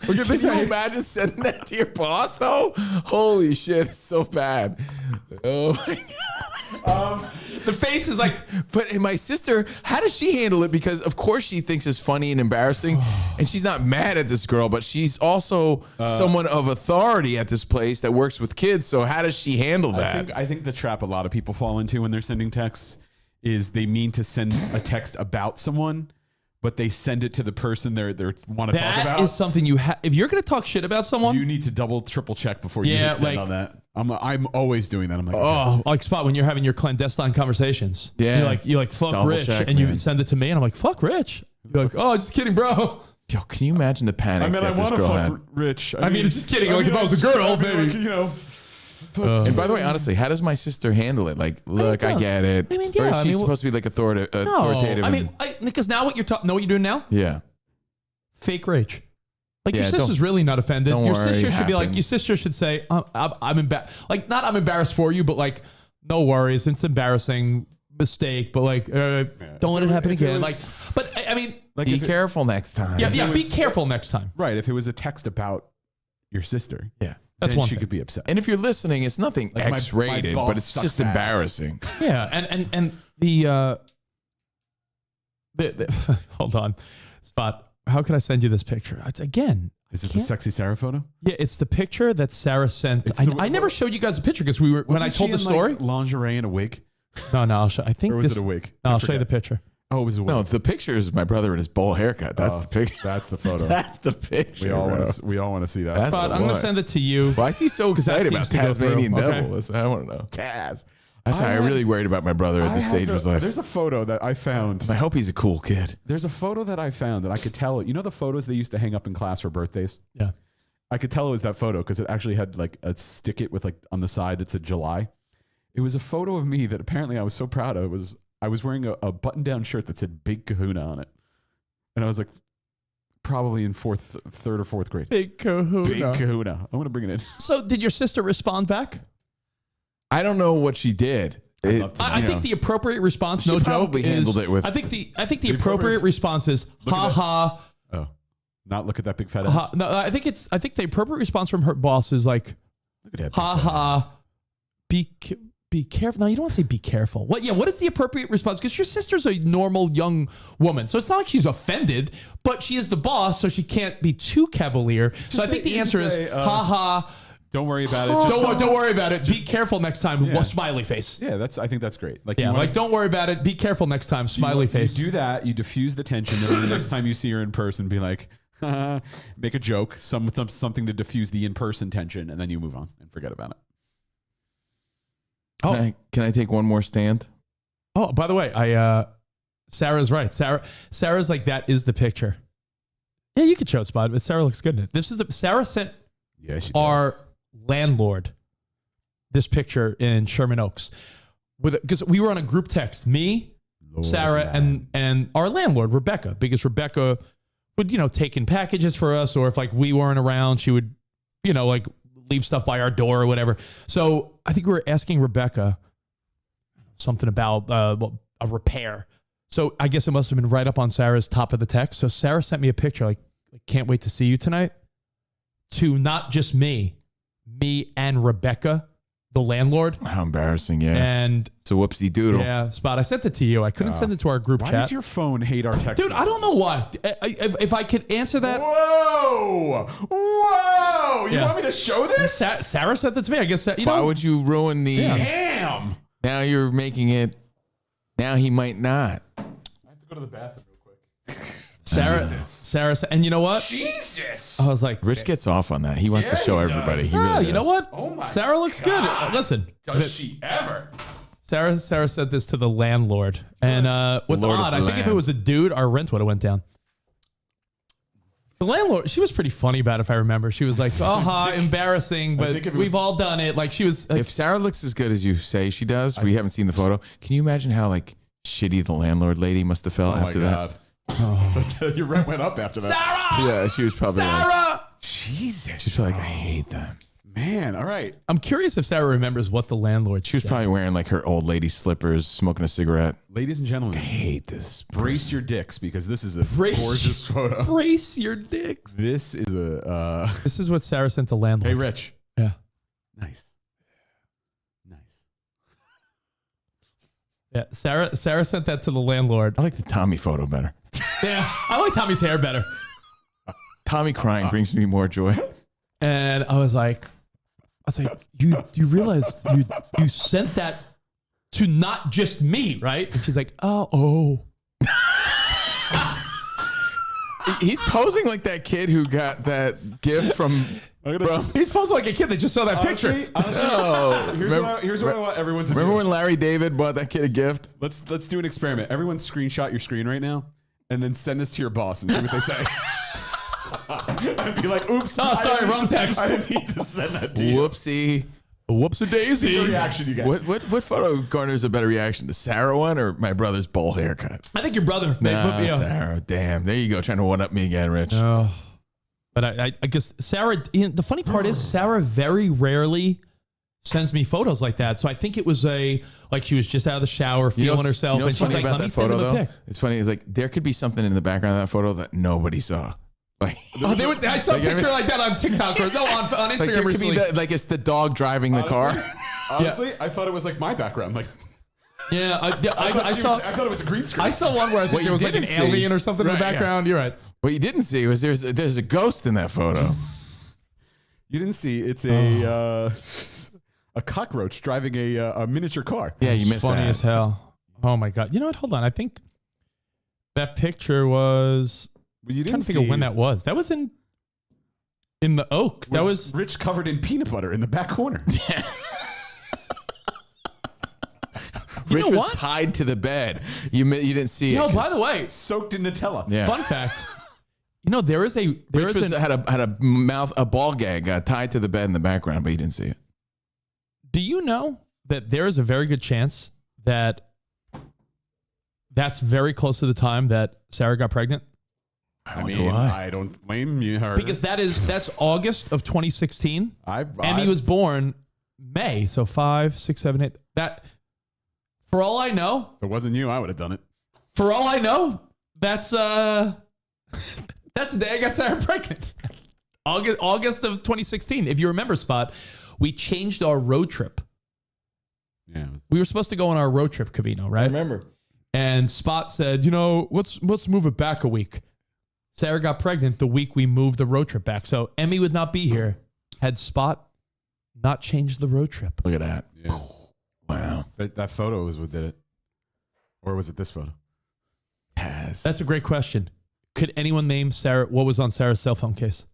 Speaker 11: Can you imagine sending that to your boss though? Holy shit, it's so bad. Oh my God.
Speaker 10: The face is like,
Speaker 11: but my sister, how does she handle it? Because of course she thinks it's funny and embarrassing, and she's not mad at this girl, but she's also someone of authority at this place that works with kids. So how does she handle that?
Speaker 6: I think the trap a lot of people fall into when they're sending texts is they mean to send a text about someone, but they send it to the person they want to talk about.
Speaker 10: That is something you have. If you're going to talk shit about someone,
Speaker 6: you need to double, triple check before you hit send on that. I'm always doing that. I'm like,
Speaker 10: like Spot when you're having your clandestine conversations.
Speaker 11: Yeah,
Speaker 10: you're like fuck Rich, and you send it to me, and I'm like fuck Rich. You're like, oh, just kidding, bro.
Speaker 11: Yo, can you imagine the panic?
Speaker 6: I mean, I want to fuck Rich.
Speaker 10: I mean, just kidding. Like if I was a girl, baby.
Speaker 11: And by the way, honestly, how does my sister handle it? Like, look, I get it.
Speaker 10: I mean,
Speaker 11: or is she supposed to be like authoritative?
Speaker 10: No, I mean, because now what you're know what you're doing now?
Speaker 11: Yeah,
Speaker 10: fake rage. Like your sister's really not offended. Your sister should be like, your sister should say, I'm embarrassed. Like, not I'm embarrassed for you, but like, no worries. It's embarrassing mistake, but like, don't let it happen again. Like, but I mean,
Speaker 11: like, be careful next time.
Speaker 10: Yeah, be careful next time.
Speaker 6: Right. If it was a text about your sister,
Speaker 10: that's
Speaker 6: then
Speaker 10: one
Speaker 6: she
Speaker 10: thing.
Speaker 6: could be upset.
Speaker 11: And if you're listening, it's nothing
Speaker 6: like
Speaker 11: X-rated,
Speaker 6: my
Speaker 11: but it's just embarrassing.
Speaker 10: Yeah, and the hold on, Spot. How can I send you this picture? It's again.
Speaker 6: Is it the sexy Sarah photo?
Speaker 10: Yeah, it's the picture that Sarah sent. I never showed you guys a picture because when I told the story.
Speaker 6: Like lingerie and a wig.
Speaker 10: No, I'll show. I think.
Speaker 6: Or was it a wig?
Speaker 10: No, I'll show you the picture.
Speaker 6: Oh, it was a wig.
Speaker 11: No, the picture is my brother with his bowl haircut. That's the picture.
Speaker 6: That's the photo.
Speaker 11: That's the picture.
Speaker 6: We all want to see that.
Speaker 10: But I'm going to send it to you.
Speaker 11: Why is he so excited about Tasmanian Devil? That's what I want to know.
Speaker 6: Taz.
Speaker 11: I'm really worried about my brother at this stage of his life.
Speaker 6: There's a photo that I found.
Speaker 11: I hope he's a cool kid.
Speaker 6: There's a photo that I found that I could tell. You know the photos they used to hang up in class for birthdays?
Speaker 10: Yeah.
Speaker 6: I could tell it was that photo because it actually had like a stick it with like on the side that said July. It was a photo of me that apparently I was so proud of. I was wearing a button-down shirt that said Big Kahuna on it. And I was like probably in third or fourth grade.
Speaker 10: Big Kahuna.
Speaker 6: Big Kahuna. I want to bring it in.
Speaker 10: So did your sister respond back?
Speaker 11: I don't know what she did.
Speaker 10: I think the appropriate response,
Speaker 11: she
Speaker 10: no
Speaker 11: probably
Speaker 10: joke,
Speaker 11: handled it with.
Speaker 10: I think the appropriate response is ha ha.
Speaker 6: Oh, not look at that big fat ass.
Speaker 10: No, I think the appropriate response from her boss is like ha ha. Be careful. No, you don't want to say be careful. What is the appropriate response? Because your sister's a normal young woman. So it's not like she's offended, but she is the boss, so she can't be too cavalier. So I think the answer is ha ha.
Speaker 6: Don't worry about it.
Speaker 10: Don't worry about it. Be careful next time. Yeah. Smiley face.
Speaker 6: Yeah, I think that's great. Like,
Speaker 10: don't worry about it. Be careful next time. Smiley face.
Speaker 6: You do that. You diffuse the tension. Then the next time you see her in person, be like, make a joke, something to diffuse the in-person tension, and then you move on and forget about it.
Speaker 11: Can I take one more stand?
Speaker 10: Oh, by the way, Sarah's right. Sarah's like, that is the picture. Yeah, you could show it, Spot, but Sarah looks good in it. Sarah sent our landlord this picture in Sherman Oaks because we were on a group text, me, Sarah, and our landlord, Rebecca, because Rebecca would, take in packages for us, or if like we weren't around, she would, like leave stuff by our door or whatever. So I think we were asking Rebecca something about a repair. So I guess it must have been right up on Sarah's top of the text. So Sarah sent me a picture like can't wait to see you tonight, to not just me and Rebecca, the landlord.
Speaker 11: How embarrassing, yeah.
Speaker 10: And
Speaker 11: it's a whoopsie doodle.
Speaker 10: Yeah, Spot. I sent it to you. I couldn't send it to our group chat.
Speaker 6: Why does your phone hate our text?
Speaker 10: Dude, I don't know why. If I could answer that.
Speaker 6: Whoa! You want me to show this?
Speaker 10: Sarah sent it to me. I guess
Speaker 11: Why would you ruin the...
Speaker 6: Damn!
Speaker 11: Now you're making it... Now he might not.
Speaker 6: I have to go to the bathroom real quick.
Speaker 10: Sarah, and you know what?
Speaker 6: Jesus!
Speaker 10: I was like,
Speaker 11: Rich gets off on that. He wants to show everybody. He really
Speaker 10: you know
Speaker 11: does.
Speaker 10: what?
Speaker 6: Oh my
Speaker 10: Sarah looks
Speaker 6: God.
Speaker 10: good. Listen.
Speaker 6: Does she ever?
Speaker 10: Sarah said this to the landlord. And what's
Speaker 11: Lord of
Speaker 10: odd,
Speaker 11: the
Speaker 10: I think if it
Speaker 11: land.
Speaker 10: was a dude, our rent would have went down. The landlord, she was pretty funny about it, if I remember. She was like, embarrassing, but we've all done it. Like she was...
Speaker 11: If Sarah looks as good as you say she does, we haven't seen the photo. Can you imagine how like shitty the landlord lady must have felt after that?
Speaker 6: Oh. Your rent went up after that.
Speaker 10: Sarah!
Speaker 11: Yeah, she was probably
Speaker 10: Sarah!
Speaker 6: Jesus.
Speaker 11: She's probably like, I hate them.
Speaker 6: Man, all right.
Speaker 10: I'm curious if Sarah remembers what the landlord
Speaker 11: She was
Speaker 10: said.
Speaker 11: probably wearing like her old lady slippers, smoking a cigarette.
Speaker 6: Ladies and gentlemen,
Speaker 11: I hate this.
Speaker 6: brace your dicks because this is a gorgeous photo.
Speaker 10: Brace your dicks.
Speaker 6: This is a...
Speaker 10: This is what Sarah sent the landlord.
Speaker 6: Hey, Rich.
Speaker 10: Yeah.
Speaker 6: Nice.
Speaker 10: Yeah, Sarah sent that to the landlord.
Speaker 11: I like the Tommy photo better.
Speaker 10: Yeah, I like Tommy's hair better.
Speaker 11: Tommy crying brings me more joy.
Speaker 10: And I was like, you realize you sent that to not just me, right? And she's like, oh.
Speaker 11: He's posing like that kid who got that gift from...
Speaker 10: He's posing like a kid that just saw that picture.
Speaker 6: Here's what I want everyone to do.
Speaker 11: Remember when Larry David bought that kid a gift?
Speaker 6: Let's do an experiment. Everyone screenshot your screen right now and then send this to your boss and see what they say. I'd be like, oops.
Speaker 10: Oh, sorry, wrong text.
Speaker 6: I didn't need to send that to you.
Speaker 11: Whoopsie.
Speaker 10: Whoops-a-daisy.
Speaker 6: See the reaction you get.
Speaker 11: What photo garners a better reaction? The Sarah one or my brother's bowl haircut?
Speaker 10: I think your brother.
Speaker 11: Nah, Sarah. Damn. There you go. Trying to one-up me again, Rich.
Speaker 10: Oh. But I guess Sarah, the funny part is Sarah very rarely sends me photos like that. So I think it was like she was just out of the shower feeling herself.
Speaker 11: You know what's
Speaker 10: and she's
Speaker 11: funny
Speaker 10: like,
Speaker 11: about
Speaker 10: let me
Speaker 11: that
Speaker 10: send
Speaker 11: photo,
Speaker 10: him a
Speaker 11: though?
Speaker 10: pic.
Speaker 11: It's funny. It's like there could be something in the background of that photo that nobody saw. Like,
Speaker 10: I saw a picture like that on TikTok or on
Speaker 11: like
Speaker 10: Instagram
Speaker 11: there could be
Speaker 10: recently.
Speaker 11: like it's the dog driving the car.
Speaker 6: Honestly, I thought it was like my background. Like,
Speaker 10: Yeah, I
Speaker 6: thought it was a green screen.
Speaker 10: I saw one where I think there was like an alien or something in the background. You're right.
Speaker 11: What you didn't see was there's a ghost in that photo.
Speaker 6: You didn't see it's a cockroach driving a miniature car.
Speaker 11: Yeah, you missed
Speaker 10: Funny
Speaker 11: that.
Speaker 10: as hell. Oh my god! You know what? Hold on. I think that picture was.
Speaker 6: Well, you
Speaker 10: I'm trying
Speaker 6: didn't
Speaker 10: to think of when
Speaker 6: see-
Speaker 10: that was. That was in the Oaks. That was
Speaker 6: Rich covered in peanut butter in the back corner.
Speaker 11: Rich
Speaker 10: know
Speaker 11: was
Speaker 10: what?
Speaker 11: tied to the bed. You didn't see
Speaker 10: No,
Speaker 11: it.
Speaker 10: by the way,
Speaker 6: Soaked in Nutella.
Speaker 11: Yeah.
Speaker 10: fun fact. You know, there is
Speaker 11: Rich had a ball gag tied to the bed in the background, but you didn't see it.
Speaker 10: Do you know that there is a very good chance that that's very close to the time that Sarah got pregnant?
Speaker 6: I mean, I don't blame you. Her.
Speaker 10: Because that's August of 2016. Emmy was born May, so 5, 6, 7, 8. That, for all I know,
Speaker 6: If it wasn't you, I would have done it.
Speaker 10: for all I know, that's the day I got Sarah pregnant. August of 2016. If you remember, Spot, we changed our road trip.
Speaker 6: Yeah.
Speaker 10: We were supposed to go on our road trip, Covino, right?
Speaker 11: I remember.
Speaker 10: And Spot said, let's move it back a week. Sarah got pregnant the week we moved the road trip back. So Emmy would not be here had Spot not changed the road trip.
Speaker 11: Look at that.
Speaker 6: Yeah.
Speaker 11: Wow.
Speaker 6: That photo was what did it. Or was it this photo?
Speaker 11: Taz.
Speaker 10: That's a great question. Could anyone name Sarah what was on Sarah's cell phone case?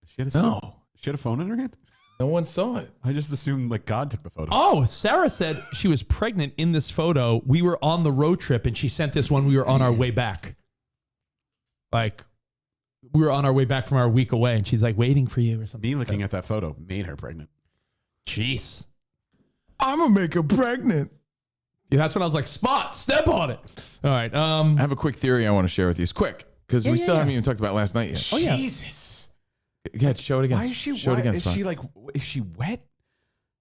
Speaker 6: She had a phone in her hand?
Speaker 11: No one saw it.
Speaker 6: I just assumed like God took the photo.
Speaker 10: Oh, Sarah said she was pregnant in this photo. We were on the road trip and she sent this when we were on our way back. Like, we were on our way back from our week away and she's like waiting for you or something.
Speaker 6: Me looking at that photo made her pregnant.
Speaker 10: Jeez.
Speaker 11: I'm going to make her pregnant.
Speaker 10: Yeah, that's when I was like, Spot, step on it. All right.
Speaker 11: I have a quick theory I want to share with you. It's quick because we still haven't even talked about last night yet.
Speaker 10: Oh, yeah.
Speaker 6: Jesus.
Speaker 11: Yeah, show it again.
Speaker 6: Why is she?
Speaker 11: Show it again,
Speaker 6: Is
Speaker 11: Spot.
Speaker 6: she like? Is she wet?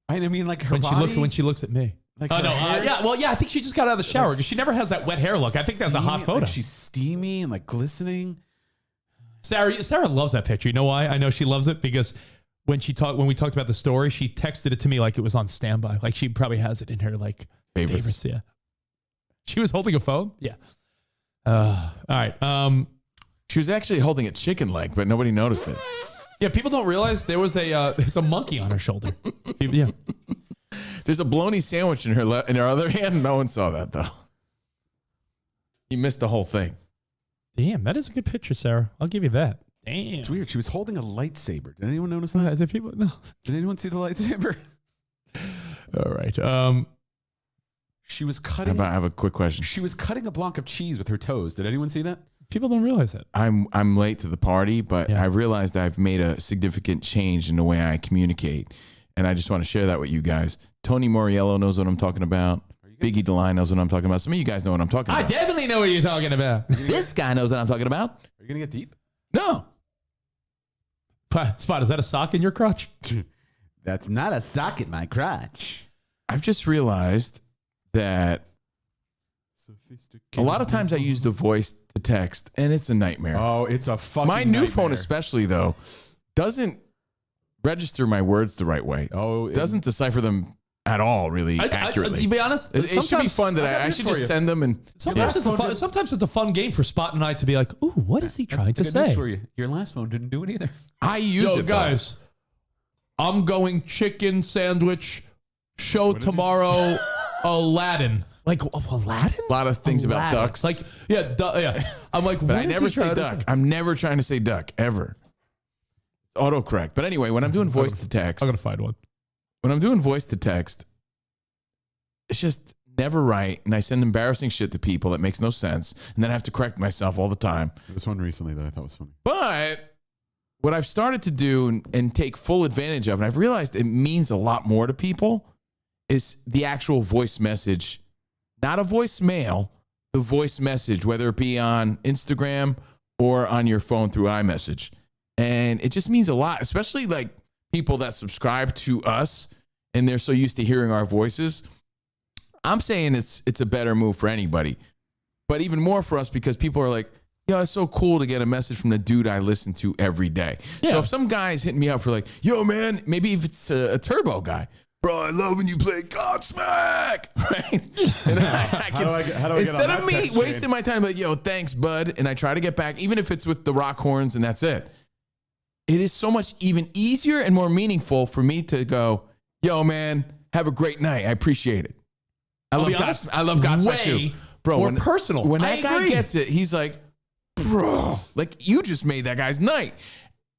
Speaker 6: I mean, like her
Speaker 10: when
Speaker 6: body.
Speaker 10: she looks at me.
Speaker 6: Like
Speaker 10: Oh
Speaker 6: her
Speaker 10: no!
Speaker 6: hair's-
Speaker 10: Yeah, well, yeah. I think she just got out of the shower because she never has that wet hair look. I think that's a hot
Speaker 6: steamy-
Speaker 10: photo.
Speaker 6: Like she's steamy and like glistening.
Speaker 10: Sarah loves that picture. You know why? I know she loves it because when we talked about the story, she texted it to me like it was on standby. Like she probably has it in her like favorites. Yeah. She was holding a phone. Yeah. All right.
Speaker 11: She was actually holding a chicken leg, but nobody noticed it.
Speaker 10: Yeah. People don't realize there's a monkey on her shoulder. Yeah.
Speaker 11: There's a bologna sandwich in her other hand. No one saw that though. You missed the whole thing.
Speaker 10: Damn, that is a good picture, Sarah. I'll give you that. Damn.
Speaker 6: It's weird. She was holding a lightsaber. Did anyone notice that?
Speaker 10: No.
Speaker 6: Did anyone see the lightsaber?
Speaker 10: All right.
Speaker 6: She was cutting.
Speaker 11: I have a quick question.
Speaker 6: She was cutting a block of cheese with her toes. Did anyone see that?
Speaker 10: People don't realize that.
Speaker 11: I'm late to the party, but I realized I've made a significant change in the way I communicate, and I just want to share that with you guys. Tony Moriello knows what I'm talking about. Biggie DeLine knows what I'm talking about. Some of you guys know what I'm talking about.
Speaker 10: I definitely know what you're talking about.
Speaker 11: This guy knows what I'm talking about.
Speaker 6: Are you gonna get deep?
Speaker 11: No.
Speaker 10: Spot, is that a sock in your crotch?
Speaker 6: That's not a sock in my crotch.
Speaker 11: I've just realized that a lot of times I use the voice to text, and it's a nightmare.
Speaker 6: Oh, it's a fucking
Speaker 11: My new
Speaker 6: nightmare.
Speaker 11: phone especially, though, doesn't register my words the right way.
Speaker 6: Oh,
Speaker 11: doesn't decipher them at all, really accurately.
Speaker 10: To be honest,
Speaker 11: it should be fun that I should just send them and.
Speaker 10: Sometimes it's a fun game for Spot and I to be like, ooh, what is he trying to
Speaker 6: Good news
Speaker 10: say?
Speaker 6: for you. Your last phone didn't do it either.
Speaker 11: I use it,
Speaker 10: guys. I'm going chicken sandwich show tomorrow. Aladdin. Like Aladdin?
Speaker 11: A lot of things about
Speaker 10: Aladdin.
Speaker 11: ducks.
Speaker 10: Like yeah. I'm like,
Speaker 11: but
Speaker 10: what
Speaker 11: I
Speaker 10: is
Speaker 11: never
Speaker 10: he
Speaker 11: say
Speaker 10: trying to
Speaker 11: duck. I'm never trying to say duck ever. It's autocorrect. But anyway, when I'm doing voice to text,
Speaker 10: I'm gonna find one.
Speaker 11: When I'm doing voice to text, it's just never right, and I send embarrassing shit to people that makes no sense, and then I have to correct myself all the time.
Speaker 6: There was one recently that I thought was funny.
Speaker 11: But what I've started to do and take full advantage of, and I've realized it means a lot more to people, is the actual voice message, not a voicemail, the voice message, whether it be on Instagram or on your phone through iMessage. And it just means a lot, especially like people that subscribe to us and they're so used to hearing our voices. I'm saying it's a better move for anybody, but even more for us because people are like, yo, it's so cool to get a message from the dude I listen to every day.
Speaker 10: Yeah.
Speaker 11: So if some guy's hitting me up for like, yo, man, maybe if it's a turbo guy, bro, I love when you play Godsmack, right? And
Speaker 6: How do I get on
Speaker 11: instead
Speaker 6: that
Speaker 11: of me
Speaker 6: text
Speaker 11: wasting
Speaker 6: chain?
Speaker 11: my time like, yo, thanks, bud, and I try to get back, even if it's with the rock horns and that's it. It is so much even easier and more meaningful for me to go, yo, man, have a great night. I appreciate it. I love Godsmack too. Bro,
Speaker 10: more personal.
Speaker 11: When
Speaker 10: I
Speaker 11: that guy
Speaker 10: agree.
Speaker 11: gets it, he's like, bro, like you just made that guy's night.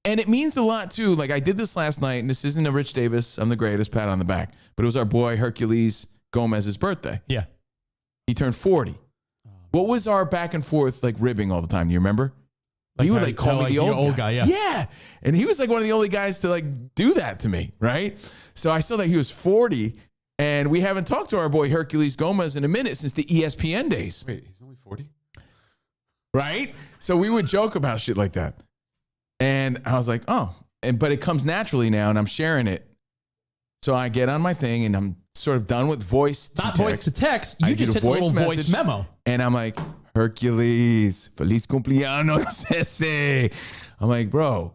Speaker 11: And it means a lot too. Like I did this last night, and this isn't a Rich Davis, I'm the greatest, pat on the back, but it was our boy Hercules Gomez's birthday.
Speaker 10: Yeah.
Speaker 11: He turned 40. What was our back and forth like ribbing all the time? Do you remember? He would like call me the old guy.
Speaker 10: Yeah.
Speaker 11: Yeah. And he was like one of the only guys to like do that to me, right? So I saw that he was 40, and we haven't talked to our boy Hercules Gomez in a minute since the ESPN days.
Speaker 6: Wait, he's only 40?
Speaker 11: Right? So we would joke about shit like that. And I was like, oh, but it comes naturally now, and I'm sharing it. So I get on my thing, and I'm sort of done with voice to
Speaker 10: Not
Speaker 11: text.
Speaker 10: voice to text.
Speaker 11: I
Speaker 10: You
Speaker 11: did
Speaker 10: just
Speaker 11: a
Speaker 10: hit the little voice
Speaker 11: message,
Speaker 10: memo.
Speaker 11: And I'm like, Hercules, feliz cumpleaños ese. I'm like, bro,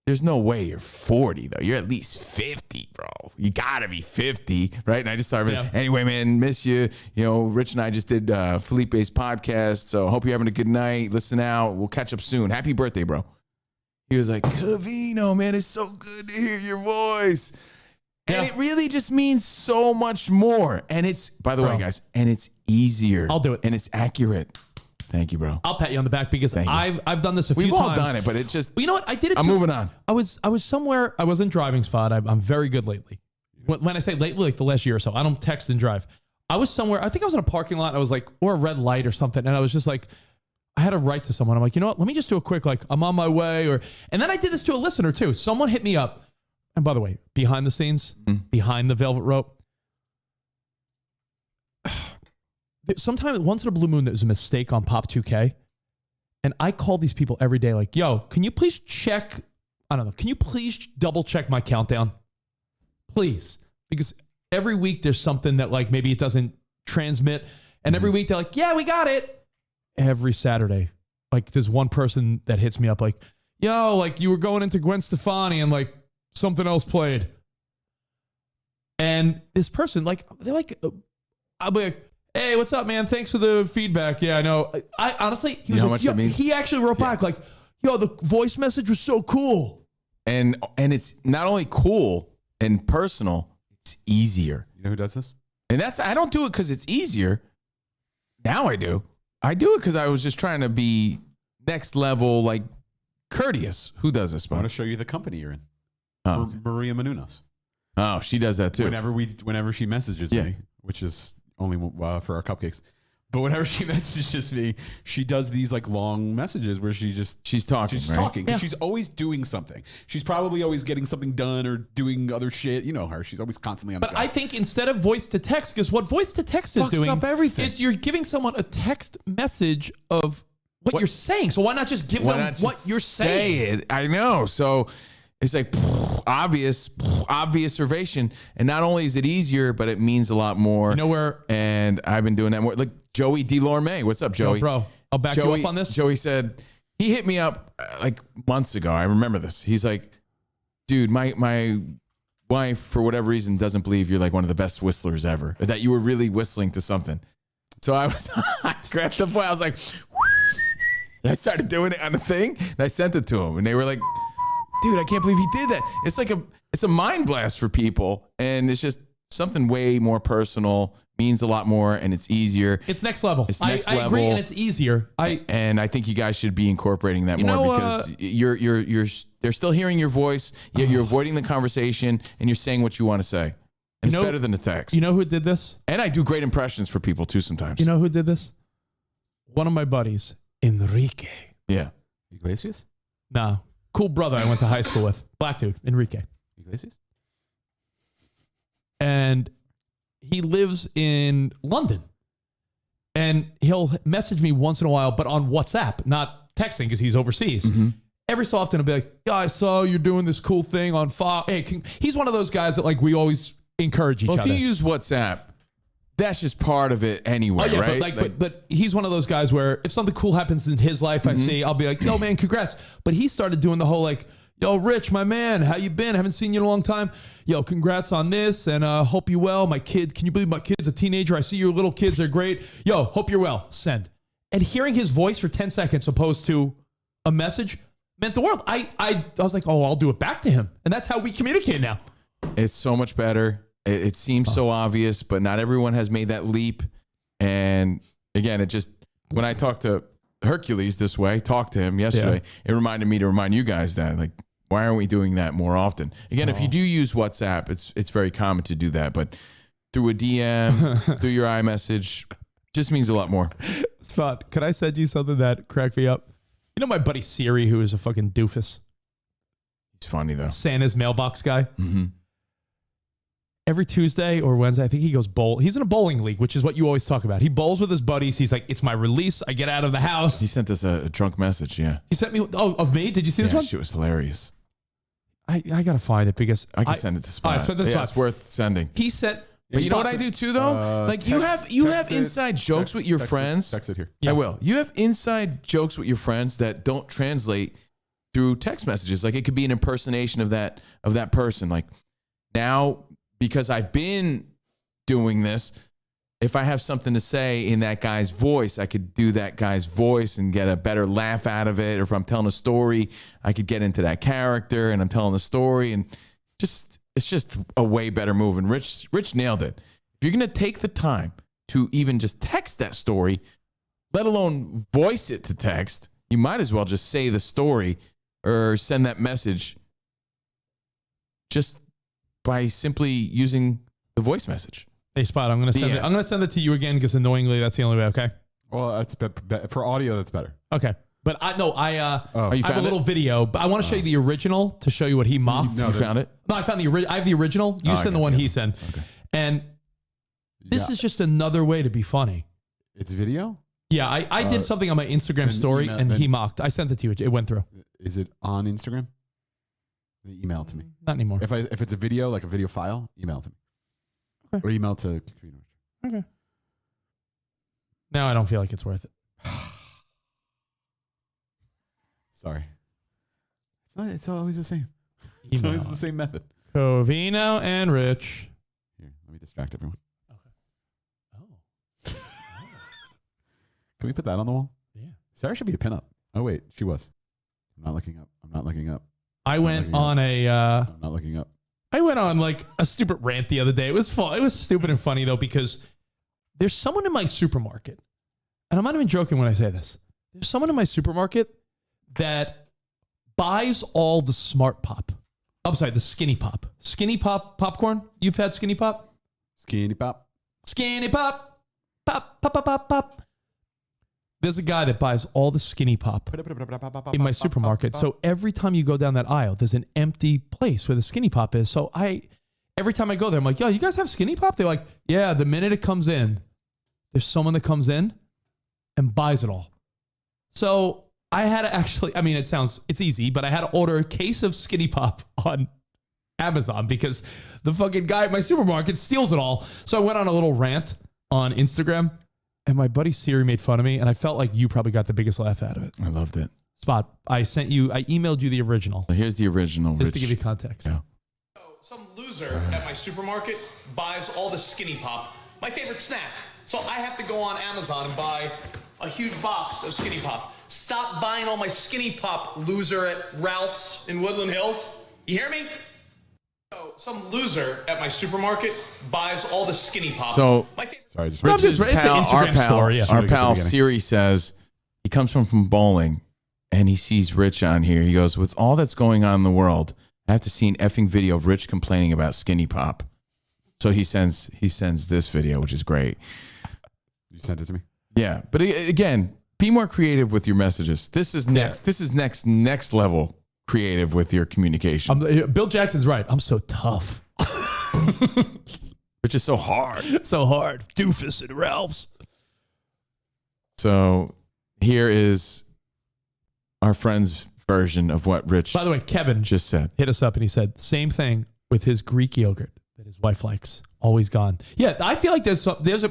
Speaker 11: there's no way you're 40, though. You're at least 50, bro. You got to be 50, right? And I just started, anyway, man, miss you. You know, Rich and I just did Felipe's podcast, so hope you're having a good night. Listen out. We'll catch up soon. Happy birthday, bro. He was like, Covino, man, it's so good to hear your voice. And it really just means so much more. And it's, by the way, guys, and it's easier.
Speaker 10: I'll do it.
Speaker 11: And it's accurate. Thank you, bro.
Speaker 10: I'll pat you on the back because I've done this a few
Speaker 11: We've
Speaker 10: times.
Speaker 11: all done it, but it just,
Speaker 10: Well, you know what? I did it.
Speaker 11: I'm
Speaker 10: too.
Speaker 11: moving on.
Speaker 10: I was somewhere. I was in driving spot. I'm very good lately. When I say lately, like the last year or so, I don't text and drive. I was somewhere. I think I was in a parking lot. I was like, or a red light or something, and I was just like, I had to write to someone. I'm like, you know what? Let me just do a quick like, I'm on my way. And then I did this to a listener too. Someone hit me up. And by the way, behind the scenes, behind the velvet rope. Sometimes once in a blue moon, there was a mistake on Pop 2K. And I call these people every day like, yo, can you please check I don't know. Can you please double check my countdown? Please. Because every week there's something that like maybe it doesn't transmit. And every week they're like, yeah, we got it. Every Saturday. Like there's one person that hits me up like, yo, like you were going into Gwen Stefani and like something else played. And this person, like, they're like, I'll be like, hey, what's up, man? Thanks for the feedback. Yeah, I know. I honestly, he was like, yo, he actually wrote back like, yo, the voice message was so cool.
Speaker 11: And it's not only cool and personal, it's easier.
Speaker 6: You know who does this?
Speaker 11: And I don't do it because it's easier. Now I do. I do it because I was just trying to be next level, like courteous. Who does this?
Speaker 6: I want to show you the company you're in.
Speaker 11: Oh,
Speaker 6: Maria Menounos.
Speaker 11: Oh, she does that too.
Speaker 6: Whenever she messages me, which is only for our cupcakes, but whenever she messages me, she does these like long messages where she's talking. She's talking. Yeah. She's always doing something. She's probably always getting something done or doing other shit. You know her. She's always constantly on the go.
Speaker 10: But I think instead of voice to text, because what voice to text is doing
Speaker 11: up everything.
Speaker 10: is you're giving someone a text message of what you're saying. So why not just give them what you're saying?
Speaker 11: I know. So it's like obvious observation. And not only is it easier, but it means a lot more.
Speaker 10: You know where?
Speaker 11: And I've been doing that more. Like Joey DeLorme. What's up, Joey?
Speaker 10: Yo, bro, I'll back you up on this.
Speaker 11: Joey said, he hit me up like months ago. I remember this. He's like, dude, my wife, for whatever reason, doesn't believe you're like one of the best whistlers ever. Or that you were really whistling to something. So I grabbed the phone. I was like, I started doing it on the thing. And I sent it to him. And they were like, dude, I can't believe he did that. It's like it's a mind blast for people. And it's just something way more personal, means a lot more, and it's easier.
Speaker 10: It's next level.
Speaker 11: It's next level.
Speaker 10: I agree, and it's easier.
Speaker 11: And I think you guys should be incorporating that more because they're still hearing your voice, yet you're avoiding the conversation, and you're saying what you want to say. And it's better than the text.
Speaker 10: You know who did this?
Speaker 11: And I do great impressions for people too sometimes.
Speaker 10: You know who did this? One of my buddies, Enrique.
Speaker 11: Yeah.
Speaker 6: Iglesias?
Speaker 10: No. Cool brother I went to high school with. Black dude, Enrique.
Speaker 6: Iglesias?
Speaker 10: And he lives in London. And he'll message me once in a while, but on WhatsApp, not texting because he's overseas.
Speaker 11: Mm-hmm.
Speaker 10: Every so often, I'll be like, yeah, I saw you're doing this cool thing on Fox. Hey, he's one of those guys that like we always encourage each other.
Speaker 11: If you use WhatsApp, that's just part of it anyway, right?
Speaker 10: But he's one of those guys where if something cool happens in his life, I see, I'll be like, yo, man, congrats. But he started doing the whole like, yo, Rich, my man, how you been? Haven't seen you in a long time. Yo, congrats on this, and hope you well. My kid, can you believe my kid's a teenager? I see your little kids, they're great. Yo, hope you're well. Send. And hearing his voice for 10 seconds opposed to a message meant the world. I was like, oh, I'll do it back to him. And that's how we communicate now.
Speaker 11: It's so much better. It seems so obvious, but not everyone has made that leap. And again, when I talked to Hercules this way, talked to him yesterday, it reminded me to remind you guys that, like, why aren't we doing that more often? Again, if you do use WhatsApp, it's very common to do that, but through a DM, through your iMessage, just means a lot more.
Speaker 10: Spot, could I send you something that cracked me up? You know my buddy Siri, who is a fucking doofus?
Speaker 11: He's funny, though.
Speaker 10: Santa's mailbox guy.
Speaker 11: Mm-hmm.
Speaker 10: Every Tuesday or Wednesday, I think he goes bowl. He's in a bowling league, which is what you always talk about. He bowls with his buddies. He's like, it's my release. I get out of the house.
Speaker 11: He sent us a drunk message, yeah.
Speaker 10: He sent me, of me? Did you see this one?
Speaker 11: Shit was hilarious.
Speaker 10: I got to find it because
Speaker 11: I can send it to Spot. It's worth sending.
Speaker 10: He sent.
Speaker 11: But you know what I do too, though? Like you have inside jokes with your friends.
Speaker 6: Text it here.
Speaker 11: Yeah. I will. You have inside jokes with your friends that don't translate through text messages. Like it could be an impersonation of that person. Like now, because I've been doing this, if I have something to say in that guy's voice, I could do that guy's voice and get a better laugh out of it. Or if I'm telling a story, I could get into that character and I'm telling the story, and it's just a way better move. And Rich nailed it. If you're going to take the time to even just text that story, let alone voice it to text, you might as well just say the story or send that message just by simply using the voice message.
Speaker 10: Hey, Spot, I'm going to send it. I'm going to send it to you again because annoyingly, that's the only way. Okay.
Speaker 6: Well, that's for audio. That's better.
Speaker 10: Okay. But I have a little
Speaker 11: it?
Speaker 10: video, but I want to show you the original to show you what he mocked.
Speaker 11: You found it?
Speaker 10: No, I found I have the original. You send the one he sent.
Speaker 11: Okay.
Speaker 10: And this is just another way to be funny.
Speaker 6: It's video?
Speaker 10: Yeah, I did something on my Instagram story and he mocked. I sent it to you. It went through.
Speaker 6: Is it on Instagram? Email it to me.
Speaker 10: Not anymore.
Speaker 6: If it's a video, like a video file, email it to me.
Speaker 10: Okay.
Speaker 6: Or email to Covino.
Speaker 10: Okay. Now I don't feel like it's worth it.
Speaker 6: Sorry. It's always the same. It's
Speaker 10: Email.
Speaker 6: always the same method.
Speaker 10: Covino and Rich.
Speaker 6: Here, let me distract everyone.
Speaker 10: Okay. Oh.
Speaker 6: Can we put that on the wall?
Speaker 10: Yeah.
Speaker 6: Sarah should be a pinup. Oh, wait. She was. I'm not looking up.
Speaker 10: I went on
Speaker 6: I'm not looking up.
Speaker 10: I went on like a stupid rant the other day. It was fun. It was stupid and funny though, because there's someone in my supermarket, and I'm not even joking when I say this. There's someone in my supermarket that buys all the Smart Pop. I'm sorry, the Skinny Pop. Skinny Pop popcorn. You've had Skinny Pop?
Speaker 6: Skinny Pop.
Speaker 10: Skinny Pop. Pop, pop, pop, pop, pop. There's a guy that buys all the Skinny Pop in my supermarket. So every time you go down that aisle, there's an empty place where the Skinny Pop is. So every time I go there, I'm like, yo, you guys have Skinny Pop? They're like, yeah, the minute it comes in, there's someone that comes in and buys it all. So I had to actually, I mean, it's easy, but I had to order a case of Skinny Pop on Amazon because the fucking guy at my supermarket steals it all. So I went on a little rant on Instagram. And my buddy Siri made fun of me, and I felt like you probably got the biggest laugh out of it.
Speaker 11: I loved it.
Speaker 10: Spot, I emailed you the original.
Speaker 11: So here's the original.
Speaker 10: Just
Speaker 11: Rich.
Speaker 10: to give you context.
Speaker 11: Yeah.
Speaker 10: So some loser at my supermarket buys all the Skinny Pop, my favorite snack. So I have to go on Amazon and buy a huge box of Skinny Pop. Stop buying all my Skinny Pop, loser at Ralph's in Woodland Hills. You hear me? So some loser at my supermarket buys all the Skinny Pop.
Speaker 11: So,
Speaker 6: sorry, just
Speaker 11: Rich's
Speaker 10: it's an Instagram story. Yeah.
Speaker 11: Our pal Siri says he comes from bowling and he sees Rich on here. He goes, with all that's going on in the world, I have to see an effing video of Rich complaining about Skinny Pop. So he sends this video, which is great.
Speaker 6: You sent it to me?
Speaker 11: Yeah. But again, be more creative with your messages. This is next. Yeah. This is next level creative with your communication.
Speaker 10: Bill Jackson's right. I'm so tough.
Speaker 11: Which is so hard.
Speaker 10: So hard. Doofus at Ralph's.
Speaker 11: So here is our friend's version of what Rich,
Speaker 10: by the way, Kevin
Speaker 11: just said.
Speaker 10: Hit us up and he said same thing with his Greek yogurt that his wife likes. Always gone. Yeah, I feel like there's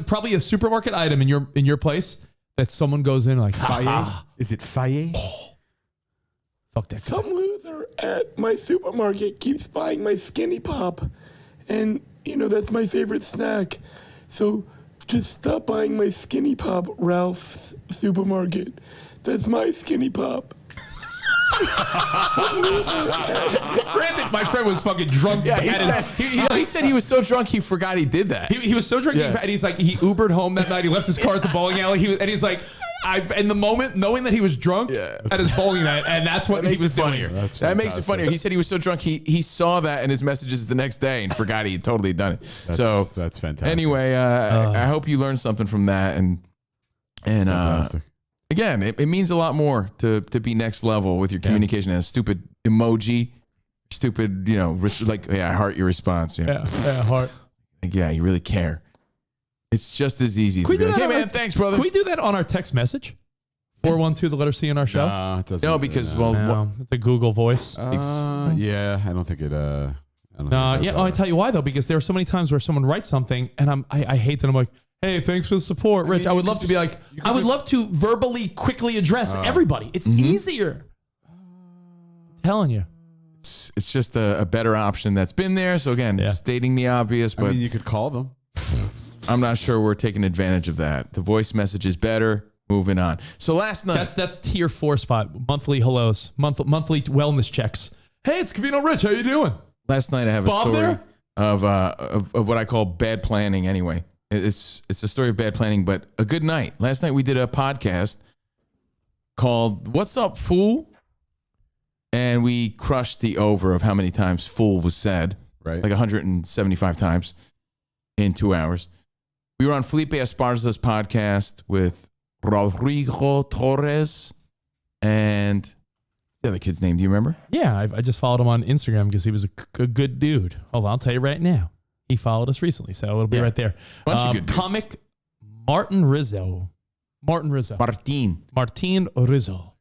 Speaker 10: probably a supermarket item in your place that someone goes in like,
Speaker 6: Faye? Is it Faye?
Speaker 10: Oh. Fuck that guy.
Speaker 12: Some loser at my supermarket keeps buying my Skinny Pop. And, that's my favorite snack. So just stop buying my Skinny Pop, Ralph's supermarket. That's my Skinny Pop.
Speaker 10: Granted, my friend was fucking drunk.
Speaker 11: Yeah, he said he was so drunk he forgot he did that.
Speaker 10: He was so drunk,
Speaker 11: Yeah.
Speaker 10: and he's like, he Ubered home that night. He left his car at the bowling alley. And he's like, in the moment, knowing that he was drunk at his bowling night, and that's what he was doing here.
Speaker 11: That makes it funnier. He said he was so drunk he saw that in his messages the next day and forgot he had totally done it.
Speaker 6: That's fantastic.
Speaker 11: Anyway, I hope you learned something from that. And again, it means a lot more to be next level with your communication. And a stupid emoji, stupid, I heart your response.
Speaker 10: Yeah, heart.
Speaker 11: Like, yeah, you really care. It's just as easy to be like, hey, man, thanks, brother.
Speaker 10: Can we do that on our text message? 412, the letter C in our show?
Speaker 6: No, it doesn't.
Speaker 11: No, because,
Speaker 10: it's a Google voice.
Speaker 6: Yeah, I don't think it...
Speaker 10: I tell you why, though, because there are so many times where someone writes something, and I hate that. I'm like, hey, thanks for the support, Rich. I would love to be like, I would love to verbally quickly address everybody. It's easier. I'm telling you.
Speaker 11: It's just a better option that's been there. So again, stating the obvious, but
Speaker 6: you could call them.
Speaker 11: I'm not sure we're taking advantage of that. The voice message is better. Moving on. So last night,
Speaker 10: that's tier 4 spot. Monthly hellos, monthly wellness checks. Hey, it's Covino Rich. How you doing?
Speaker 11: Last night I have
Speaker 10: Bob
Speaker 11: a story
Speaker 10: there?
Speaker 11: of what I call bad planning. Anyway, it's a story of bad planning, but a good night. Last night we did a podcast called "What's Up, Fool," and we crushed the over of how many times "fool" was said.
Speaker 6: Right,
Speaker 11: like 175 times in 2 hours. We were on Felipe Esparza's podcast with Rodrigo Torres and the other kid's name. Do you remember?
Speaker 10: Yeah, I just followed him on Instagram because he was a good dude. Hold on, I'll tell you right now. He followed us recently, so it'll be right there.
Speaker 11: Bunch of good dudes.
Speaker 10: Comic Martin Rizzo. Martin Rizzo.
Speaker 11: Martin
Speaker 10: Rizzo.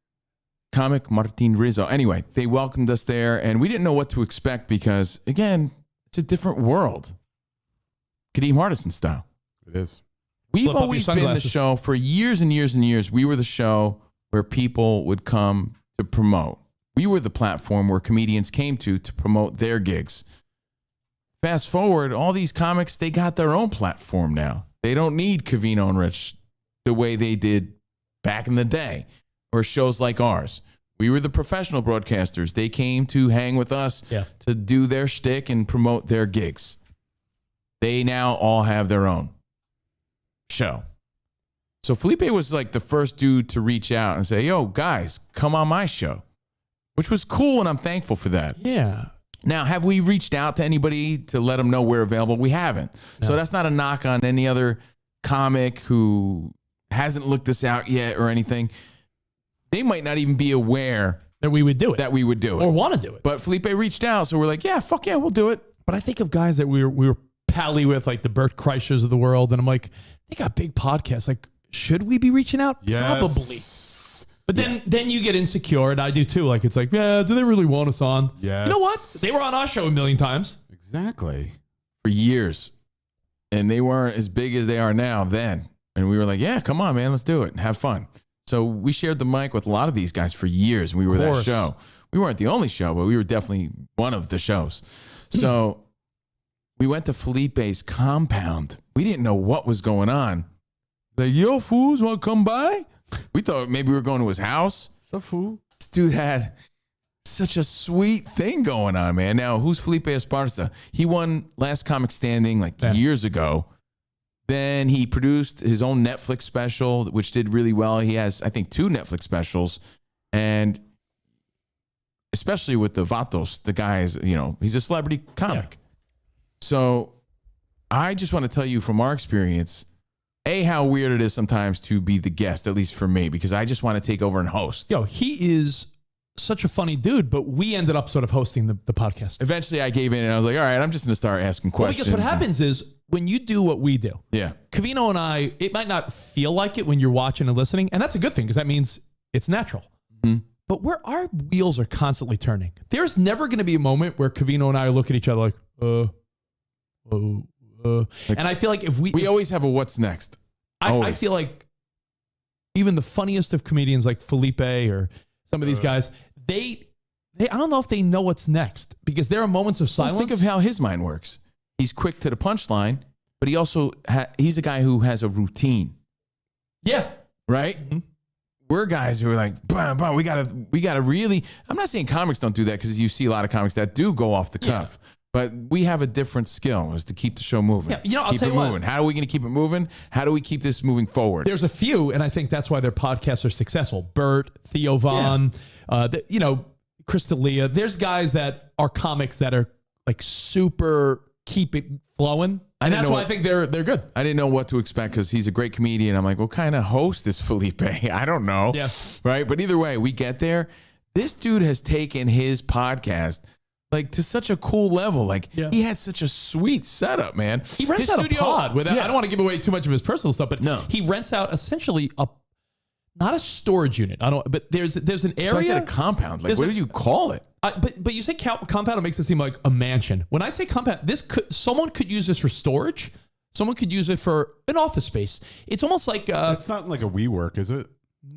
Speaker 11: comic Martin Rizzo. Anyway, they welcomed us there, and we didn't know what to expect because, again, it's a different world. Kadeem Hardison style.
Speaker 6: It is.
Speaker 11: We've
Speaker 10: Flip up your
Speaker 11: always been the
Speaker 10: sunglasses.
Speaker 11: show for years and years and years. We were the show where people would come to promote. We were the platform where comedians came to promote their gigs. Fast forward, all these comics, they got their own platform now. They don't need Covino and Rich the way they did back in the day, or shows like ours. We were the professional broadcasters. They came to hang with us to do their shtick and promote their gigs. They now all have their own show. So Felipe was like the first dude to reach out and say, yo, guys, come on my show, which was cool, and I'm thankful for that.
Speaker 10: Yeah.
Speaker 11: Now, have we reached out to anybody to let them know we're available? We haven't. No. So that's not a knock on any other comic who hasn't looked us out yet or anything. They might not even be aware
Speaker 10: that we would do it.
Speaker 11: Or
Speaker 10: want to do it.
Speaker 11: But Felipe reached out, so we're like, yeah, fuck yeah, we'll do it.
Speaker 10: But I think of guys that we were pally with, like the Bert Kreischers of the world, and I'm like, they got big podcasts. Like, should we be reaching out?
Speaker 6: Yes.
Speaker 10: Probably. But then you get insecure, and I do too. Like, it's like, yeah, do they really want us on?
Speaker 6: Yes.
Speaker 10: You know what? They were on our show a million times.
Speaker 6: Exactly.
Speaker 11: For years. And they weren't as big as they are now then. And we were like, yeah, come on, man, let's do it and have fun. So we shared the mic with a lot of these guys for years, and we were that show. We weren't the only show, but we were definitely one of the shows. So we went to Felipe's compound. We didn't know what was going on. Like, yo, fools, want to come by? We thought maybe we were going to his house.
Speaker 6: So fool.
Speaker 11: This dude had such a sweet thing going on, man. Now, who's Felipe Esparza? He won Last Comic Standing like years ago. Then he produced his own Netflix special, which did really well. He has, I think, 2 Netflix specials. And especially with the Vatos, the guy is, he's a celebrity comic. Yeah. So I just want to tell you from our experience, how weird it is sometimes to be the guest, at least for me, because I just want to take over and host.
Speaker 10: Yo, he is such a funny dude, but we ended up sort of hosting the podcast.
Speaker 11: Eventually I gave in and I was like, all right, I'm just going to start asking questions.
Speaker 10: Well, because what happens is when you do what we do, Covino and I, it might not feel like it when you're watching and listening, and that's a good thing because that means it's natural. Mm-hmm. But where our wheels are constantly turning, there's never going to be a moment where Covino and I look at each other like, and I feel like if we
Speaker 11: always have a what's next.
Speaker 10: I feel like even the funniest of comedians like Felipe or some of these guys, they I don't know if they know what's next because there are moments of silence.
Speaker 11: Well, think of how his mind works. He's quick to the punchline, but he also he's a guy who has a routine.
Speaker 10: Yeah.
Speaker 11: Right? Mm-hmm. We're guys who are like, bah, bah, we gotta really, I'm not saying comics don't do that because you see a lot of comics that do go off the cuff. But we have a different skill is to keep the show moving.
Speaker 10: Yeah, I'll
Speaker 11: keep
Speaker 10: tell
Speaker 11: it
Speaker 10: you
Speaker 11: moving.
Speaker 10: what.
Speaker 11: How are we going to keep it moving? How do we keep this moving forward?
Speaker 10: There's a few, and I think that's why their podcasts are successful. Bert, Theo Von, Chris D'Elia. There's guys that are comics that are like super keep it flowing. And that's why I think they're good.
Speaker 11: I didn't know what to expect because he's a great comedian. I'm like, what kind of host is Felipe? I don't know.
Speaker 10: Yeah.
Speaker 11: Right? But either way, we get there. This dude has taken his podcast like to such a cool level. Like he had such a sweet setup, man.
Speaker 10: He rents out a pod without, I don't want to give away too much of his personal stuff, but he rents out essentially not a storage unit. But there's an area.
Speaker 11: So I said a compound. Like, what do you call it?
Speaker 10: But you say compound, it makes it seem like a mansion. When I say compound, someone could use this for storage. Someone could use it for an office space. It's almost like
Speaker 6: it's not like a WeWork, is it?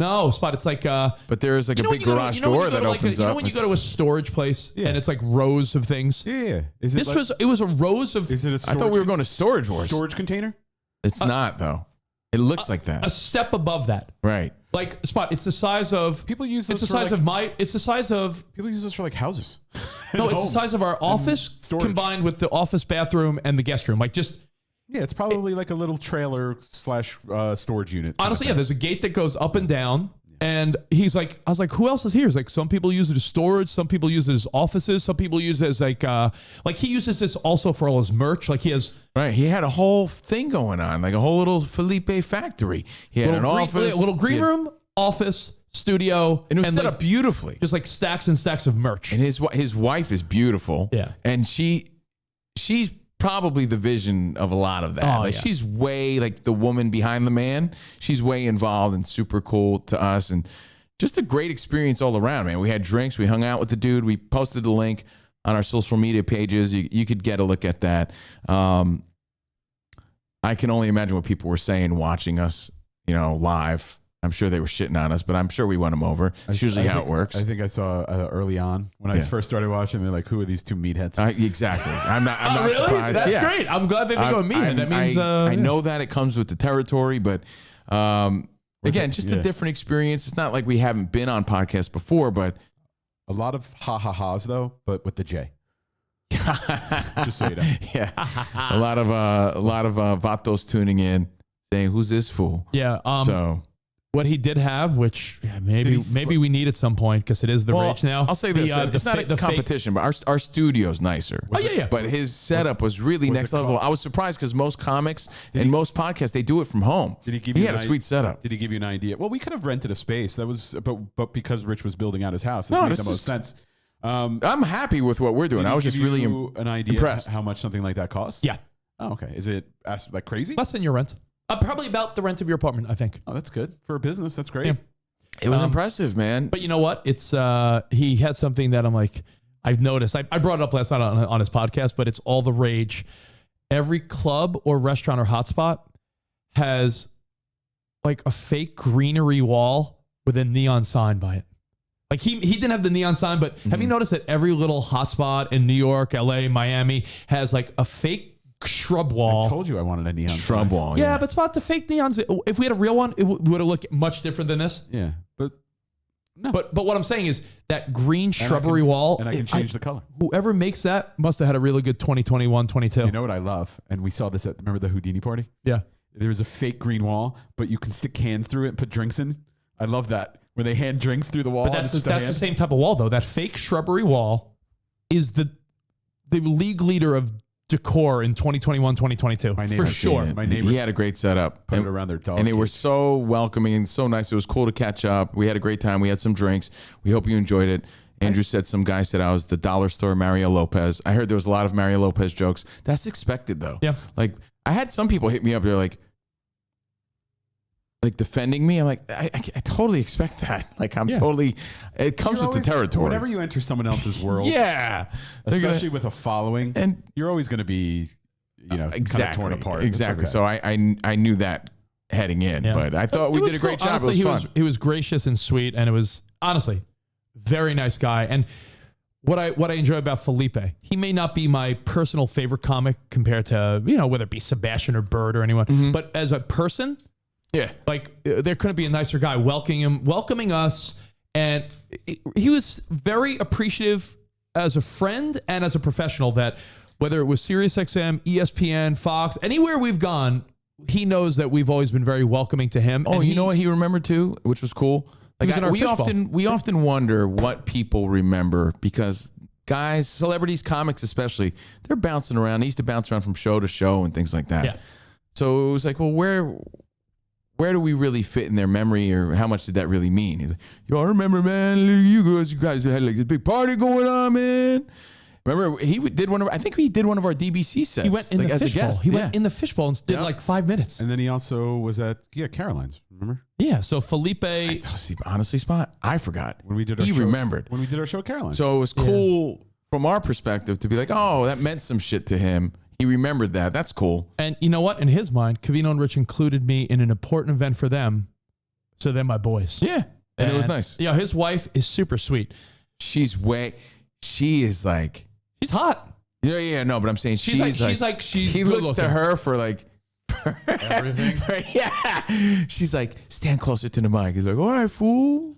Speaker 10: No, Spot. It's like
Speaker 11: but there's like a big garage door that opens up.
Speaker 10: You know when you go to a storage place and it's like rows of things?
Speaker 6: Yeah.
Speaker 10: It was a rows of.
Speaker 6: Is it a storage?
Speaker 11: I thought we were going to Storage Wars.
Speaker 6: Storage container?
Speaker 11: It's not though. It looks like that.
Speaker 10: A step above that.
Speaker 11: Right.
Speaker 10: Like Spot. It's the size of
Speaker 6: people use.
Speaker 10: It's the size of my. It's the size of
Speaker 6: people use this for like houses.
Speaker 10: No, it's the size of our office combined with the office bathroom and the guest room. Like just.
Speaker 6: Yeah, it's probably like a little trailer / storage unit.
Speaker 10: Honestly, there's a gate that goes up and down. And I was like, who else is here? He's like, some people use it as storage. Some people use it as offices. Some people use it as like he uses this also for all his merch. Like he has.
Speaker 11: Right. He had a whole thing going on, like a whole little Felipe factory. He had an office.
Speaker 10: A little green room, office, studio.
Speaker 11: And it was set up beautifully.
Speaker 10: Just like stacks and stacks of merch.
Speaker 11: And his wife is beautiful.
Speaker 10: Yeah.
Speaker 11: And she's probably the vision of a lot of that. She's way like the woman behind the man. She's way involved and super cool to us. And just a great experience all around, man. We had drinks. We hung out with the dude. We posted the link on our social media pages. You could get a look at that. I can only imagine what people were saying watching us, live. I'm sure they were shitting on us, but I'm sure we won them over. It's usually how it works.
Speaker 6: I think I saw early on when I first started watching, they're like, who are these two meatheads?
Speaker 11: Exactly. I'm not
Speaker 10: really?
Speaker 11: surprised.
Speaker 10: That's great. I'm glad they think I'm a meathead. That means
Speaker 11: I know that it comes with the territory, but again, just a different experience. It's not like we haven't been on podcasts before, but
Speaker 6: a lot of ha-ha-ha's, though, but with the J. Just so you know.
Speaker 11: Yeah. a lot of vatos tuning in saying, who's this fool?
Speaker 10: Yeah.
Speaker 11: So
Speaker 10: what he did have, which maybe we need at some point because it is the rage now.
Speaker 11: I'll say this: it's not a competition, but our studio's nicer.
Speaker 10: Yeah.
Speaker 11: But his setup was really next level. I was surprised because most comics and most podcasts they do it from home.
Speaker 6: Did he give you?
Speaker 11: He had a sweet setup.
Speaker 6: Did he give you an idea? Well, we could have rented a space. That was, but because Rich was building out his house, this made the most sense.
Speaker 11: I'm happy with what we're doing. I was just really
Speaker 6: an idea
Speaker 11: impressed
Speaker 6: how much something like that costs.
Speaker 10: Yeah.
Speaker 6: Oh, okay. Is it like crazy?
Speaker 10: Less than your rent. Probably about the rent of your apartment, I think.
Speaker 6: Oh, that's good for a business. That's great.
Speaker 10: Yeah.
Speaker 11: It was impressive, man.
Speaker 10: But you know what? It's he had something that I'm like, I've noticed. I brought it up last night on his podcast, but it's all the rage. Every club or restaurant or hotspot has like a fake greenery wall with a neon sign by it. Like he didn't have the neon sign, but have you noticed that every little hotspot in New York, LA, Miami has like a fake shrub wall?
Speaker 6: I told you I wanted a neon
Speaker 11: shrub wall.
Speaker 10: Yeah, but it's about the fake neons. If we had a real one, it would have looked much different than this.
Speaker 6: Yeah, but no.
Speaker 10: But what I'm saying is that green shrubbery wall,
Speaker 6: and I can change the color.
Speaker 10: Whoever makes that must have had a really good 2021, 22.
Speaker 6: You know what I love? And we saw this at, remember the Houdini party?
Speaker 10: Yeah.
Speaker 6: There was a fake green wall, but you can stick cans through it and put drinks in. I love that. Where they hand drinks through the wall.
Speaker 10: But that's the same type of wall, though. That fake shrubbery wall is the league leader of decor in 2021, 2022. For sure.
Speaker 6: My neighbors.
Speaker 11: He had a great setup.
Speaker 6: Put it around their dog.
Speaker 11: And they were so welcoming and so nice. It was cool to catch up. We had a great time. We had some drinks. We hope you enjoyed it. Andrew said some guy said I was the dollar store Mario Lopez. I heard there was a lot of Mario Lopez jokes. That's expected, though.
Speaker 10: Yeah.
Speaker 11: Like, I had some people hit me up. They're like defending me. I'm like, I totally expect that. Like, I'm totally, it comes with the territory.
Speaker 6: Whenever you enter someone else's world.
Speaker 11: Yeah.
Speaker 6: Especially with a following. And you're always going to be,
Speaker 11: exactly.
Speaker 6: kind of torn apart.
Speaker 11: Exactly.
Speaker 6: Okay.
Speaker 11: So I knew that heading in, but I thought we did a great job.
Speaker 10: Honestly,
Speaker 11: it was fun.
Speaker 10: He was gracious and sweet, and it was honestly very nice guy. And what I enjoy about Felipe, he may not be my personal favorite comic compared to, whether it be Sebastian or Bird or anyone, but as a person,
Speaker 11: yeah,
Speaker 10: like there couldn't be a nicer guy welcoming us, and he was very appreciative as a friend and as a professional. That whether it was SiriusXM, ESPN, Fox, anywhere we've gone, he knows that we've always been very welcoming to him.
Speaker 11: Oh,
Speaker 10: and
Speaker 11: you know what he remembered too, which was cool. Like we often wonder what people remember because guys, celebrities, comics especially, they're bouncing around. They used to bounce around from show to show and things like that.
Speaker 10: Yeah.
Speaker 11: So it was like, well, where do we really fit in their memory, or how much did that really mean? He's like, yo, I remember, man, you guys had like this big party going on, man. Remember, I think he did one of our DBC sets.
Speaker 10: He went in the fishbowl. He went in the fishbowl and did like 5 minutes.
Speaker 6: And then he also was at Caroline's. Remember?
Speaker 10: Yeah. So Felipe,
Speaker 11: honestly, Spot, I forgot
Speaker 6: when we did our
Speaker 11: show. He remembered
Speaker 6: when we did our show at Caroline's.
Speaker 11: So it was cool from our perspective to be like, oh, that meant some shit to him. He remembered that. That's cool.
Speaker 10: And you know what? In his mind, Covino and Rich included me in an important event for them. So they're my boys.
Speaker 11: Yeah. And it was nice.
Speaker 10: Yeah. His wife is super sweet.
Speaker 11: She is like,
Speaker 10: she's hot.
Speaker 11: Yeah. No, but I'm saying she's like
Speaker 10: he
Speaker 11: looks to her for like
Speaker 10: everything.
Speaker 11: Yeah. She's like, stand closer to the mic. He's like, all right, fool.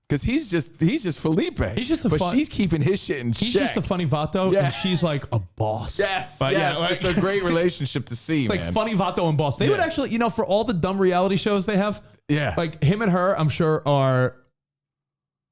Speaker 11: Because he's just Felipe.
Speaker 10: He's just
Speaker 11: she's keeping his shit in check.
Speaker 10: He's just a funny vato, and she's like a boss.
Speaker 11: Yes,
Speaker 10: but
Speaker 11: it's a great relationship to see.
Speaker 10: It's like funny vato and boss. They would actually, for all the dumb reality shows they have, like him and her, I'm sure are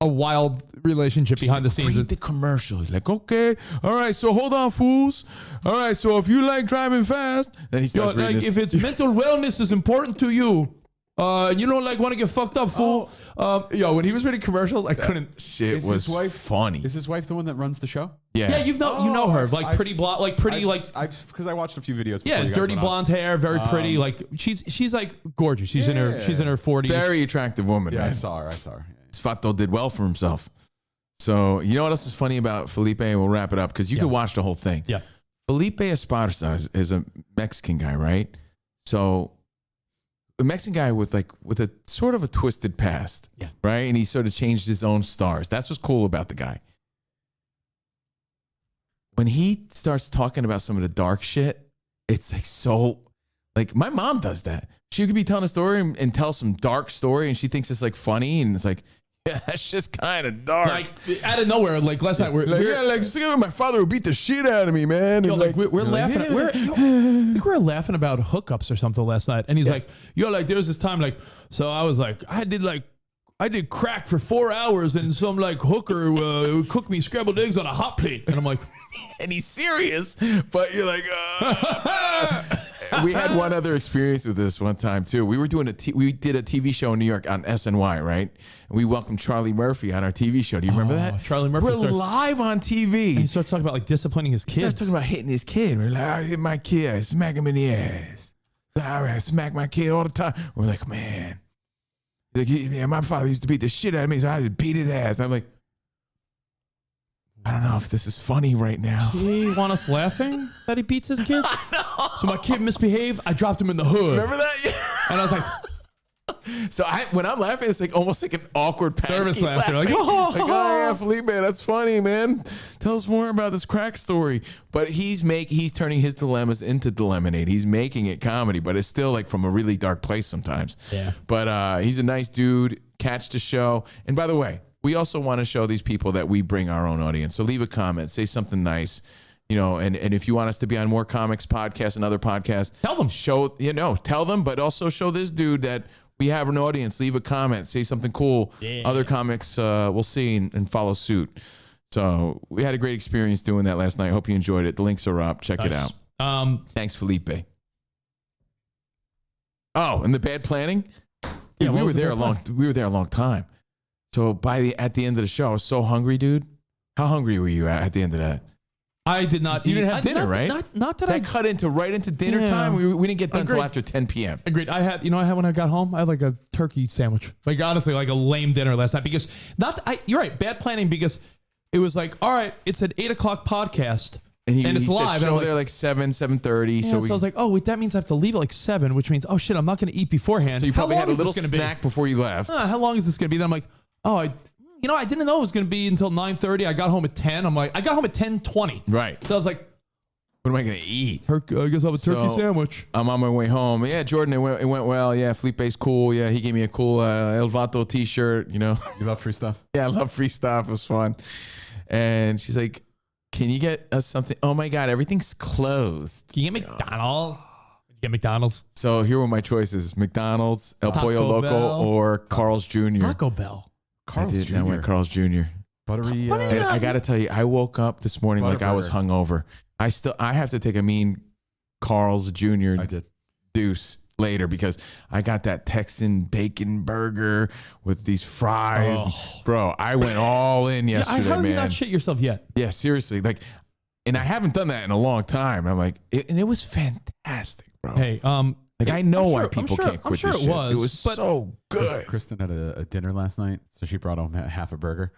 Speaker 10: a wild relationship behind the scenes.
Speaker 11: Read the commercial. He's like, okay, all right, so hold on, fools. All right, so if you like driving fast, then he starts reading this.
Speaker 10: If it's mental wellness is important to you. You don't want to get fucked up, fool. When he was reading commercials, I couldn't.
Speaker 11: Shit was funny.
Speaker 6: Is his wife the one that runs the show?
Speaker 11: Yeah.
Speaker 10: Yeah, you know her, like pretty blonde, like pretty,
Speaker 6: because I watched a few videos.
Speaker 10: Yeah, dirty blonde hair, very pretty. Like she's like gorgeous. She's in her 40s.
Speaker 11: Very attractive woman.
Speaker 6: Yeah,
Speaker 11: man.
Speaker 6: I saw her.
Speaker 11: Svato did well for himself. So, you know what else is funny about Felipe? And we'll wrap it up because you can watch the whole thing.
Speaker 10: Yeah.
Speaker 11: Felipe Esparza is a Mexican guy, right? So, a Mexican guy with a sort of a twisted past, right? And he sort of changed his own stars. That's what's cool about the guy. When he starts talking about some of the dark shit, it's like so, like my mom does that. She could be telling a story and tell some dark story, and she thinks it's like funny, and it's like, yeah, that's just kind of dark.
Speaker 10: Like out of nowhere, like last night, we're
Speaker 11: my father would beat the shit out of me, man.
Speaker 10: Yo,
Speaker 11: And
Speaker 10: like we're laughing. I think we were laughing about hookups or something last night, and he's like, "Yo, like there was this time, like, so I was like, I did crack for 4 hours, and some like hooker cooked me scrambled eggs on a hot plate," and I'm like,
Speaker 11: and he's serious, but you're like, we had one other experience with this one time too. We were doing we did a TV show in New York on SNY, right? And we welcomed Charlie Murphy on our TV show. Do you remember that?
Speaker 10: Charlie Murphy.
Speaker 11: We're live on TV.
Speaker 10: He starts talking about like disciplining his kids.
Speaker 11: He starts talking about hitting his kid. We're like, I hit my kid, I smack him in the ass. I smack my kid all the time. We're like, man. He's like, yeah, my father used to beat the shit out of me, so I had to beat his ass. I'm like, I don't know if this is funny right now.
Speaker 10: Do you want us laughing that he beats his kid? So my kid misbehaved. I dropped him in the hood.
Speaker 11: Remember that? Yeah.
Speaker 10: And I was like,
Speaker 11: so when I'm laughing, it's like almost like an awkward
Speaker 10: nervous laughter.
Speaker 11: Like, oh yeah, Felipe, that's funny, man. Tell us more about this crack story. But he's turning his dilemmas into Dilemonade. He's making it comedy, but it's still like from a really dark place sometimes.
Speaker 10: Yeah.
Speaker 11: But he's a nice dude. Catch the show. And by the way, we also want to show these people that we bring our own audience. So leave a comment, say something nice. You know, and if you want us to be on more comics podcasts and other podcasts,
Speaker 10: tell them.
Speaker 11: Tell them, but also show this dude that we have an audience. Leave a comment, say something cool.
Speaker 10: Yeah.
Speaker 11: Other comics will see and follow suit. So we had a great experience doing that last night. Hope you enjoyed it. The links are up. Check it out. Thanks, Felipe. Oh, and the bad planning? Dude, we were there a long time. So at the end of the show, I was so hungry, dude. How hungry were you at the end of that?
Speaker 10: I did not.
Speaker 11: You didn't have dinner, right?
Speaker 10: Not that
Speaker 11: that cut right into dinner time. We didn't get done until after 10 p.m.
Speaker 10: Agreed. I had when I got home, I had like a turkey sandwich. Like honestly, like a lame dinner last night because you're right. Bad planning because it was like, all right, it's an 8 o'clock podcast and it's live.
Speaker 11: Show there like 7:30.
Speaker 10: Yeah, so I was like, oh, wait, that means I have to leave at like 7, which means, oh shit, I'm not going to eat beforehand.
Speaker 11: So you probably had a little snack before you left.
Speaker 10: How long is this going to be? Then I'm like, oh, I didn't know it was going to be until 9:30. I got home at 10. I'm like, I got home at 10:20.
Speaker 11: Right.
Speaker 10: So I was like,
Speaker 11: what am I going to eat?
Speaker 10: I guess I'll have a turkey sandwich.
Speaker 11: I'm on my way home. Yeah, Jordan, it went well. Yeah, Felipe's cool. Yeah, he gave me a cool El Vato t-shirt, you know.
Speaker 6: You love free stuff?
Speaker 11: Yeah, I love free stuff. It was fun. And she's like, can you get us something? Oh, my God, everything's closed.
Speaker 10: Can you get McDonald's? Get McDonald's.
Speaker 11: So here were my choices. McDonald's, El Pollo Loco, or Carl's Jr.
Speaker 10: Taco Bell.
Speaker 11: Carl's Jr. I went Carl's Jr.
Speaker 6: Buttery.
Speaker 11: I got to tell you, I woke up this morning like I was hungover. I have to take a mean Carl's Jr. deuce later because I got that Texan bacon burger with these fries. Oh. Bro, I went all in yesterday,
Speaker 10: how
Speaker 11: man.
Speaker 10: did you not shit yourself yet?
Speaker 11: Yeah, seriously. Like, and I haven't done that in a long time. I'm like, and it was fantastic, bro.
Speaker 10: Hey,
Speaker 11: like I know why people can't quit this shit. It was so good.
Speaker 6: Kristen had a dinner last night, so she brought home half a burger.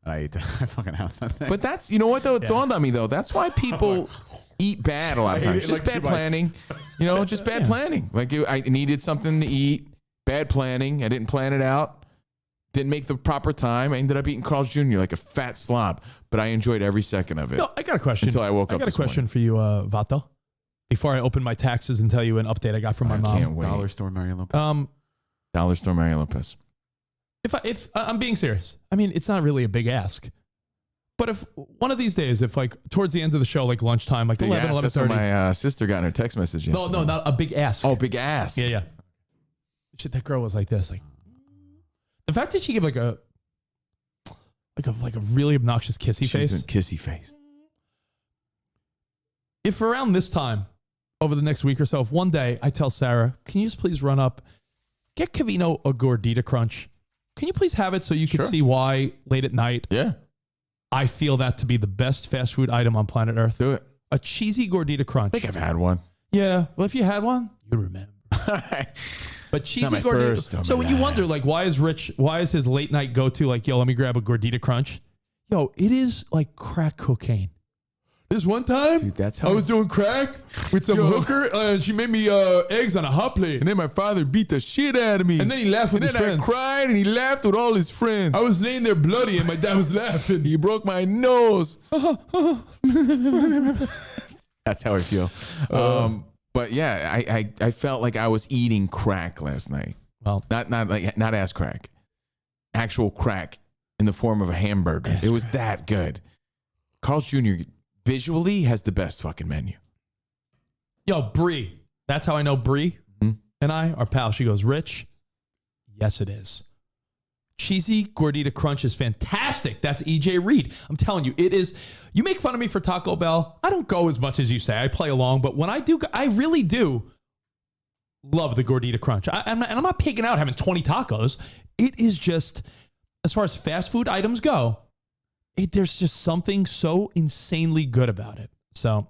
Speaker 6: I ate that. I fucking housed that thing.
Speaker 11: But that's, you know what though? It dawned on me though. That's why people eat bad a lot of times. Just bad planning. You know, just bad planning. Like I needed something to eat. Bad planning. I didn't plan it out. Didn't make the proper time. I ended up eating Carl's Jr. like a fat slob. But I enjoyed every second of it.
Speaker 10: No, I got a question.
Speaker 11: Until I woke up.
Speaker 10: I got a question for you, Vato. Before I open my taxes and tell you an update I got from my mom.
Speaker 11: Can't wait.
Speaker 6: Dollar Store Mario Lopez.
Speaker 11: Dollar Store Mario Lopez.
Speaker 10: If I'm being serious, I mean, it's not really a big ask. But if one of these days, if like towards the end of the show, like lunchtime, like 11, 11:30.
Speaker 11: That's what my sister got in her text message yesterday.
Speaker 10: No, not a big ask.
Speaker 11: Oh, big ask.
Speaker 10: Yeah. Shit, that girl was like this. Like the fact that she gave like a really obnoxious kissy face.
Speaker 11: Kissy face.
Speaker 10: If around this time, over the next week or so, if one day I tell Sarah, can you just please run up, get Covino a Gordita Crunch? Can you please have it so you can see why late at night?
Speaker 11: Yeah.
Speaker 10: I feel that to be the best fast food item on planet Earth.
Speaker 11: Do it.
Speaker 10: A cheesy Gordita Crunch.
Speaker 11: I think I've had one.
Speaker 10: Yeah. Well, if you had one, you remember. But cheesy
Speaker 11: Not my
Speaker 10: gordita.
Speaker 11: first,
Speaker 10: So when you wonder, like, why is his late night go to like, yo, let me grab a gordita crunch? Yo, it is like crack cocaine. This one time,
Speaker 11: Dude, that's how
Speaker 10: I was doing crack with some hooker, and she made me eggs on a hot plate.
Speaker 11: And then my father beat the shit out of me.
Speaker 10: And then he laughed with his friends.
Speaker 11: I cried and he laughed with all his friends.
Speaker 10: I was laying there bloody, and my dad was laughing.
Speaker 11: He broke my nose. That's how I feel. But yeah, I felt like I was eating crack last night.
Speaker 10: Well,
Speaker 11: not ass crack, actual crack in the form of a hamburger. It was that good. Carl's Jr. visually has the best fucking menu.
Speaker 10: Yo, Bree. That's how I know Bree and I are pals. She goes, Rich, yes, it is. Cheesy Gordita Crunch is fantastic. That's EJ Reed. I'm telling you, it is. You make fun of me for Taco Bell. I don't go as much as you say. I play along. But when I do, I really do love the Gordita Crunch. And I'm not pigging out having 20 tacos. It is just, as far as fast food items go, there's just something so insanely good about it. So,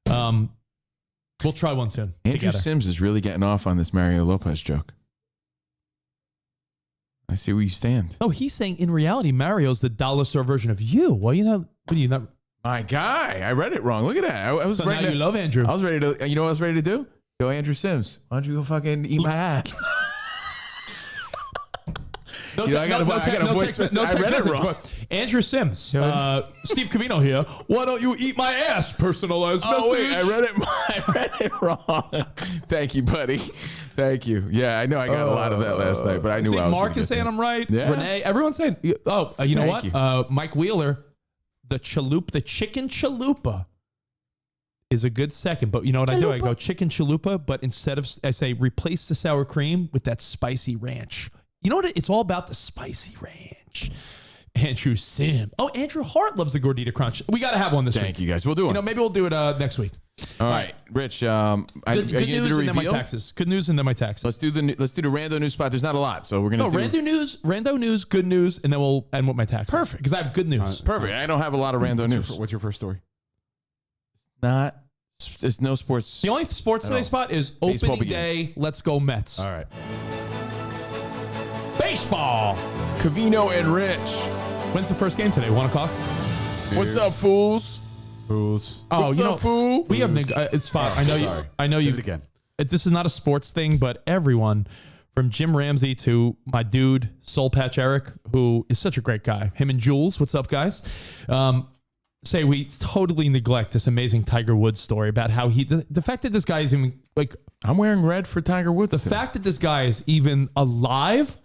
Speaker 10: we'll try one soon.
Speaker 11: Andrew
Speaker 10: together.
Speaker 11: Sims is really getting off on this Mario Lopez joke. I see where you stand.
Speaker 10: No, he's saying in reality, Mario's the dollar store version of you. Well, you know, what do you not?
Speaker 11: My guy, I read it wrong. Look at that. I was
Speaker 10: So
Speaker 11: ready
Speaker 10: now
Speaker 11: to,
Speaker 10: you love Andrew.
Speaker 11: I was ready to. You know what I was ready to do? Go Andrew Sims. Why don't you go fucking eat my ass?
Speaker 10: No,
Speaker 11: You know, I got a voice message. I read it wrong.
Speaker 10: Andrew Sims, Steve Covino here. Why don't you eat my ass? Personalized message.
Speaker 11: Oh wait, I read it wrong. Thank you, buddy. Thank you. Yeah, I know I got a lot of that last night, but I knew I was.
Speaker 10: Mark is saying I'm right.
Speaker 11: Yeah.
Speaker 10: Renee, everyone's saying. Oh, you know
Speaker 11: Thank
Speaker 10: what? Mike Wheeler, the chicken chalupa is a good second. But you know what I do? I go chicken chalupa, but instead of, I say replace the sour cream with that spicy ranch. You know what? It's all about the spicy ranch. Andrew Sim. Oh, Andrew Hart loves the Gordita Crunch. We got to have one this week.
Speaker 11: Thank you, guys. We'll do it.
Speaker 10: You know, maybe we'll do it next week.
Speaker 11: All right, Rich.
Speaker 10: Good news and then my taxes. Good news and then my taxes.
Speaker 11: Let's do the Rando news spot. There's not a lot, so we're gonna.
Speaker 10: Rando news, good news, and then we'll end with my taxes.
Speaker 11: Perfect,
Speaker 10: because I have good news.
Speaker 11: Perfect. I don't have a lot of Rando news.
Speaker 6: What's your first story?
Speaker 11: There's no sports.
Speaker 10: The only sports today spot is
Speaker 11: Baseball
Speaker 10: opening day. Let's go Mets.
Speaker 6: All right.
Speaker 10: Baseball.
Speaker 11: Covino and Rich.
Speaker 10: When's the first game today? 1 o'clock.
Speaker 11: What's up, fools?
Speaker 6: Fools.
Speaker 10: Oh,
Speaker 11: What's
Speaker 10: you
Speaker 11: up,
Speaker 10: know,
Speaker 11: fool?
Speaker 10: we have it's fine. I know you. I know you.
Speaker 6: Do it again.
Speaker 10: This is not a sports thing, but everyone, from Jim Ramsey to my dude Soul Patch Eric, who is such a great guy. Him and Jules. What's up, guys? Say we totally neglect this amazing Tiger Woods story about how the fact that this guy is even like,
Speaker 11: I'm wearing red for Tiger Woods.
Speaker 10: the fact that this guy is even alive,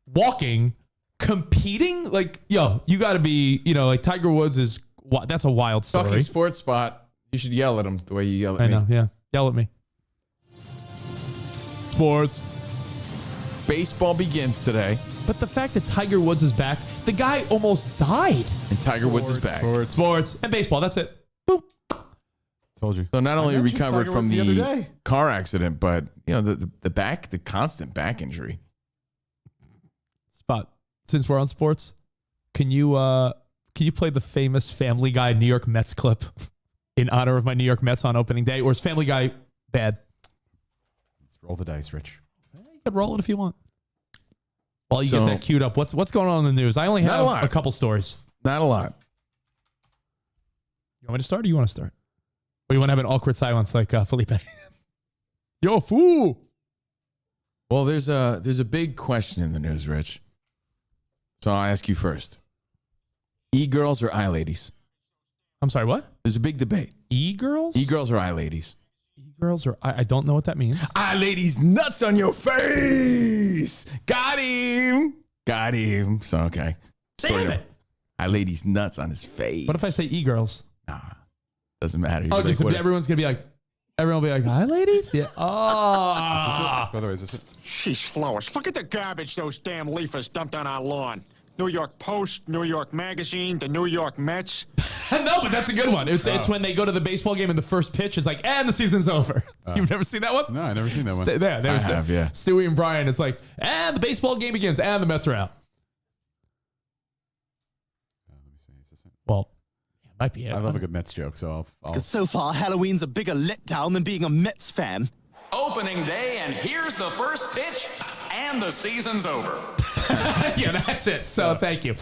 Speaker 10: walking, competing, like, yo, you got to be, like Tiger Woods is, that's a wild story.
Speaker 11: Fucking sports spot. You should yell at him the way you yell at me.
Speaker 10: I know, yeah. Yell at me. Sports.
Speaker 11: Baseball begins today.
Speaker 10: But the fact that Tiger Woods is back, the guy almost died.
Speaker 11: And Tiger Woods is back.
Speaker 10: Sports and baseball. That's it. Boom.
Speaker 6: Told you.
Speaker 11: So not only
Speaker 6: mentioned
Speaker 11: recovered
Speaker 6: Tiger
Speaker 11: from
Speaker 6: Woods the other
Speaker 11: the
Speaker 6: day.
Speaker 11: car accident, but the constant back injury.
Speaker 10: Spot. Since we're on sports, can you play the famous Family Guy New York Mets clip in honor of my New York Mets on opening day? Or is Family Guy bad?
Speaker 6: Let's roll the dice, Rich.
Speaker 10: You can roll it if you want. While you get that queued up, what's going on in the news? I only have a couple stories.
Speaker 11: Not a lot.
Speaker 10: You want me to start or you want to start? Or you want to have an awkward silence like Felipe? Yo, fool.
Speaker 11: Well, there's a big question in the news, Rich. So I'll ask you first. E-girls or I-ladies?
Speaker 10: I'm sorry, what?
Speaker 11: There's a big debate.
Speaker 10: E-girls?
Speaker 11: E-girls or I-ladies?
Speaker 10: E-girls or I don't know what that means.
Speaker 11: I-ladies nuts on your face. Got him. Got him. So, okay.
Speaker 10: Damn it.
Speaker 11: I-ladies nuts on his face.
Speaker 10: What if I say e-girls?
Speaker 11: Nah. Doesn't matter.
Speaker 10: Oh, just everyone's going to be like, everyone will be like, hi, ladies? Yeah. Oh.
Speaker 6: Is this it? By the way, is this it?
Speaker 5: Sheesh, Lois, look at the garbage those damn leafers dumped on our lawn. New York Post, New York Magazine, the New York Mets.
Speaker 10: No, but that's a good one. It's when they go to the baseball game and the first pitch is like, and the season's over. You've never seen that one?
Speaker 6: No, I've never seen that one.
Speaker 10: There,
Speaker 11: I have, yeah.
Speaker 10: Stewie and Brian, it's like, and the baseball game begins, and the Mets are out.
Speaker 6: Let me see. Is this it?
Speaker 10: Well, yeah, it might be it.
Speaker 6: I love a good Mets joke, so I'll
Speaker 4: Because so far, Halloween's a bigger letdown than being a Mets fan.
Speaker 13: opening day, and here's the first pitch, and the season's over.
Speaker 10: Yeah, that's it. So thank you.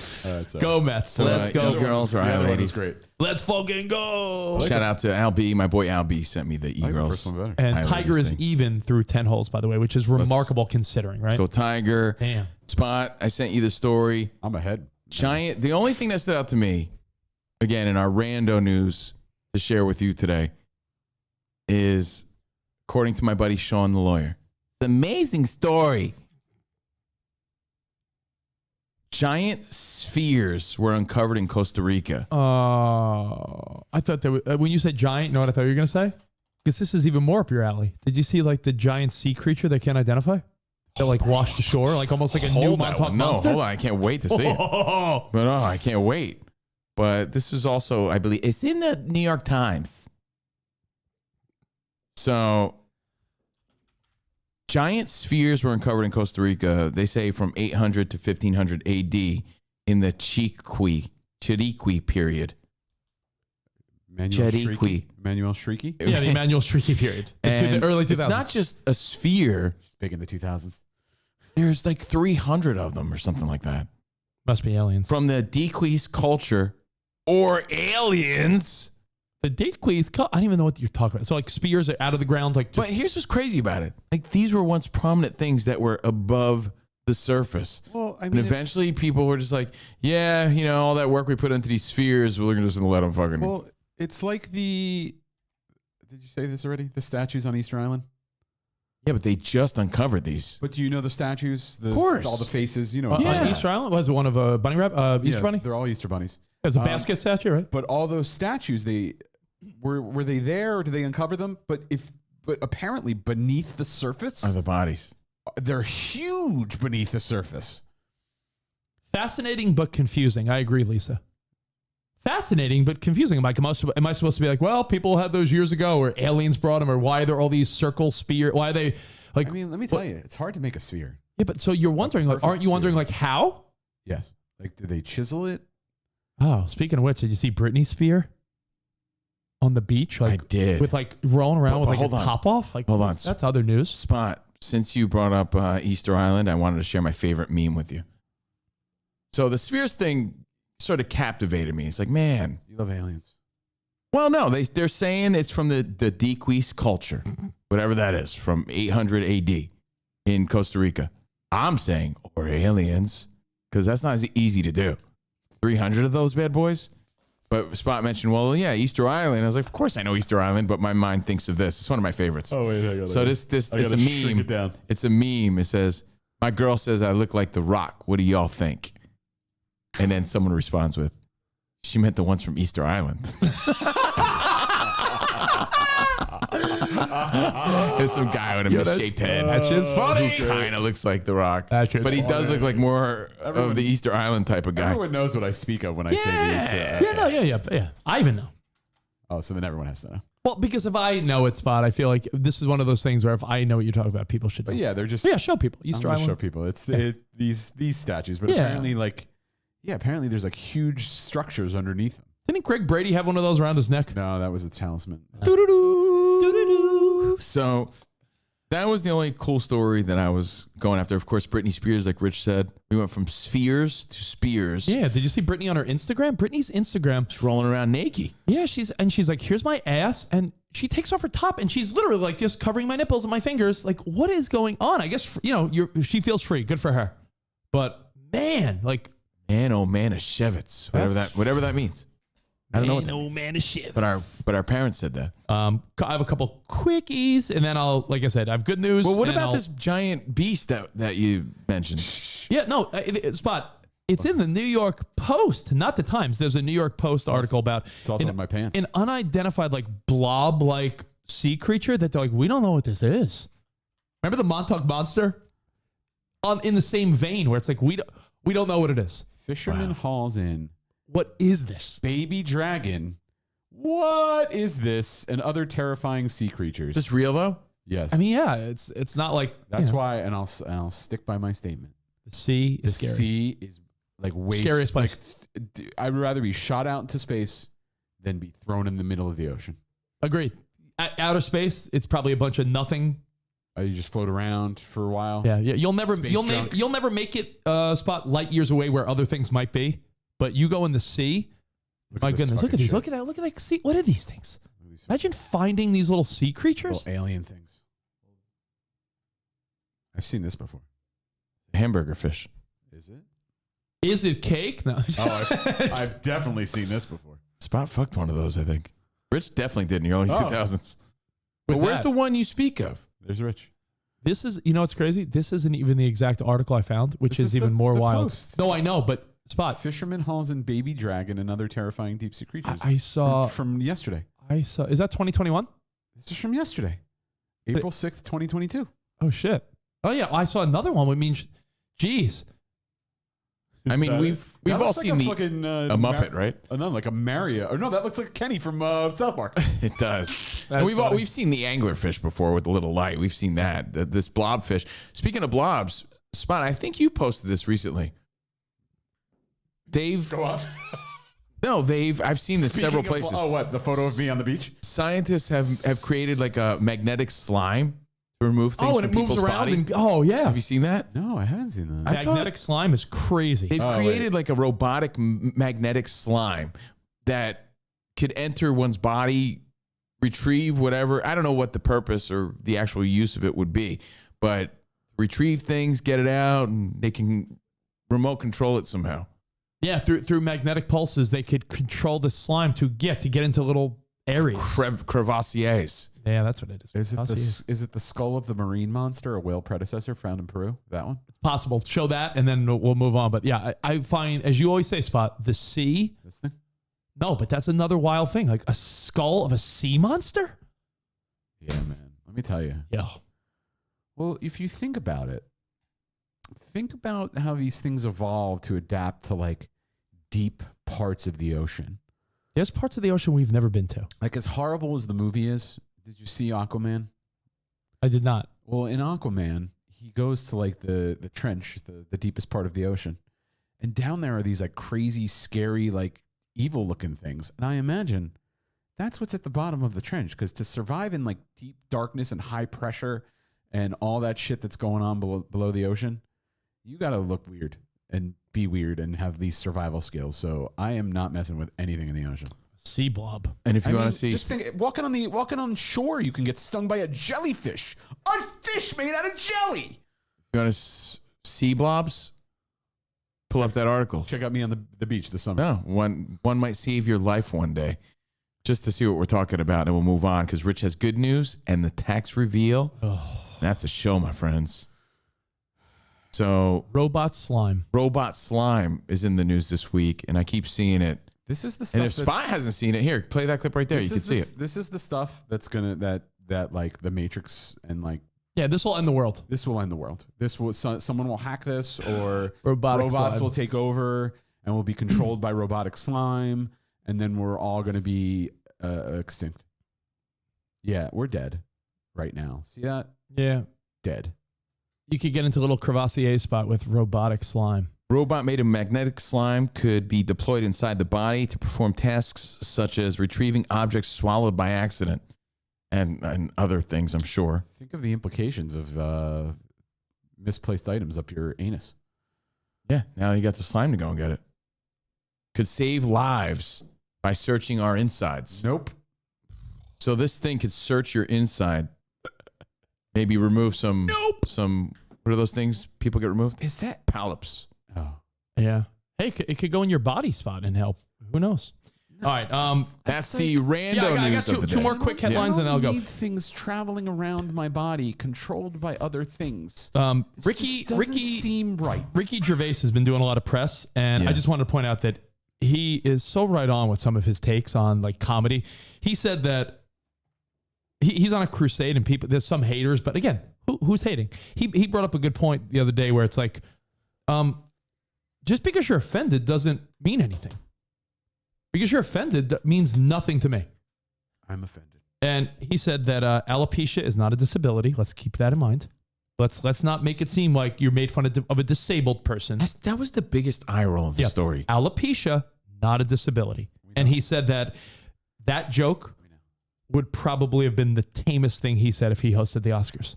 Speaker 10: Go Mets.
Speaker 11: So,
Speaker 10: Let's go.
Speaker 11: E-girls or I-ladies.
Speaker 6: Great.
Speaker 10: Let's fucking go.
Speaker 11: Shout out to Al B. My boy Al B sent me the E-girls.
Speaker 10: And Tiger is even through 10 holes, by the way, which is remarkable considering, right?
Speaker 11: Let's go Tiger.
Speaker 10: Damn.
Speaker 11: Spot, I sent you the story.
Speaker 6: I'm ahead.
Speaker 11: Giant. The only thing that stood out to me, again, in our rando news to share with you today is, according to my buddy Sean the lawyer, it's an amazing story. Giant spheres were uncovered in Costa Rica.
Speaker 10: I thought that when you said giant, you know what I thought you were going to say? Because this is even more up your alley. Did you see like the giant sea creature they can't identify? That like washed ashore, like almost like a new Montauk monster?
Speaker 11: Hold on. I can't wait to see it. But I can't wait. But this is also, I believe, it's in the New York Times. So, giant spheres were uncovered in Costa Rica, they say from 800 to 1500 AD in the Chiriqui period.
Speaker 6: Manuel Shrieky?
Speaker 10: Yeah, the Emmanuel Shrieky period. The early 2000s.
Speaker 11: It's not just a sphere.
Speaker 6: It's big in the 2000s.
Speaker 11: There's like 300 of them or something like that.
Speaker 10: Must be aliens.
Speaker 11: From the Dequis culture or aliens.
Speaker 10: The Dequis, I don't even know what you're talking about. So like spears are out of the ground.
Speaker 11: But here's what's crazy about it. Like these were once prominent things that were above the surface.
Speaker 6: Well, I mean,
Speaker 11: and eventually people were just like, yeah, all that work we put into these spheres, we're just going to let them fucking...
Speaker 6: Well, it's like did you say this already? The statues on Easter Island?
Speaker 11: Yeah, but they just uncovered these.
Speaker 6: But do you know the statues?
Speaker 11: Of course.
Speaker 6: All the faces,
Speaker 10: On Easter Island? Was it one of a bunny rabbit? Easter bunny?
Speaker 6: They're all Easter bunnies.
Speaker 10: It's a basket statue, right?
Speaker 6: But all those statues, were they there or did they uncover them? But apparently beneath the surface
Speaker 11: are the bodies.
Speaker 6: They're huge beneath the surface.
Speaker 10: Fascinating but confusing. I agree, Lisa. Fascinating but confusing. Am I supposed to be like, well, people had those years ago, or aliens brought them, or why are there all these circle spear? Why are they like?
Speaker 6: I mean, let me tell you, it's hard to make a sphere.
Speaker 10: Yeah, but so you're wondering, like, aren't you wondering, like, how?
Speaker 6: Yes. Like, did they chisel it?
Speaker 10: Oh, speaking of which, did you see Britney's spear on the beach? Like,
Speaker 11: I did.
Speaker 10: With like rolling around with like a top off. Like,
Speaker 11: hold on.
Speaker 10: That's other news.
Speaker 11: Spot. Since you brought up Easter Island, I wanted to share my favorite meme with you. So the spheres thing sort of captivated me. It's like, man,
Speaker 6: you love aliens.
Speaker 11: Well, no, they're saying it's from the Dequis culture, whatever that is, from 800 AD in Costa Rica. I'm saying, or aliens, because that's not as easy to do. 300 of those bad boys. But Spot mentioned, well, yeah, Easter Island. I was like, of course I know Easter Island, but my mind thinks of this. It's one of my favorites.
Speaker 6: Oh, wait, hang on.
Speaker 11: So this it's a meme.
Speaker 6: It down.
Speaker 11: It's a meme. It says, my girl says I look like The Rock. What do y'all think? And then someone responds with, she meant the ones from Easter Island. There's some guy with a misshaped head.
Speaker 10: That shit's funny.
Speaker 11: Who kind of looks like The Rock.
Speaker 10: That shit's
Speaker 11: but he does look like more of the Easter Island type of guy.
Speaker 6: Everyone knows what I speak of when I say the Easter.
Speaker 10: Yeah. I even know.
Speaker 6: Oh, so then everyone has to know.
Speaker 10: Well, because if I know it, Spot, I feel like this is one of those things where if I know what you're talking about, people should know.
Speaker 6: But yeah, they're just...
Speaker 10: Yeah, show people. Easter Island.
Speaker 6: Show people. It's these statues, but apparently apparently there's like huge structures underneath them.
Speaker 10: Didn't Greg Brady have one of those around his neck?
Speaker 6: No, that was a talisman.
Speaker 11: So that was the only cool story that I was going after. Of course, Britney Spears, like Rich said, we went from spheres to spears.
Speaker 10: Yeah. Did you see Britney on her Instagram? Britney's Instagram.
Speaker 11: She's rolling around naked.
Speaker 10: Yeah. She's like, here's my ass. And she takes off her top and she's literally like just covering my nipples and my fingers. Like, what is going on? I guess, she feels free. Good for her. But man, like.
Speaker 11: Man, oh man, a Shevitz. Whatever that means. I don't know what that means.
Speaker 10: Man, a shit.
Speaker 11: But our parents said that.
Speaker 10: I have a couple quickies, and then like I said, I have good news.
Speaker 11: Well, what about this giant beast that you mentioned?
Speaker 10: Yeah, no, Spot. It's in the New York Post, not the Times. There's a New York Post article about.
Speaker 6: It's also in my pants.
Speaker 10: An unidentified blob-like sea creature that they're like, we don't know what this is. Remember the Montauk Monster? In the same vein, where it's like we don't know what it is.
Speaker 6: Fisherman hauls in.
Speaker 10: What is this?
Speaker 6: Baby dragon. What is this? And other terrifying sea creatures.
Speaker 11: Is this real though?
Speaker 6: Yes.
Speaker 10: I mean, yeah, it's not like
Speaker 6: that's why, and I'll stick by my statement.
Speaker 10: The sea is scary.
Speaker 6: The sea is like way
Speaker 10: scariest place.
Speaker 6: I'd rather be shot out into space than be thrown in the middle of the ocean.
Speaker 10: Agreed. Outer space, it's probably a bunch of nothing
Speaker 6: You just float around for a while.
Speaker 10: Yeah. You'll never
Speaker 6: Space
Speaker 10: you'll
Speaker 6: junk.
Speaker 10: you'll never make it spot light years away where other things might be. But you go in the sea. My goodness, look at these. Look at that. Look at that. See, what are these things? Imagine finding these little sea creatures.
Speaker 6: Little alien things. I've seen this before.
Speaker 11: Hamburger fish.
Speaker 6: Is it?
Speaker 10: Is it cake? No.
Speaker 6: Oh, I've definitely seen this before.
Speaker 11: Spot fucked one of those, I think. Rich definitely did in the early 2000s. But
Speaker 10: With
Speaker 11: where's
Speaker 10: that-
Speaker 11: the one you speak of?
Speaker 6: There's Rich.
Speaker 10: This is, what's crazy? This isn't even the exact article I found, which
Speaker 6: This
Speaker 10: is
Speaker 6: is
Speaker 10: even
Speaker 6: the-
Speaker 10: more
Speaker 6: the
Speaker 10: wild.
Speaker 6: Post.
Speaker 10: No, I know, but Spot.
Speaker 6: Fisherman hauls in baby dragon and other terrifying deep sea creatures.
Speaker 10: I saw
Speaker 6: from yesterday.
Speaker 10: Is that 2021?
Speaker 6: This is from yesterday, April 6th, 2022.
Speaker 10: Oh shit. Oh yeah, I saw another one. Which means, geez.
Speaker 11: I mean, we've all seen
Speaker 6: like a fucking,
Speaker 11: a Muppet, right?
Speaker 6: No, like a Mario. Or no, that looks like Kenny from South Park.
Speaker 11: It does. And we've seen the anglerfish before with the little light. We've seen that. This blobfish. Speaking of blobs, Spot, I think you posted this recently.
Speaker 6: Go on.
Speaker 11: I've seen this several places.
Speaker 6: What? The photo of me on the beach?
Speaker 11: Scientists have created like a magnetic slime to remove things
Speaker 10: and
Speaker 11: from
Speaker 10: it moves
Speaker 11: people's
Speaker 10: around.
Speaker 11: body.
Speaker 10: Yeah.
Speaker 11: Have you seen that?
Speaker 6: No, I haven't seen that.
Speaker 10: Magnetic slime is crazy.
Speaker 11: They've created like a robotic magnetic slime that could enter one's body, retrieve whatever. I don't know what the purpose or the actual use of it would be, but retrieve things, get it out, and they can remote control it somehow.
Speaker 10: Yeah, through magnetic pulses, they could control the slime to get into little areas.
Speaker 11: Crevassiers.
Speaker 10: Yeah, that's what it is.
Speaker 6: Is it the skull of the marine monster, a whale predecessor found in Peru? That one?
Speaker 10: It's possible. Show that, and then we'll move on. But yeah, I find, as you always say, Spot, the sea.
Speaker 6: This thing?
Speaker 10: No, but that's another wild thing. Like a skull of a sea monster?
Speaker 6: Yeah, man. Let me tell you.
Speaker 10: Yeah.
Speaker 6: Well, if you think about it, think about how these things evolve to adapt to like deep parts of the ocean.
Speaker 10: There's parts of the ocean we've never been to.
Speaker 6: Like as horrible as the movie is, did you see Aquaman?
Speaker 10: I did not.
Speaker 6: Well, in Aquaman, he goes to like the trench, the deepest part of the ocean. And down there are these like crazy, scary, like evil looking things. And I imagine that's what's at the bottom of the trench. Because to survive in like deep darkness and high pressure and all that shit that's going on below the ocean, you got to look weird and be weird and have these survival skills. So I am not messing with anything in the ocean.
Speaker 10: Sea blob.
Speaker 11: And if you want to see,
Speaker 6: just think, walking on shore, you can get stung by a jellyfish. A fish made out of jelly.
Speaker 11: you want to see blobs, pull up that article.
Speaker 6: Check out me on the beach this summer.
Speaker 11: No, one might save your life one day. Just to see what we're talking about, and we'll move on because Rich has good news and the tax reveal.
Speaker 10: Oh.
Speaker 11: That's a show, my friends. So
Speaker 10: robot slime
Speaker 11: is in the news this week, and I keep seeing it.
Speaker 6: This is the stuff.
Speaker 11: And if Spot hasn't seen it, here, play that clip right there. You can see it.
Speaker 6: This is the stuff that's gonna that like the Matrix and like.
Speaker 10: Yeah, this will end the world.
Speaker 6: This will end the world. This will someone will hack this, or
Speaker 10: robots
Speaker 6: will take over and will be controlled by robotic slime, and then we're all gonna be extinct. Yeah, we're dead right now. See that?
Speaker 10: Yeah,
Speaker 6: dead.
Speaker 10: You could get into a little Crevassier spot with robotic slime.
Speaker 11: Robot made of magnetic slime could be deployed inside the body to perform tasks such as retrieving objects swallowed by accident and other things, I'm sure.
Speaker 6: Think of the implications of misplaced items up your anus.
Speaker 11: Yeah, now you got the slime to go and get it. Could save lives by searching our insides.
Speaker 6: Nope.
Speaker 11: So this thing could search your inside. Maybe remove some.
Speaker 10: Nope.
Speaker 11: Some. What are those things people get removed?
Speaker 6: Is that
Speaker 11: polyps?
Speaker 6: Oh,
Speaker 10: yeah. Hey, it could go in your body spot and help. Who knows? All right.
Speaker 11: That's the random
Speaker 10: I
Speaker 11: news
Speaker 10: got
Speaker 11: of the day.
Speaker 10: two more quick headlines, and then I'll go.
Speaker 6: Need things traveling around my body controlled by other things.
Speaker 10: Ricky
Speaker 6: doesn't seem right.
Speaker 10: Ricky Gervais has been doing a lot of press, and I just wanted to point out that he is so right on with some of his takes on like comedy. He said that he's on a crusade, and there's some haters, but again, who's hating? He brought up a good point the other day where it's like, just because you're offended doesn't mean anything. Because you're offended, that means nothing to me.
Speaker 6: I'm offended.
Speaker 11: And
Speaker 10: he said that alopecia is not a disability. Let's keep that in mind. Let's not make it seem like you're made fun of a disabled person.
Speaker 11: That was the biggest eye roll of the story.
Speaker 10: Alopecia, not a disability. And he said that joke would probably have been the tamest thing he said if he hosted the Oscars.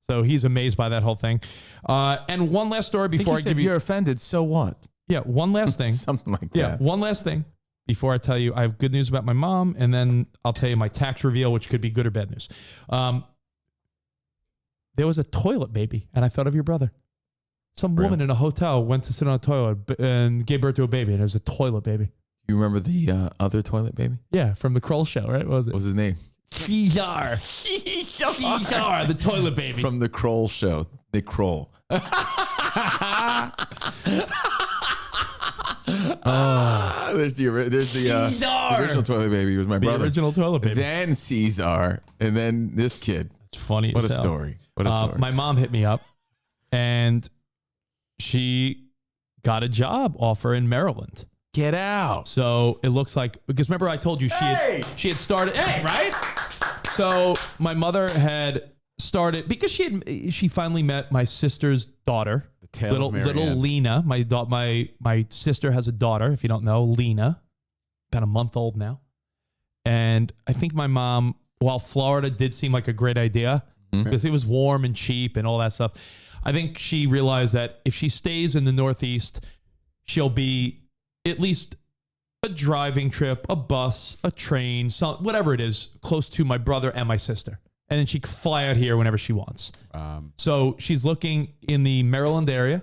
Speaker 10: So he's amazed by that whole thing. And one last story before I give you.
Speaker 11: You're offended, so what?
Speaker 10: Yeah, one last thing.
Speaker 11: Something like
Speaker 10: Yeah,
Speaker 11: that.
Speaker 10: one last thing before I tell you. I have good news about my mom, and then I'll tell you my tax reveal, which could be good or bad news. There was a toilet baby, and I thought of your brother. Some woman in a hotel went to sit on a toilet and gave birth to a baby, and it was a toilet baby.
Speaker 11: You remember the other toilet baby?
Speaker 10: Yeah, from the Kroll show, right? What was it?
Speaker 11: What was his name?
Speaker 10: Caesar, the toilet baby.
Speaker 11: From the Kroll show. The Kroll. There's the original toilet baby. It was my brother.
Speaker 10: The original toilet baby.
Speaker 11: Then Caesar, and then this kid.
Speaker 10: It's funny.
Speaker 11: What
Speaker 10: as
Speaker 11: a
Speaker 10: hell.
Speaker 11: story. What a story.
Speaker 10: My mom hit me up, and she got a job offer in Maryland.
Speaker 11: Get out.
Speaker 10: So it looks like, because remember I told you she had started. Hey, right? So my mother had started because she finally met my sister's daughter, little Lena. My sister has a daughter. If you don't know, Lena, about a month old now. And I think my mom, while Florida did seem like a great idea because it was warm and cheap and all that stuff, I think she realized that if she stays in the Northeast, she'll be at least a driving trip, a bus, a train, whatever it is, close to my brother and my sister. And then she can fly out here whenever she wants. So she's looking in the Maryland area,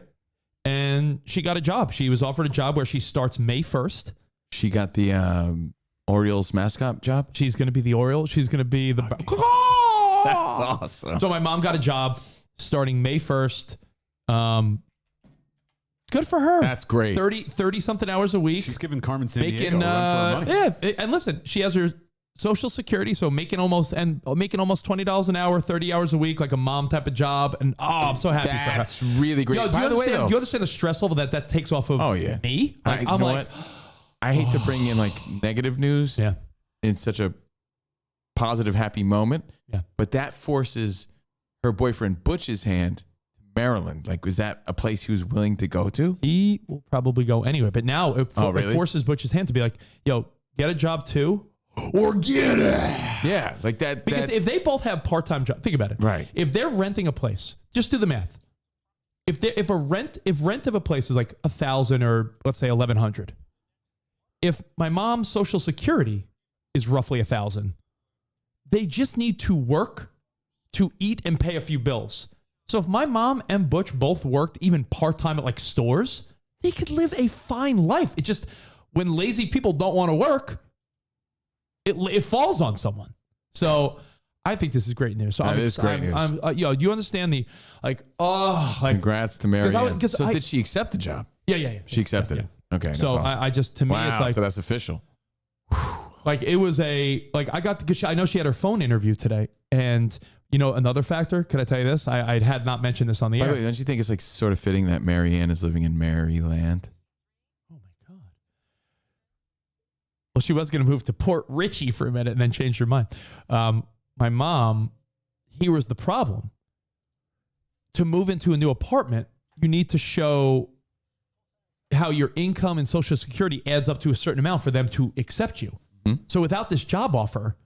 Speaker 10: and she got a job. She was offered a job where she starts May 1st.
Speaker 11: She got the Orioles mascot job?
Speaker 10: She's going to be the Oriole. She's going to be the...
Speaker 11: That's awesome.
Speaker 10: So my mom got a job starting May 1st. Good for her.
Speaker 11: That's great.
Speaker 10: 30 something hours a week.
Speaker 6: She's giving Carmen Sandiego a run for her money.
Speaker 10: Yeah, and listen, she has her Social Security, so making almost $20 an hour, 30 hours a week, like a mom type of job. And I'm so happy for her.
Speaker 11: That's really great.
Speaker 10: Yo, do you understand the stress level that takes off of me? Like, I'm like,
Speaker 11: I hate to bring in like negative news in such a positive, happy moment.
Speaker 10: Yeah.
Speaker 11: But that forces her boyfriend Butch's hand to Maryland. Like, was that a place he was willing to go to?
Speaker 10: He will probably go anywhere. But now it forces Butch's hand to be like, yo, get a job too. Or get it.
Speaker 11: Yeah, like that.
Speaker 10: Because if they both have part-time jobs, think about it.
Speaker 11: Right.
Speaker 10: If they're renting a place, just do the math. If rent of a place is like $1,000 or let's say $1,100, if my mom's Social Security is roughly $1,000, they just need to work to eat and pay a few bills. So if my mom and Butch both worked even part-time at like stores, they could live a fine life. It just, when lazy people don't want to work, it falls on someone. So I think this is great news. So
Speaker 11: that is great news.
Speaker 10: Do you understand the
Speaker 11: congrats to Marianne. So
Speaker 10: did
Speaker 11: did she accept the job?
Speaker 10: Yeah.
Speaker 11: She accepted it. Okay. That's
Speaker 10: So
Speaker 11: awesome.
Speaker 10: I just, to me, it's like,
Speaker 11: so that's official.
Speaker 10: Like it was I got because I know she had her phone interview today, and you know another factor. Could I tell you this? I had not mentioned this on the
Speaker 11: By
Speaker 10: air.
Speaker 11: the way, don't you think it's like sort of fitting that Marianne is living in Maryland?
Speaker 10: Oh my God. Well, she was going to move to Port Richey for a minute and then changed her mind. My mom, here was the problem. To move into a new apartment, you need to show how your income and Social Security adds up to a certain amount for them to accept you.
Speaker 11: Mm-hmm.
Speaker 10: So without this job offer,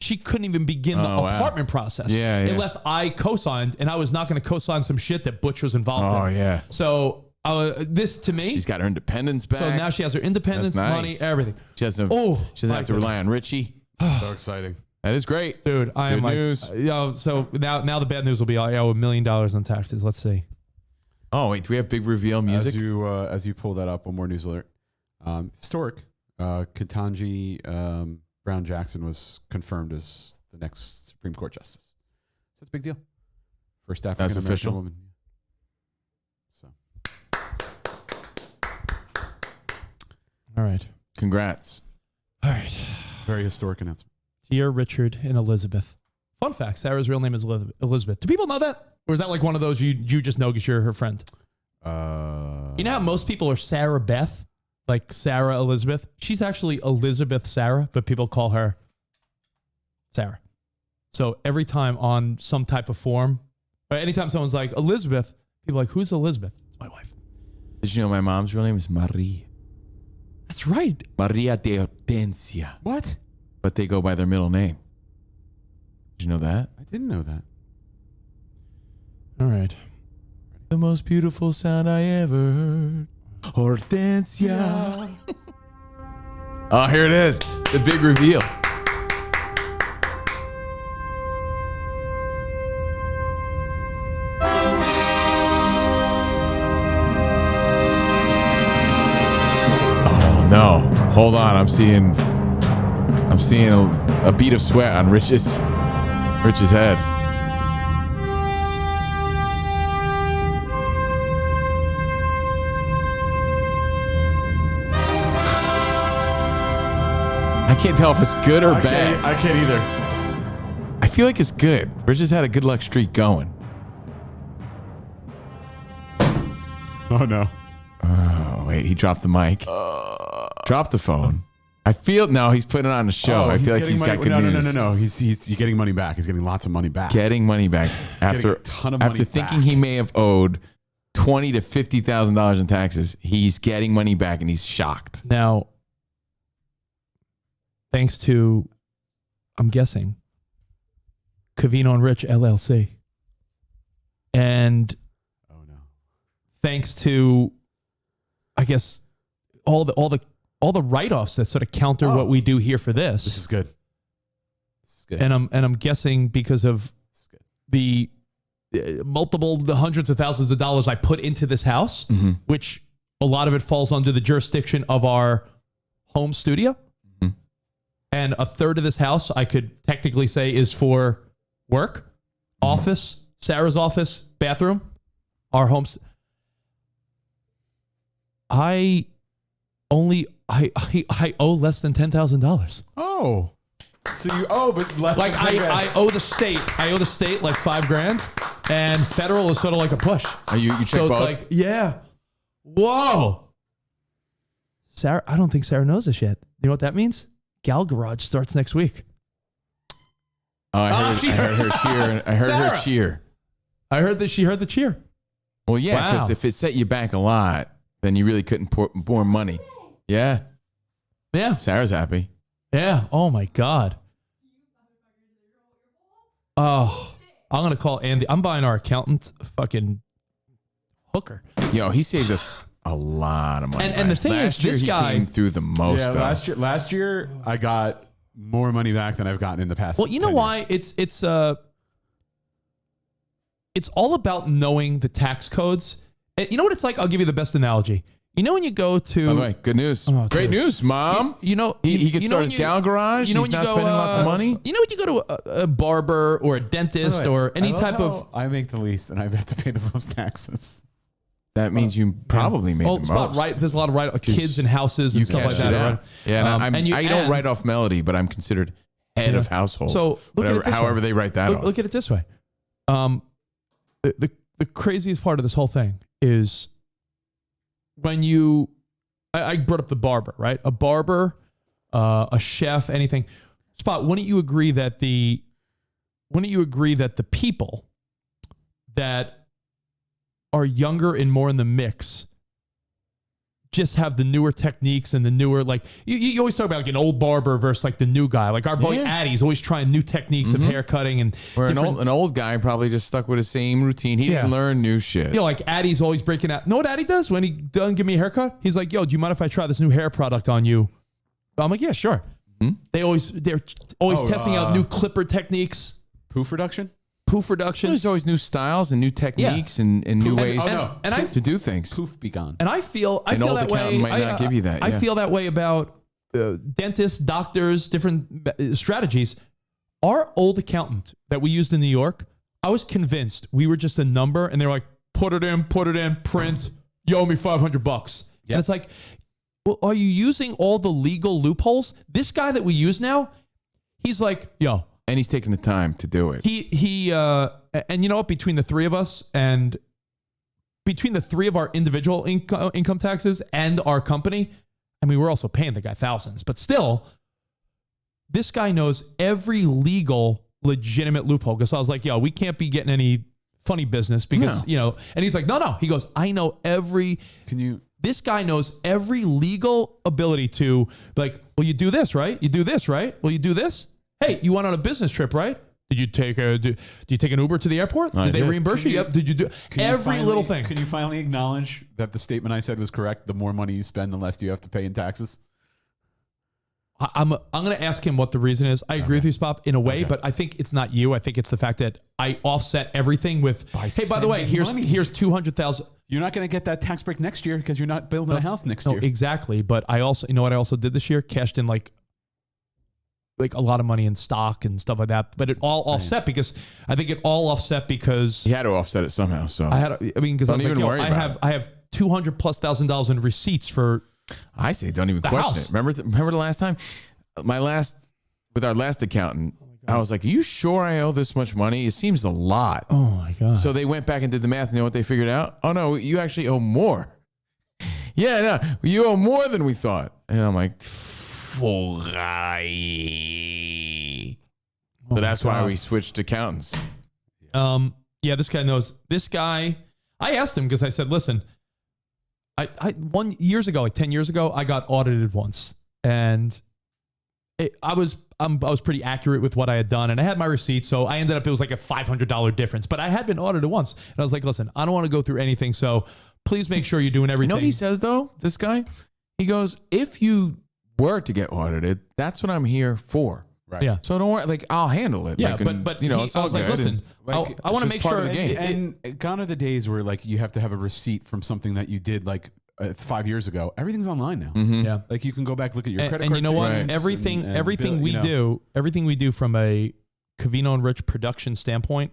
Speaker 10: she couldn't even begin the apartment process unless I co-signed, and I was not going to co-sign some shit that Butch was involved in.
Speaker 11: Oh, yeah.
Speaker 10: So this to me,
Speaker 11: she's got her independence back.
Speaker 10: so now she has her independence,
Speaker 11: That's nice.
Speaker 10: money, everything.
Speaker 11: She doesn't have to rely on Richie.
Speaker 6: So exciting.
Speaker 11: That is great.
Speaker 10: Dude, I am like,
Speaker 11: news.
Speaker 10: So now the bad news will be I owe $1 million on taxes. Let's see.
Speaker 11: Oh, wait. Do we have big reveal music?
Speaker 6: As you pull that up, one more news alert. Historic. Ketanji Brown Jackson was confirmed as the next Supreme Court justice. So it's a big deal. First African American woman. So.
Speaker 10: All right.
Speaker 11: Congrats.
Speaker 10: All right.
Speaker 6: Very historic announcement.
Speaker 10: Dear Richard and Elizabeth. Fun fact, Sarah's real name is Elizabeth. Do people know that? Or is that like one of those you just know because you're her friend? You know how most people are Sarah Beth? Like Sarah Elizabeth? She's actually Elizabeth Sarah, but people call her Sarah. So every time on some type of form, or anytime someone's like, Elizabeth, people are like, who's Elizabeth? It's my wife.
Speaker 11: Did you know my mom's real name is Marie?
Speaker 10: That's right.
Speaker 11: Maria de Hortensia.
Speaker 6: What?
Speaker 11: But they go by their middle name. Did you know that?
Speaker 6: I didn't know that.
Speaker 10: All right.
Speaker 11: The most beautiful sound I ever heard. Hortensia. Oh, here it is. The big reveal. Oh no. Hold on. I'm seeing a bead of sweat on Rich's head. I can't tell if it's good or bad.
Speaker 6: I can't either.
Speaker 11: I feel like it's good. Rich has had a good luck streak going.
Speaker 6: Oh, no.
Speaker 11: Oh, wait. He dropped the mic. Dropped the phone. I feel... No, he's putting it on the show. I feel like he's got good news.
Speaker 6: No. He's getting money back. He's getting lots of money back.
Speaker 11: Getting money back. After
Speaker 6: a ton of money
Speaker 11: after thinking he may have owed $20,000 to $50,000 in taxes, he's getting money back and he's shocked.
Speaker 10: Now, thanks to, I'm guessing, Covino and Rich LLC. And thanks to, I guess, all the write-offs that sort of counter what we do here for this.
Speaker 6: This is good. This is good.
Speaker 10: And I'm guessing because of the the hundreds of thousands of dollars I put into this house, which a lot of it falls under the jurisdiction of our home studio. And a third of this house, I could technically say, is for work, office, Sarah's office, bathroom, our homes. I owe less than $10,000.
Speaker 6: Oh, so you owe, but less.
Speaker 10: Like
Speaker 6: than
Speaker 10: I owe the state. I owe the state like $5,000, and federal is sort of like a push.
Speaker 11: You check
Speaker 10: so
Speaker 11: both?
Speaker 10: it's like, yeah, whoa. Sarah, I don't think Sarah knows this yet. You know what that means? Gal Garage starts next week.
Speaker 11: Oh, I heard her cheer. I heard her cheer.
Speaker 10: I heard that she heard the cheer.
Speaker 11: Well, yeah, because
Speaker 10: Wow.
Speaker 11: if it set you back a lot, then you really couldn't pour more money. Yeah.
Speaker 10: Yeah.
Speaker 11: Sarah's happy.
Speaker 10: Yeah. Oh my God. Oh, I'm gonna call Andy. I'm buying our accountant a fucking hooker.
Speaker 11: Yo, he saved us a lot of money.
Speaker 10: And the thing
Speaker 11: last
Speaker 10: is,
Speaker 11: year
Speaker 10: this
Speaker 11: he
Speaker 10: guy
Speaker 11: came through the most.
Speaker 6: Yeah,
Speaker 11: stuff.
Speaker 6: last year I got more money back than I've gotten in the past.
Speaker 10: Well, you know
Speaker 6: 10
Speaker 10: why?
Speaker 6: years.
Speaker 10: It's all about knowing the tax codes. And you know what it's like? I'll give you the best analogy. You know when you go to...
Speaker 11: By the way, good news. Great news, Mom.
Speaker 10: You know...
Speaker 11: He can
Speaker 10: you know
Speaker 11: start
Speaker 10: when
Speaker 11: his
Speaker 10: you-
Speaker 11: gal garage.
Speaker 10: You know
Speaker 11: He's
Speaker 10: when you
Speaker 11: not
Speaker 10: go,
Speaker 11: spending lots of money.
Speaker 10: You know when you go to a barber or a dentist
Speaker 6: By the way,
Speaker 10: or any
Speaker 6: I love
Speaker 10: type of...
Speaker 6: how I make the least and I have to pay the most taxes.
Speaker 11: That means you probably made the
Speaker 10: it's
Speaker 11: most.
Speaker 10: right. There's a lot of kids and houses and
Speaker 11: You
Speaker 10: stuff like
Speaker 11: cashed
Speaker 10: that.
Speaker 11: it out.
Speaker 10: Right?
Speaker 11: Yeah, and I don't
Speaker 10: and-
Speaker 11: write off Melody, but I'm considered head of household.
Speaker 10: So look at it this
Speaker 11: however
Speaker 10: way.
Speaker 11: they write that off.
Speaker 10: Look at it this way. The craziest part of this whole thing is when you, I brought up the barber, right? A barber, a chef, anything. Spot, wouldn't you agree that the people that are younger and more in the mix just have the newer techniques and the newer, like you always talk about like an old barber versus like the new guy. Like our boy Addie's always trying new techniques of hair cutting and
Speaker 11: Where an old guy probably just stuck with his same routine. He didn't learn new shit.
Speaker 10: You know, like Addie's always breaking out. Know what Addie does when he doesn't give me a haircut? He's like, "Yo, do you mind if I try this new hair product on you?" I'm like, "Yeah, sure." They're always testing out new clipper techniques,
Speaker 6: Poof reduction.
Speaker 11: There's always new styles and new techniques and new ways to do things.
Speaker 6: Poof be gone.
Speaker 10: And I feel
Speaker 11: An old
Speaker 10: that way.
Speaker 11: accountant might not give you that.
Speaker 10: I
Speaker 11: yeah.
Speaker 10: feel that way about dentists, doctors, different strategies. Our old accountant that we used in New York, I was convinced we were just a number, and they were like, put it in, print, you owe me $500. And it's like, well, are you using all the legal loopholes? This guy that we use now, he's like, yo.
Speaker 11: And he's taking the time to do it.
Speaker 10: And you know what? Between the three of us and between the three of our individual income taxes and our company, I mean, we're also paying the guy thousands, but still, this guy knows every legal, legitimate loophole. Because I was like, yo, we can't be getting any funny business because, you know, and he's like, no. He goes, I know every. This guy knows every legal ability to, like, well, you do this, right? You do this, right? Well, you do this. Hey, you went on a business trip, right? Did you take do you take an Uber to the airport? Did they reimburse you? Yep. Did you do every little thing?
Speaker 6: Can you finally acknowledge that the statement I said was correct? The more money you spend, the less you have to pay in taxes.
Speaker 10: I'm going to ask him what the reason is. I agree with you, Spop, in a way, but I think it's not you. I think it's the fact that I offset everything with, hey, by the way, here's $200,000.
Speaker 6: You're not going to get that tax break next year because you're not building a house next year.
Speaker 10: Exactly. But I also, you know what I also did this year? Cashed in like a lot of money in stock and stuff like that. But it all offset because I think it all offset because
Speaker 11: you had to offset it somehow. So
Speaker 10: because I was like, I have $200,000+ in receipts for.
Speaker 11: I say, don't even question it. Remember the last time, with our last accountant, I was like, "Are you sure I owe this much money? It seems a lot."
Speaker 10: Oh my god!
Speaker 11: So they went back and did the math. And you know what they figured out? Oh no, you actually owe more. Yeah, no, you owe more than we thought. And I'm like, so that's why we switched accountants.
Speaker 10: Yeah, this guy knows. This guy, I asked him because I said, listen. I years ago, like 10 years ago, I got audited once, and I was pretty accurate with what I had done, and I had my receipt, so I ended up, it was like a $500 difference, but I had been audited once, and I was like, listen, I don't want to go through anything, so please make sure you're doing everything.
Speaker 11: You know what he says though? This guy, he goes, if you were to get audited, that's what I'm here for.
Speaker 6: Right.
Speaker 10: Yeah.
Speaker 11: So don't worry, like I'll handle it.
Speaker 10: Yeah,
Speaker 11: like,
Speaker 10: but
Speaker 11: you know,
Speaker 10: I was like, listen, I want to make sure.
Speaker 6: And gone are the days where like you have to have a receipt from something that you did like 5 years ago. Everything's online now.
Speaker 10: Yeah.
Speaker 6: Like you can go back, look at your credit
Speaker 10: and
Speaker 6: card.
Speaker 10: you know what?
Speaker 6: statements
Speaker 10: Everything we do from a Covino and Rich production standpoint.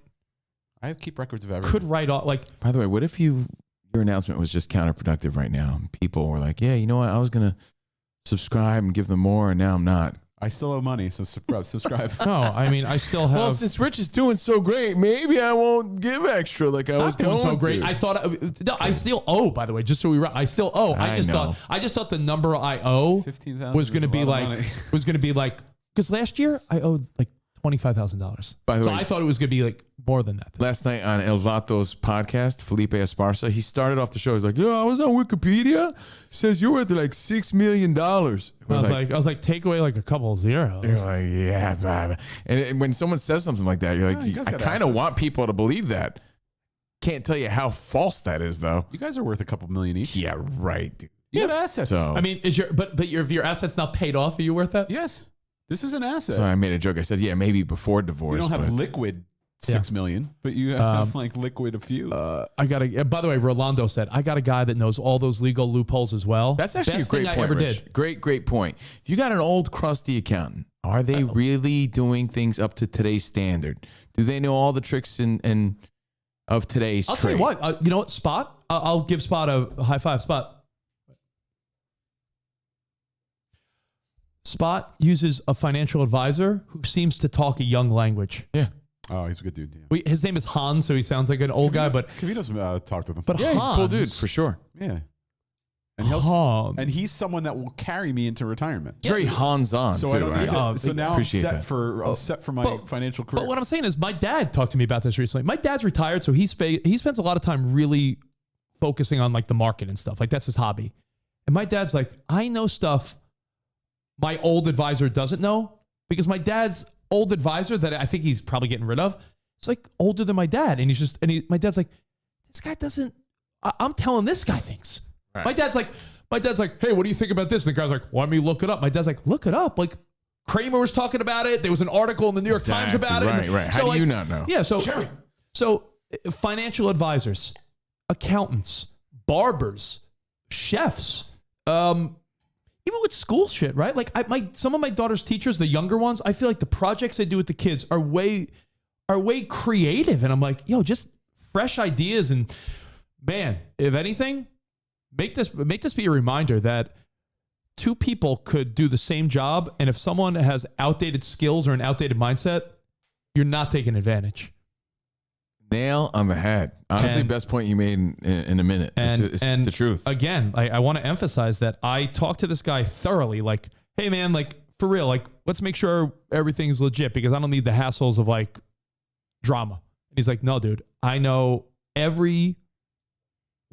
Speaker 6: I keep records of everything.
Speaker 10: Could write off like.
Speaker 11: By the way, what if your announcement was just counterproductive right now? People were like, yeah, you know what? I was gonna subscribe and give them more, and now I'm not.
Speaker 6: I still owe money, so subscribe.
Speaker 10: No, I mean, I still have.
Speaker 11: Well, since Rich is doing so great, maybe I won't give extra like I was
Speaker 10: doing
Speaker 11: going
Speaker 10: so great.
Speaker 11: to.
Speaker 10: I thought I still owe. By the way, just so I still owe. I just thought the number I owe was going to be like because last year I owed like $25,000.
Speaker 11: By the way,
Speaker 10: I thought it was going to be like more than that.
Speaker 11: Last night on El Vato's podcast, Felipe Esparza, he started off the show. He's like, "Yo, I was on Wikipedia. It says you're worth like $6 million." I
Speaker 10: was like, take away like a couple of zeros.
Speaker 11: You're like, yeah, blah. And when someone says something like that, you're like, I kind of want people to believe that. Can't tell you how false that is, though.
Speaker 6: You guys are worth a couple million each.
Speaker 11: Yeah, right, dude.
Speaker 6: You got assets.
Speaker 11: So,
Speaker 10: I mean, if your assets not paid off, are you worth that?
Speaker 6: Yes. This is an asset.
Speaker 11: So I made a joke. I said, yeah, maybe before divorce.
Speaker 6: You don't have liquid $6 million, but you have like liquid a few.
Speaker 10: I got a. By the way, Rolando said I got a guy that knows all those legal loopholes as well.
Speaker 11: That's actually
Speaker 10: Best
Speaker 11: a great
Speaker 10: thing
Speaker 11: point.
Speaker 10: I ever
Speaker 11: Rich.
Speaker 10: did.
Speaker 11: Great point. If you got an old crusty accountant, are they really doing things up to today's standard? Do they know all the tricks and of today's?
Speaker 10: I'll tell you what. You know what? Spot. I'll give Spot a high five. Spot. Spot uses a financial advisor who seems to talk a young language.
Speaker 11: Yeah.
Speaker 6: Oh, he's a good dude. Yeah.
Speaker 10: His name is Hans, so he sounds like an old guy, but
Speaker 6: Covino's talked with him.
Speaker 10: But
Speaker 11: yeah,
Speaker 10: Hans,
Speaker 11: he's a cool dude for sure.
Speaker 6: Yeah. And he's someone that will carry me into retirement.
Speaker 11: It's very hands-on
Speaker 6: so
Speaker 11: too.
Speaker 6: I don't need
Speaker 11: right?
Speaker 6: to, so now I'm set for my financial career.
Speaker 10: But what I'm saying is, my dad talked to me about this recently. My dad's retired, so he spends a lot of time really focusing on like the market and stuff. Like that's his hobby. And my dad's like, I know stuff my old advisor doesn't know, because my dad's old advisor that I think he's probably getting rid of, it's like older than my dad. And my dad's like, this guy doesn't, I'm telling this guy things. Right. My dad's like, hey, what do you think about this? And the guy's like, let me look it up. My dad's like, look it up. Like Kramer was talking about it. There was an article in the New York Times about it.
Speaker 11: Right. How do you not know?
Speaker 10: Yeah. So financial advisors, accountants, barbers, chefs, even with school shit, right? Like some of my daughter's teachers, the younger ones, I feel like the projects they do with the kids are way creative. And I'm like, yo, just fresh ideas. And man, if anything, make this be a reminder that two people could do the same job. And if someone has outdated skills or an outdated mindset, you're not taking advantage.
Speaker 11: Nail on the head. Honestly, best point you made in a minute. It's the truth.
Speaker 10: Again, I want to emphasize that I talked to this guy thoroughly. Like, hey man, like for real, like let's make sure everything's legit, because I don't need the hassles of like drama. And he's like, no, dude, I know every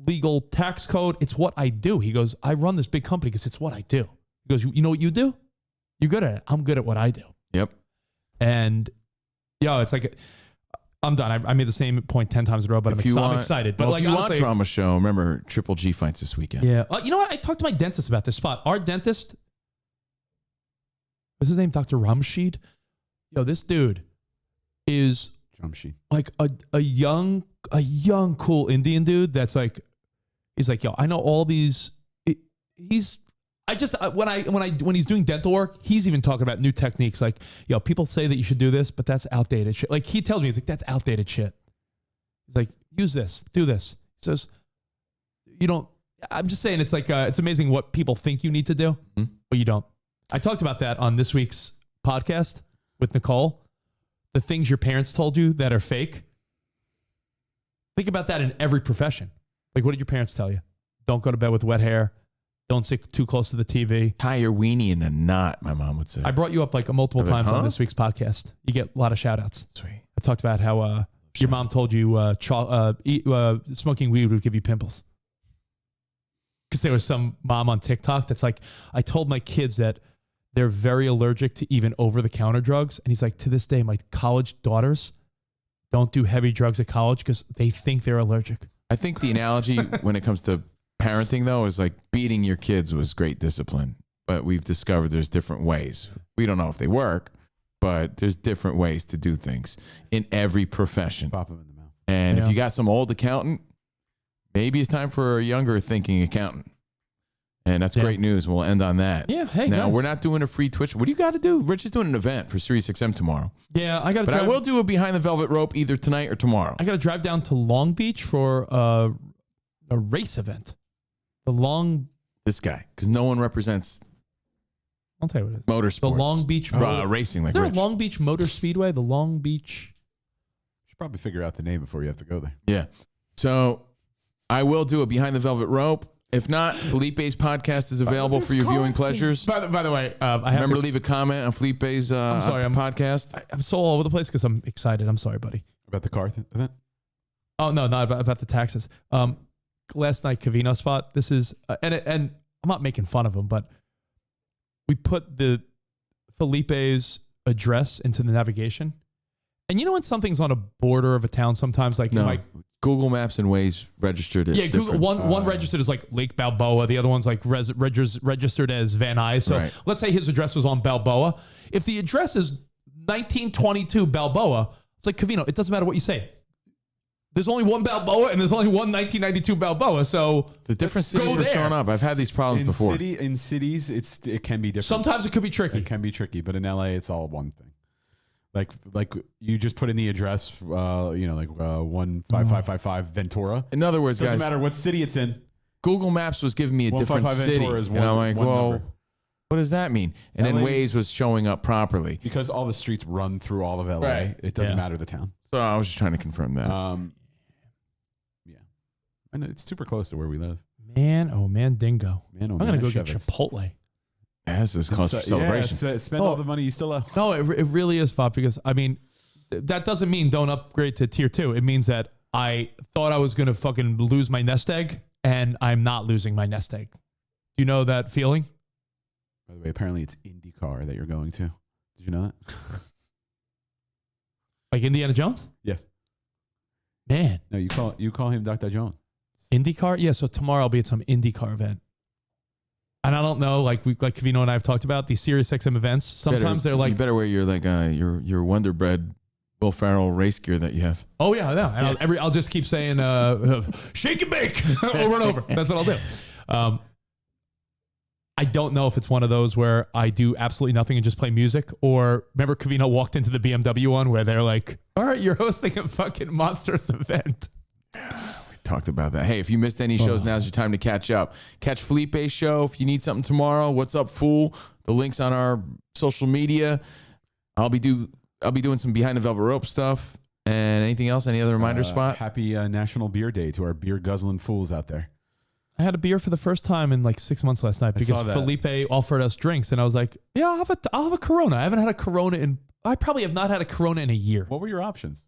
Speaker 10: legal tax code. It's what I do. He goes, I run this big company because it's what I do. He goes, you know what you do? You're good at it. I'm good at what I do.
Speaker 11: Yep.
Speaker 10: And Yo, it's like I'm done. I made the same point 10 times in a row, but I'm excited. But
Speaker 11: if you want drama show, remember Triple G fights this weekend.
Speaker 10: Yeah. You know what? I talked to my dentist about this spot. Our dentist, what's his name? Dr. Ramshid. Yo, this dude is like a young, cool Indian dude that's like, he's like, yo, I know all these. When he's doing dental work, he's even talking about new techniques. Like, yo, people say that you should do this, but that's outdated shit. Like, he tells me, he's like, that's outdated shit. He's like, use this, do this. He says, I'm just saying, it's like, it's amazing what people think you need to do, but you don't. I talked about that on this week's podcast with Nicole. The things your parents told you that are fake. Think about that in every profession. Like, what did your parents tell you? Don't go to bed with wet hair. Don't sit too close to the TV.
Speaker 11: Tie your weenie in a knot, my mom would say.
Speaker 10: I brought you up like multiple times on this week's podcast. You get a lot of shout outs.
Speaker 11: Sweet.
Speaker 10: I talked about how your mom told you smoking weed would give you pimples. Because there was some mom on TikTok that's like, I told my kids that they're very allergic to even over-the-counter drugs. And he's like, to this day, my college daughters don't do heavy drugs at college because they think they're allergic.
Speaker 11: I think the analogy when it comes to parenting, though, is like beating your kids was great discipline, but we've discovered there's different ways. We don't know if they work, but there's different ways to do things in every profession.
Speaker 6: Pop them in the mouth.
Speaker 11: And if you got some old accountant, maybe it's time for a younger thinking accountant. And that's great news. We'll end on that.
Speaker 10: Yeah, hey,
Speaker 11: now,
Speaker 10: guys.
Speaker 11: we're not doing a free Twitch. What do you got to do? Rich is doing an event for SiriusXM tomorrow.
Speaker 10: Yeah, I got to
Speaker 11: But I will do a Behind the Velvet Rope either tonight or tomorrow.
Speaker 10: I got to drive down to Long Beach for a race event.
Speaker 11: This guy, because no one represents.
Speaker 10: I'll tell you what it is.
Speaker 11: Motorsports.
Speaker 10: The Long Beach
Speaker 11: racing like
Speaker 10: Is there
Speaker 11: Rich.
Speaker 10: a Long Beach Motor Speedway? The Long Beach.
Speaker 6: Should probably figure out the name before you have to go there.
Speaker 11: Yeah. So I will do a Behind the Velvet Rope. If not, Felipe's podcast is available for your viewing pleasures.
Speaker 10: By the way, I have
Speaker 11: to leave a comment on Felipe's podcast.
Speaker 10: I'm so all over the place because I'm excited. I'm sorry, buddy.
Speaker 6: About the car event?
Speaker 10: Oh no, not about the taxes. Last night, Covino spot. This is and I'm not making fun of him, but we put the Felipe's address into the navigation, and you know when something's on a border of a town, sometimes like you might.
Speaker 11: Google Maps and Waze registered it.
Speaker 10: Yeah, Google, one registered as like Lake Balboa. The other one's like registered as Van Nuys. So let's say his address was on Balboa. If the address is 1922 Balboa, it's like Covino. It doesn't matter what you say. There's only one Balboa and there's only one 1992 Balboa. So
Speaker 11: the different cities are showing up. I've had these problems before.
Speaker 6: In cities, it can be different.
Speaker 10: Sometimes it could be tricky.
Speaker 6: It can be tricky, but in LA, it's all one thing. Like you just put in the address, 15555 Ventura.
Speaker 11: In other words,
Speaker 6: doesn't
Speaker 11: guys,
Speaker 6: matter what city it's in.
Speaker 11: Google Maps was giving me a different city,
Speaker 6: Ventura is
Speaker 11: and I'm like,
Speaker 6: number.
Speaker 11: What does that mean? And then Waze was showing up properly
Speaker 6: because all the streets run through all of LA.
Speaker 11: Right.
Speaker 6: It doesn't matter the town.
Speaker 11: So I was just trying to confirm that.
Speaker 6: Yeah, and it's super close to where we live.
Speaker 10: Man, oh man, dingo.
Speaker 6: Man, oh
Speaker 10: I'm gonna go
Speaker 6: man,
Speaker 10: get Chipotle.
Speaker 11: Yeah, this is cause for celebration.
Speaker 6: Yeah, spend all the money you still have.
Speaker 10: No, it really is, Bob, because I mean, that doesn't mean don't upgrade to tier 2. It means that I thought I was going to fucking lose my nest egg, and I'm not losing my nest egg. Do you know that feeling?
Speaker 6: By the way, apparently it's IndyCar that you're going to. Did you know that?
Speaker 10: Like Indiana Jones?
Speaker 6: Yes.
Speaker 10: Man.
Speaker 6: No, you call him Dr. Jones.
Speaker 10: IndyCar? Yeah, so tomorrow I'll be at some IndyCar event. And I don't know, like Covino and I have talked about, these SiriusXM events. Sometimes they're like...
Speaker 11: You better wear your Wonder Bread Will Ferrell race gear that you have.
Speaker 10: Oh, yeah, yeah. And I'll just keep saying, shake and bake over and over. That's what I'll do. I don't know if it's one of those where I do absolutely nothing and just play music. Or remember Covino walked into the BMW one where they're like, all right, you're hosting a fucking Monsters event.
Speaker 11: Talked about that. Hey, if you missed any shows, now's your time to catch up. Catch Felipe's show if you need something tomorrow. What's up, fool? The link's on our social media. I'll be doing some Behind the Velvet Rope stuff. And anything else? Any other reminder spot?
Speaker 6: Happy National Beer Day to our beer guzzling fools out there.
Speaker 10: I had a beer for the first time in like 6 months last night because Felipe offered us drinks, and I was like, "Yeah, I'll have a Corona." I haven't had a Corona I probably have not had a Corona in a year.
Speaker 6: What were your options?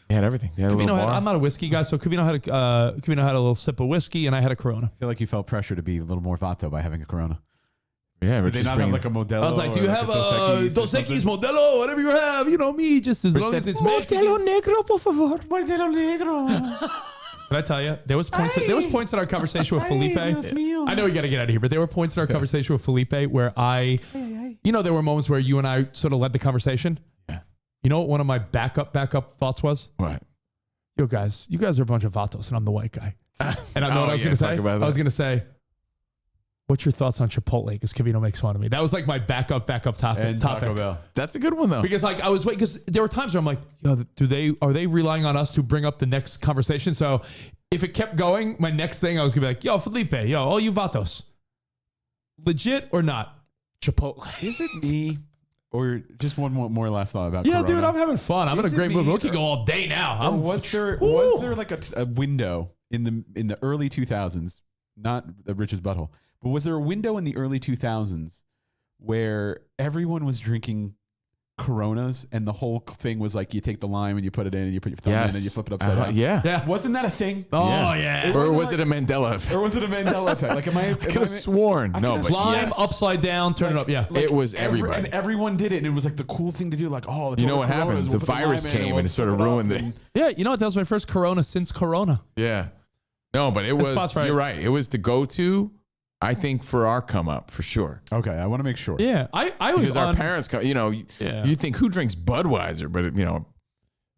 Speaker 11: They had everything. They had
Speaker 10: I'm not a whiskey guy, so Covino had a little sip of whiskey, and I had a Corona.
Speaker 6: I feel like you felt pressure to be a little more vato by having a Corona.
Speaker 11: Yeah,
Speaker 6: Did they not have like a Modelo?
Speaker 10: I was like, do you have a Dos Equis Modelo, whatever you have? You know me, just as long as it's Mexican.
Speaker 6: Modelo Negro, por favor. Modelo Negro.
Speaker 10: Can I tell you? There was points in our conversation with Felipe. I know we got to get out of here, but there were points in our conversation with Felipe where there were moments where you and I sort of led the conversation.
Speaker 11: Yeah.
Speaker 10: You know what one of my backup thoughts was?
Speaker 11: What?
Speaker 10: Yo, guys, you guys are a bunch of vatos, and I'm the white guy. And I know what I was going to say. I was going to say, what's your thoughts on Chipotle? Because Covino makes fun of me. That was like my backup topic.
Speaker 6: And Taco Bell.
Speaker 11: That's a good one though.
Speaker 10: Because like I was waiting, because there were times where I'm like, yo, are they relying on us to bring up the next conversation? So if it kept going, my next thing I was gonna be like, yo, Felipe, yo, all you vatos, legit or not? Chipotle.
Speaker 6: Is it me? Or just one more last thought about
Speaker 10: Yeah,
Speaker 6: Corona.
Speaker 10: dude, I'm having fun. I'm in a great mood. We could go all day now.
Speaker 6: Was there like a window in the early 2000s, not the richest butthole, but was there a window in the early 2000s where everyone was drinking Coronas and the whole thing was like you take the lime and you put it in and you put your thumb in and you flip it upside down?
Speaker 11: Yeah.
Speaker 6: Wasn't that a thing?
Speaker 10: Oh, yeah.
Speaker 11: Or was it a Mandela effect?
Speaker 6: Or was it a Mandela effect? Like, I
Speaker 11: could have sworn. No, but
Speaker 10: lime upside down, turn it up. Yeah.
Speaker 11: It was everybody.
Speaker 6: And everyone did it. And it was like the cool thing to do. Like, oh,
Speaker 11: you know what happened? The virus came and it sort of ruined it.
Speaker 10: Yeah, you know what? That was my first Corona since Corona.
Speaker 11: Yeah. No, but it was,
Speaker 10: right.
Speaker 11: You're right. It was the go-to, I think, for our come up, for sure.
Speaker 6: Okay, I want to make sure.
Speaker 10: Yeah, I was
Speaker 11: because our parents, you think who drinks Budweiser, but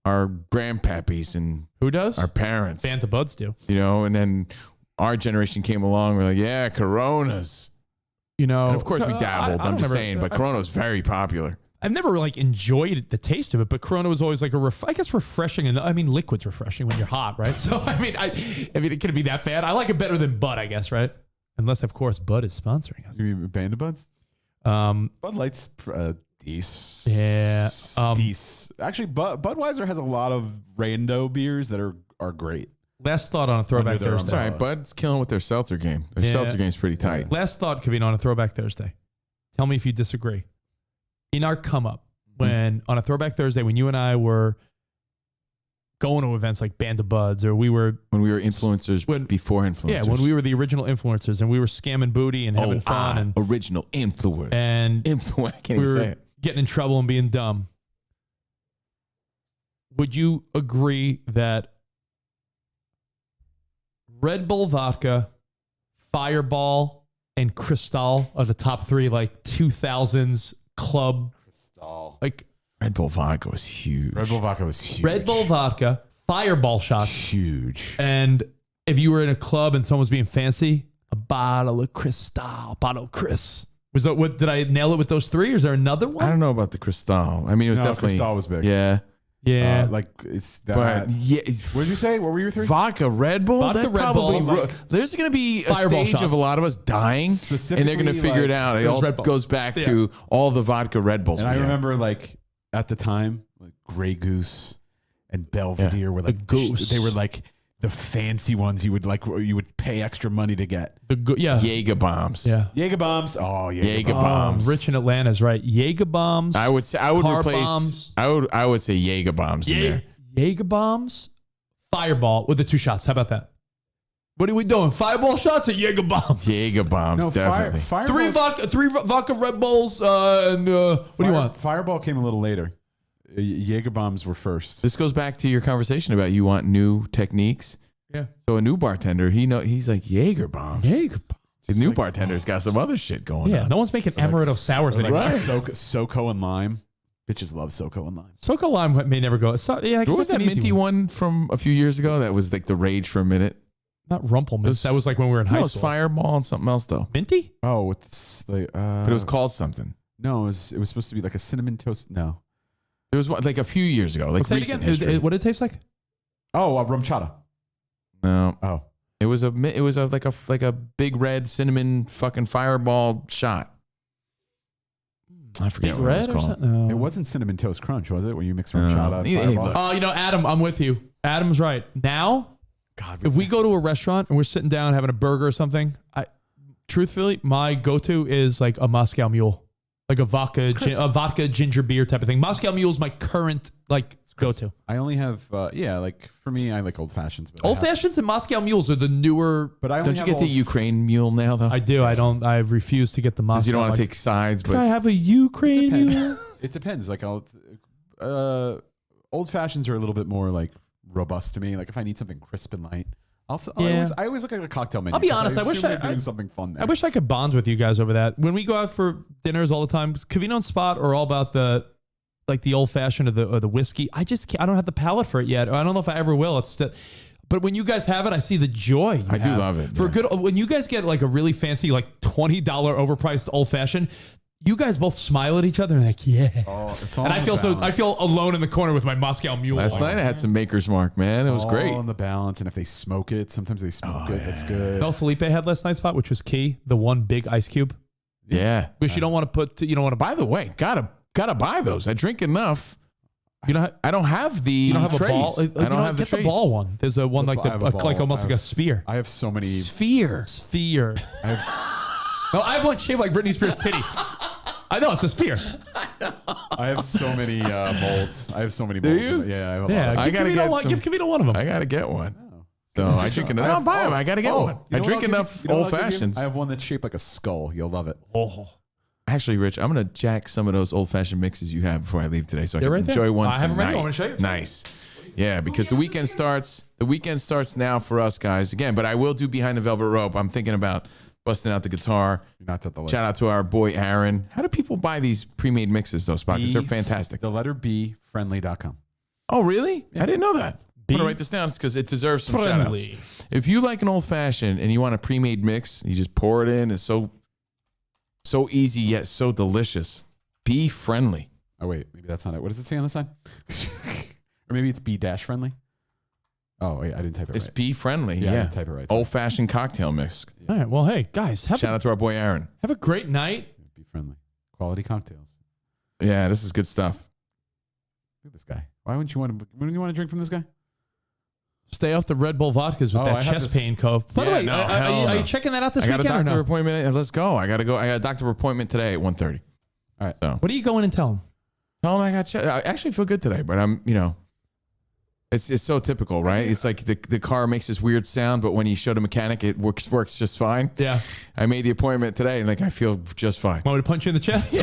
Speaker 11: our grandpappies and
Speaker 10: who does?
Speaker 11: Our parents,
Speaker 10: Banta Buds do.
Speaker 11: And then our generation came along. We're like, yeah, Coronas. And of course we dabbled. I'm just saying, but Corona was very popular.
Speaker 10: I've never like enjoyed the taste of it, but Corona was always like I guess refreshing, and I mean liquid's refreshing when you're hot, right? So I mean it couldn't be that bad. I like it better than Bud, I guess, right? Unless of course Bud is sponsoring us.
Speaker 6: You mean Band of Buds? Bud Light's decent.
Speaker 10: Yeah.
Speaker 6: Decent. Actually, Budweiser has a lot of Rando beers that are great.
Speaker 10: Last thought on a Throwback Thursday.
Speaker 11: Sorry, Bud's killing with their seltzer game. Their seltzer game's pretty tight.
Speaker 10: Last thought, Covino, on a Throwback Thursday. Tell me if you disagree. In our come up, when on a Throwback Thursday, when you and I were going to events like Band of Buds, or when we were influencers
Speaker 11: before influencers.
Speaker 10: Yeah, when we were the original influencers and we were scamming booty and having fun and
Speaker 11: original influencer.
Speaker 10: And
Speaker 11: I can't even say it.
Speaker 10: Getting in trouble and being dumb. Would you agree that Red Bull vodka, Fireball, and Cristal are the top three like 2000s club?
Speaker 6: Cristal.
Speaker 10: Like
Speaker 11: Red Bull vodka was huge.
Speaker 6: Red Bull vodka was huge.
Speaker 10: Red Bull vodka, Fireball shots.
Speaker 6: Huge.
Speaker 10: And if you were in a club and someone was being fancy, a bottle of Cristal, a bottle of Chris. Was that what? Did I nail it with those three? Or is there another one?
Speaker 11: I don't know about the Cristal. I mean, it was definitely
Speaker 6: Cristal was big.
Speaker 11: Yeah.
Speaker 10: Yeah.
Speaker 6: Like it's that.
Speaker 11: But yeah.
Speaker 6: What did you say? What were your three?
Speaker 11: Vodka, Red Bull.
Speaker 10: Vodka, Red Bull.
Speaker 11: There's going to be a
Speaker 10: Fireball
Speaker 11: stage
Speaker 10: shots.
Speaker 11: of a lot of us dying, and they're going to figure it out. It all goes back to all the vodka Red Bulls.
Speaker 6: And I remember, like at the time, like Grey Goose and Belvedere were like they were like the fancy ones you would pay extra money to get.
Speaker 11: Jaeger bombs.
Speaker 10: Yeah.
Speaker 6: Jaeger bombs. Oh,
Speaker 11: Jaeger bombs.
Speaker 10: Rich in Atlanta's right. Jaeger bombs.
Speaker 11: I would say
Speaker 10: bombs.
Speaker 11: I would say Jaeger bombs in there.
Speaker 10: Jaeger bombs, Fireball with the two shots. How about that? What are we doing? Fireball shots or Jaeger bombs?
Speaker 11: Jaeger bombs,
Speaker 6: No,
Speaker 11: definitely.
Speaker 10: Three vodka Red Bulls. And what do you want?
Speaker 6: Fireball came a little later. Jaeger bombs were first.
Speaker 11: This goes back to your conversation about you want new techniques.
Speaker 10: Yeah.
Speaker 11: So a new bartender, he's like Jaeger bombs.
Speaker 10: Jaeger bombs.
Speaker 11: The new bartender's got some other shit going on.
Speaker 10: No one's making amaretto sours anymore.
Speaker 6: Like SoCo and lime. Bitches love SoCo and lime.
Speaker 10: SoCo lime may never go.
Speaker 11: What was that minty one from a few years ago that was like the rage for a minute?
Speaker 10: Not Rumpelmints. That was like when we were in high
Speaker 11: No, it was
Speaker 10: school.
Speaker 11: Fireball and something else though.
Speaker 10: Minty?
Speaker 6: Oh, with this, like,
Speaker 11: but it was called something.
Speaker 6: No, it was supposed to be like a cinnamon toast. No,
Speaker 11: it was like a few years ago. Like
Speaker 10: Say it again. What did it taste like?
Speaker 6: Oh, rum chata.
Speaker 11: No.
Speaker 6: Oh,
Speaker 11: it was like a big red cinnamon fucking Fireball shot. I forget
Speaker 10: Big
Speaker 11: what
Speaker 10: red
Speaker 11: it was called.
Speaker 6: It wasn't cinnamon toast crunch, was it? When you mix rum chata and Fireball?
Speaker 10: Oh, Adam, I'm with you. Adam's right. Now, if we go to a restaurant and we're sitting down having a burger or something, truthfully, my go-to is like a Moscow Mule, like a vodka ginger beer type of thing. Moscow Mule is my current go to?
Speaker 6: I only have, like for me, I like old fashions. But
Speaker 10: Old fashions and Moscow mules are the newer.
Speaker 6: But I
Speaker 11: Don't you get the Ukraine mule now, though?
Speaker 10: I do. I don't. I refuse to get the Moscow.
Speaker 11: Because you don't want to take sides.
Speaker 10: Could
Speaker 11: But
Speaker 10: I have a Ukraine mule?
Speaker 6: It depends. Like old fashions are a little bit more like robust to me. Like if I need something crisp and light, I always look at a cocktail menu.
Speaker 10: I'll be honest. I wish
Speaker 6: they're doing something fun there.
Speaker 10: I wish I could bond with you guys over that. When we go out for dinners all the time, Covino and Spot are all about the old fashioned or the whiskey. I just can't, I don't have the palate for it yet. I don't know if I ever will. But when you guys have it, I see the joy.
Speaker 11: I do love it.
Speaker 10: For good, when you guys get like a really fancy, like $20 overpriced old fashioned, you guys both smile at each other and like, yeah.
Speaker 6: Oh, it's all
Speaker 10: and I feel
Speaker 6: balance.
Speaker 10: I feel alone in the corner with my Moscow Mule.
Speaker 11: Last night I had some Maker's Mark, man. It was great.
Speaker 6: All in the balance, and if they smoke it, sometimes they smoke it. That's good.
Speaker 10: No, Felipe had last night's Spot, which was key. The one big ice cube.
Speaker 11: Yeah.
Speaker 10: Which you don't want to put. You don't want to.
Speaker 11: By the way, gotta buy those. I drink enough. I don't have the.
Speaker 10: You don't have
Speaker 11: trays.
Speaker 10: a ball.
Speaker 11: I don't have the
Speaker 10: get the
Speaker 11: trays.
Speaker 10: ball one. There's a one like
Speaker 6: I have a ball.
Speaker 10: like almost like a sphere.
Speaker 6: I have so many.
Speaker 11: Sphere.
Speaker 6: I have.
Speaker 10: No, I have one shaped like Britney Spears' titty. I know it's a spear.
Speaker 6: I have so many molds. I have so many
Speaker 11: Do
Speaker 6: molds.
Speaker 11: you?
Speaker 6: Yeah, I have a
Speaker 10: Yeah,
Speaker 6: lot.
Speaker 10: give Covino one of them.
Speaker 11: I gotta get one. So I drink enough. I don't buy them. I gotta get one. I drink enough old fashions.
Speaker 6: I have one that's shaped like a skull. You'll love it.
Speaker 10: Oh.
Speaker 11: Actually, Rich, I'm gonna jack some of those old fashioned mixes you have before I leave today, so I
Speaker 10: They're
Speaker 11: can
Speaker 10: right there.
Speaker 11: enjoy one.
Speaker 10: I have them ready.
Speaker 11: tonight.
Speaker 10: Want me to show you?
Speaker 11: Nice. Yeah, because the weekend starts. The weekend starts now for us guys again. But I will do Behind the Velvet Rope. I'm thinking about busting out the guitar.
Speaker 6: Not at the list.
Speaker 11: Shout out to our boy Aaron. How do people buy these pre-made mixes though, Spock? 'Cause they're fantastic.
Speaker 6: The letter B, friendly.com.
Speaker 11: Oh, really?
Speaker 6: Yeah.
Speaker 11: I didn't know that. I'm going to write this down because it deserves some shout outs. If you like an old fashioned and you want a pre-made mix, you just pour it in. It's so easy yet so delicious. Be friendly.
Speaker 6: Oh, wait. Maybe that's not it. What does it say on the side? Or maybe it's B-friendly. Oh, wait. I didn't type it right.
Speaker 11: It's be friendly.
Speaker 6: Yeah, I didn't type it right.
Speaker 11: Old fashioned cocktail mix.
Speaker 10: All right. Well, hey guys,
Speaker 11: Shout out to our boy Aaron.
Speaker 10: have a great night.
Speaker 6: Be friendly. Quality cocktails.
Speaker 11: Yeah, this is good stuff.
Speaker 6: Look at this guy. Wouldn't you want to drink from this guy?
Speaker 10: Stay off the Red Bull vodkas with
Speaker 6: Oh,
Speaker 10: that
Speaker 6: I have
Speaker 10: chest
Speaker 6: this-
Speaker 10: pain, Cove. By the way, are you checking that out this
Speaker 11: I got a
Speaker 10: weekend or
Speaker 11: doctor
Speaker 10: no?
Speaker 11: appointment. Let's go. I got to go. I got a doctor appointment today at 1:30.
Speaker 6: All right.
Speaker 11: So
Speaker 10: What are you going and tell him?
Speaker 11: tell him I got. I actually feel good today, but I'm. It's so typical, right? It's like the car makes this weird sound, but when you show the mechanic, it works just fine.
Speaker 10: Yeah.
Speaker 11: I made the appointment today, and I feel just fine.
Speaker 10: Want me to punch you in the chest?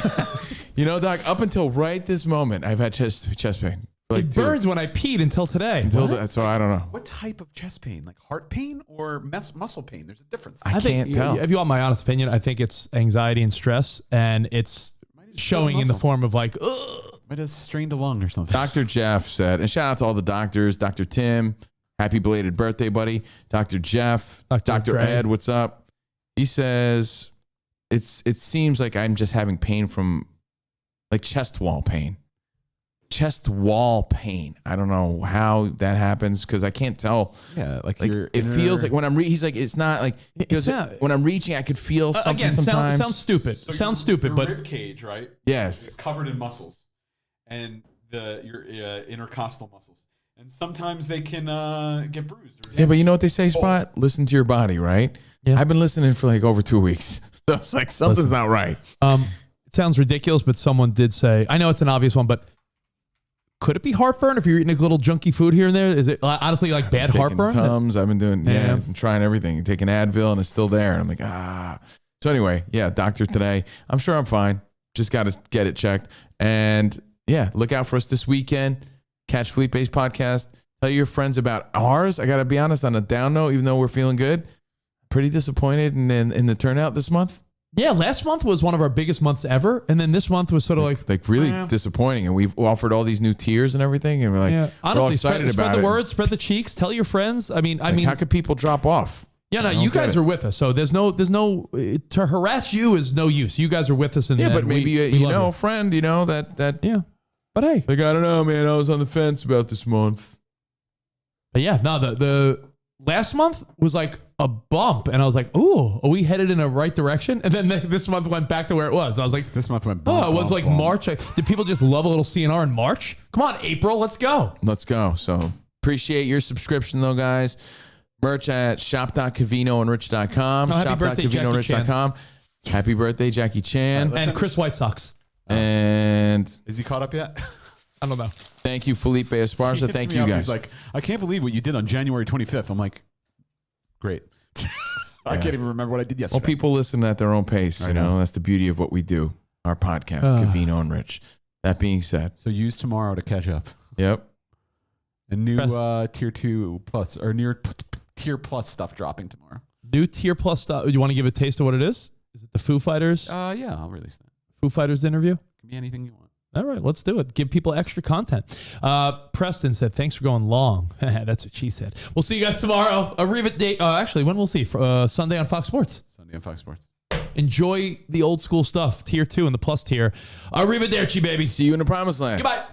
Speaker 11: Doc, up until right this moment, I've had chest pain.
Speaker 10: It burns when I peed until today.
Speaker 11: So I don't know.
Speaker 6: What type of chest pain? Like heart pain or muscle pain? There's a difference.
Speaker 11: I can't tell.
Speaker 10: If you want my honest opinion, I think it's anxiety and stress, and it's showing in the form of like, ugh.
Speaker 6: Might have strained a lung or something.
Speaker 11: Dr. Jeff said, and shout out to all the doctors, Dr. Tim, happy belated birthday, buddy. Dr. Jeff, Dr.
Speaker 10: Greg.
Speaker 11: Ed, what's up? He says, it seems like I'm just having pain from like chest wall pain. Chest wall pain. I don't know how that happens because I can't tell.
Speaker 6: Yeah,
Speaker 11: it feels like when I'm he's like it's not like when I'm reaching I could feel something
Speaker 10: Again,
Speaker 11: sometimes.
Speaker 10: sounds stupid. Sounds stupid, but
Speaker 6: rib cage, right?
Speaker 11: Yeah,
Speaker 6: it's covered in muscles, and your intercostal muscles, and sometimes they can get bruised.
Speaker 11: Yeah, but you know what they say, Spot? Listen to your body, right?
Speaker 10: Yeah.
Speaker 11: I've been listening for like over 2 weeks, so it's like something's not right.
Speaker 10: It sounds ridiculous, but someone did say, I know it's an obvious one, but could it be heartburn if you're eating a little junky food here and there? Is it honestly like bad heartburn?
Speaker 11: Tums. I've been doing,
Speaker 10: Yeah.
Speaker 11: I'm trying everything. Taking Advil and it's still there. And I'm like, So anyway, doctor today. I'm sure I'm fine. Just got to get it checked. And look out for us this weekend. Catch Felipe's podcast. Tell your friends about ours. I got to be honest, on a down note, even though we're feeling good, pretty disappointed in the turnout this month.
Speaker 10: Yeah, last month was one of our biggest months ever, and then this month was sort of like
Speaker 11: really disappointing. And we've offered all these new tiers and everything, and we're like, we're all
Speaker 10: honestly,
Speaker 11: excited
Speaker 10: spread
Speaker 11: about
Speaker 10: the
Speaker 11: it.
Speaker 10: word, spread the cheeks, tell your friends. I mean,
Speaker 11: how could people drop off?
Speaker 10: Yeah, no, you guys are with us, so there's no to harass you is no use. You guys are with us,
Speaker 11: but maybe
Speaker 10: we love
Speaker 11: a friend, that
Speaker 10: yeah. But hey,
Speaker 11: like I don't know, man. I was on the fence about this month.
Speaker 10: But yeah, no, the last month was like a bump, and I was like, "Ooh, are we headed in the right direction?" And then this month went back to where it was. I was like,
Speaker 6: "This month went."
Speaker 10: It was like March. Did people just love a little CNR in March? Come on, April, let's go.
Speaker 11: Let's go. So appreciate your subscription, though, guys. Merch at shop.covinoandrich.com.
Speaker 10: No, happy birthday,
Speaker 11: shop.covinoandrich.com. Happy birthday, Jackie Chan.
Speaker 10: And Chris White Sox.
Speaker 11: And
Speaker 6: is he caught up yet?
Speaker 10: I don't know.
Speaker 11: Thank you, Felipe Esparza. Thank you, guys.
Speaker 6: He's like, I can't believe what you did on January 25th. I'm like, great. I can't even remember what I did yesterday.
Speaker 11: Well, people listen at their own pace. You know, that's the beauty of what we do. Our podcast, Covino and Rich. That being said,
Speaker 6: so use tomorrow to catch up.
Speaker 11: Yep.
Speaker 6: And new tier 2 plus or near tier plus stuff dropping tomorrow.
Speaker 10: New tier plus stuff. You want to give a taste of what it is? Is it the Foo Fighters?
Speaker 6: Yeah, I'll release that.
Speaker 10: Foo Fighters interview?
Speaker 6: Can be anything you want.
Speaker 10: All right, let's do it. Give people extra content. Preston said, thanks for going long. That's what she said. We'll see you guys tomorrow. Actually, when we'll see? Sunday on Fox Sports.
Speaker 6: Sunday on Fox Sports.
Speaker 10: Enjoy the old school stuff. Tier 2 and the plus tier. Arrivederci, baby.
Speaker 11: See you in the promised land.
Speaker 10: Goodbye.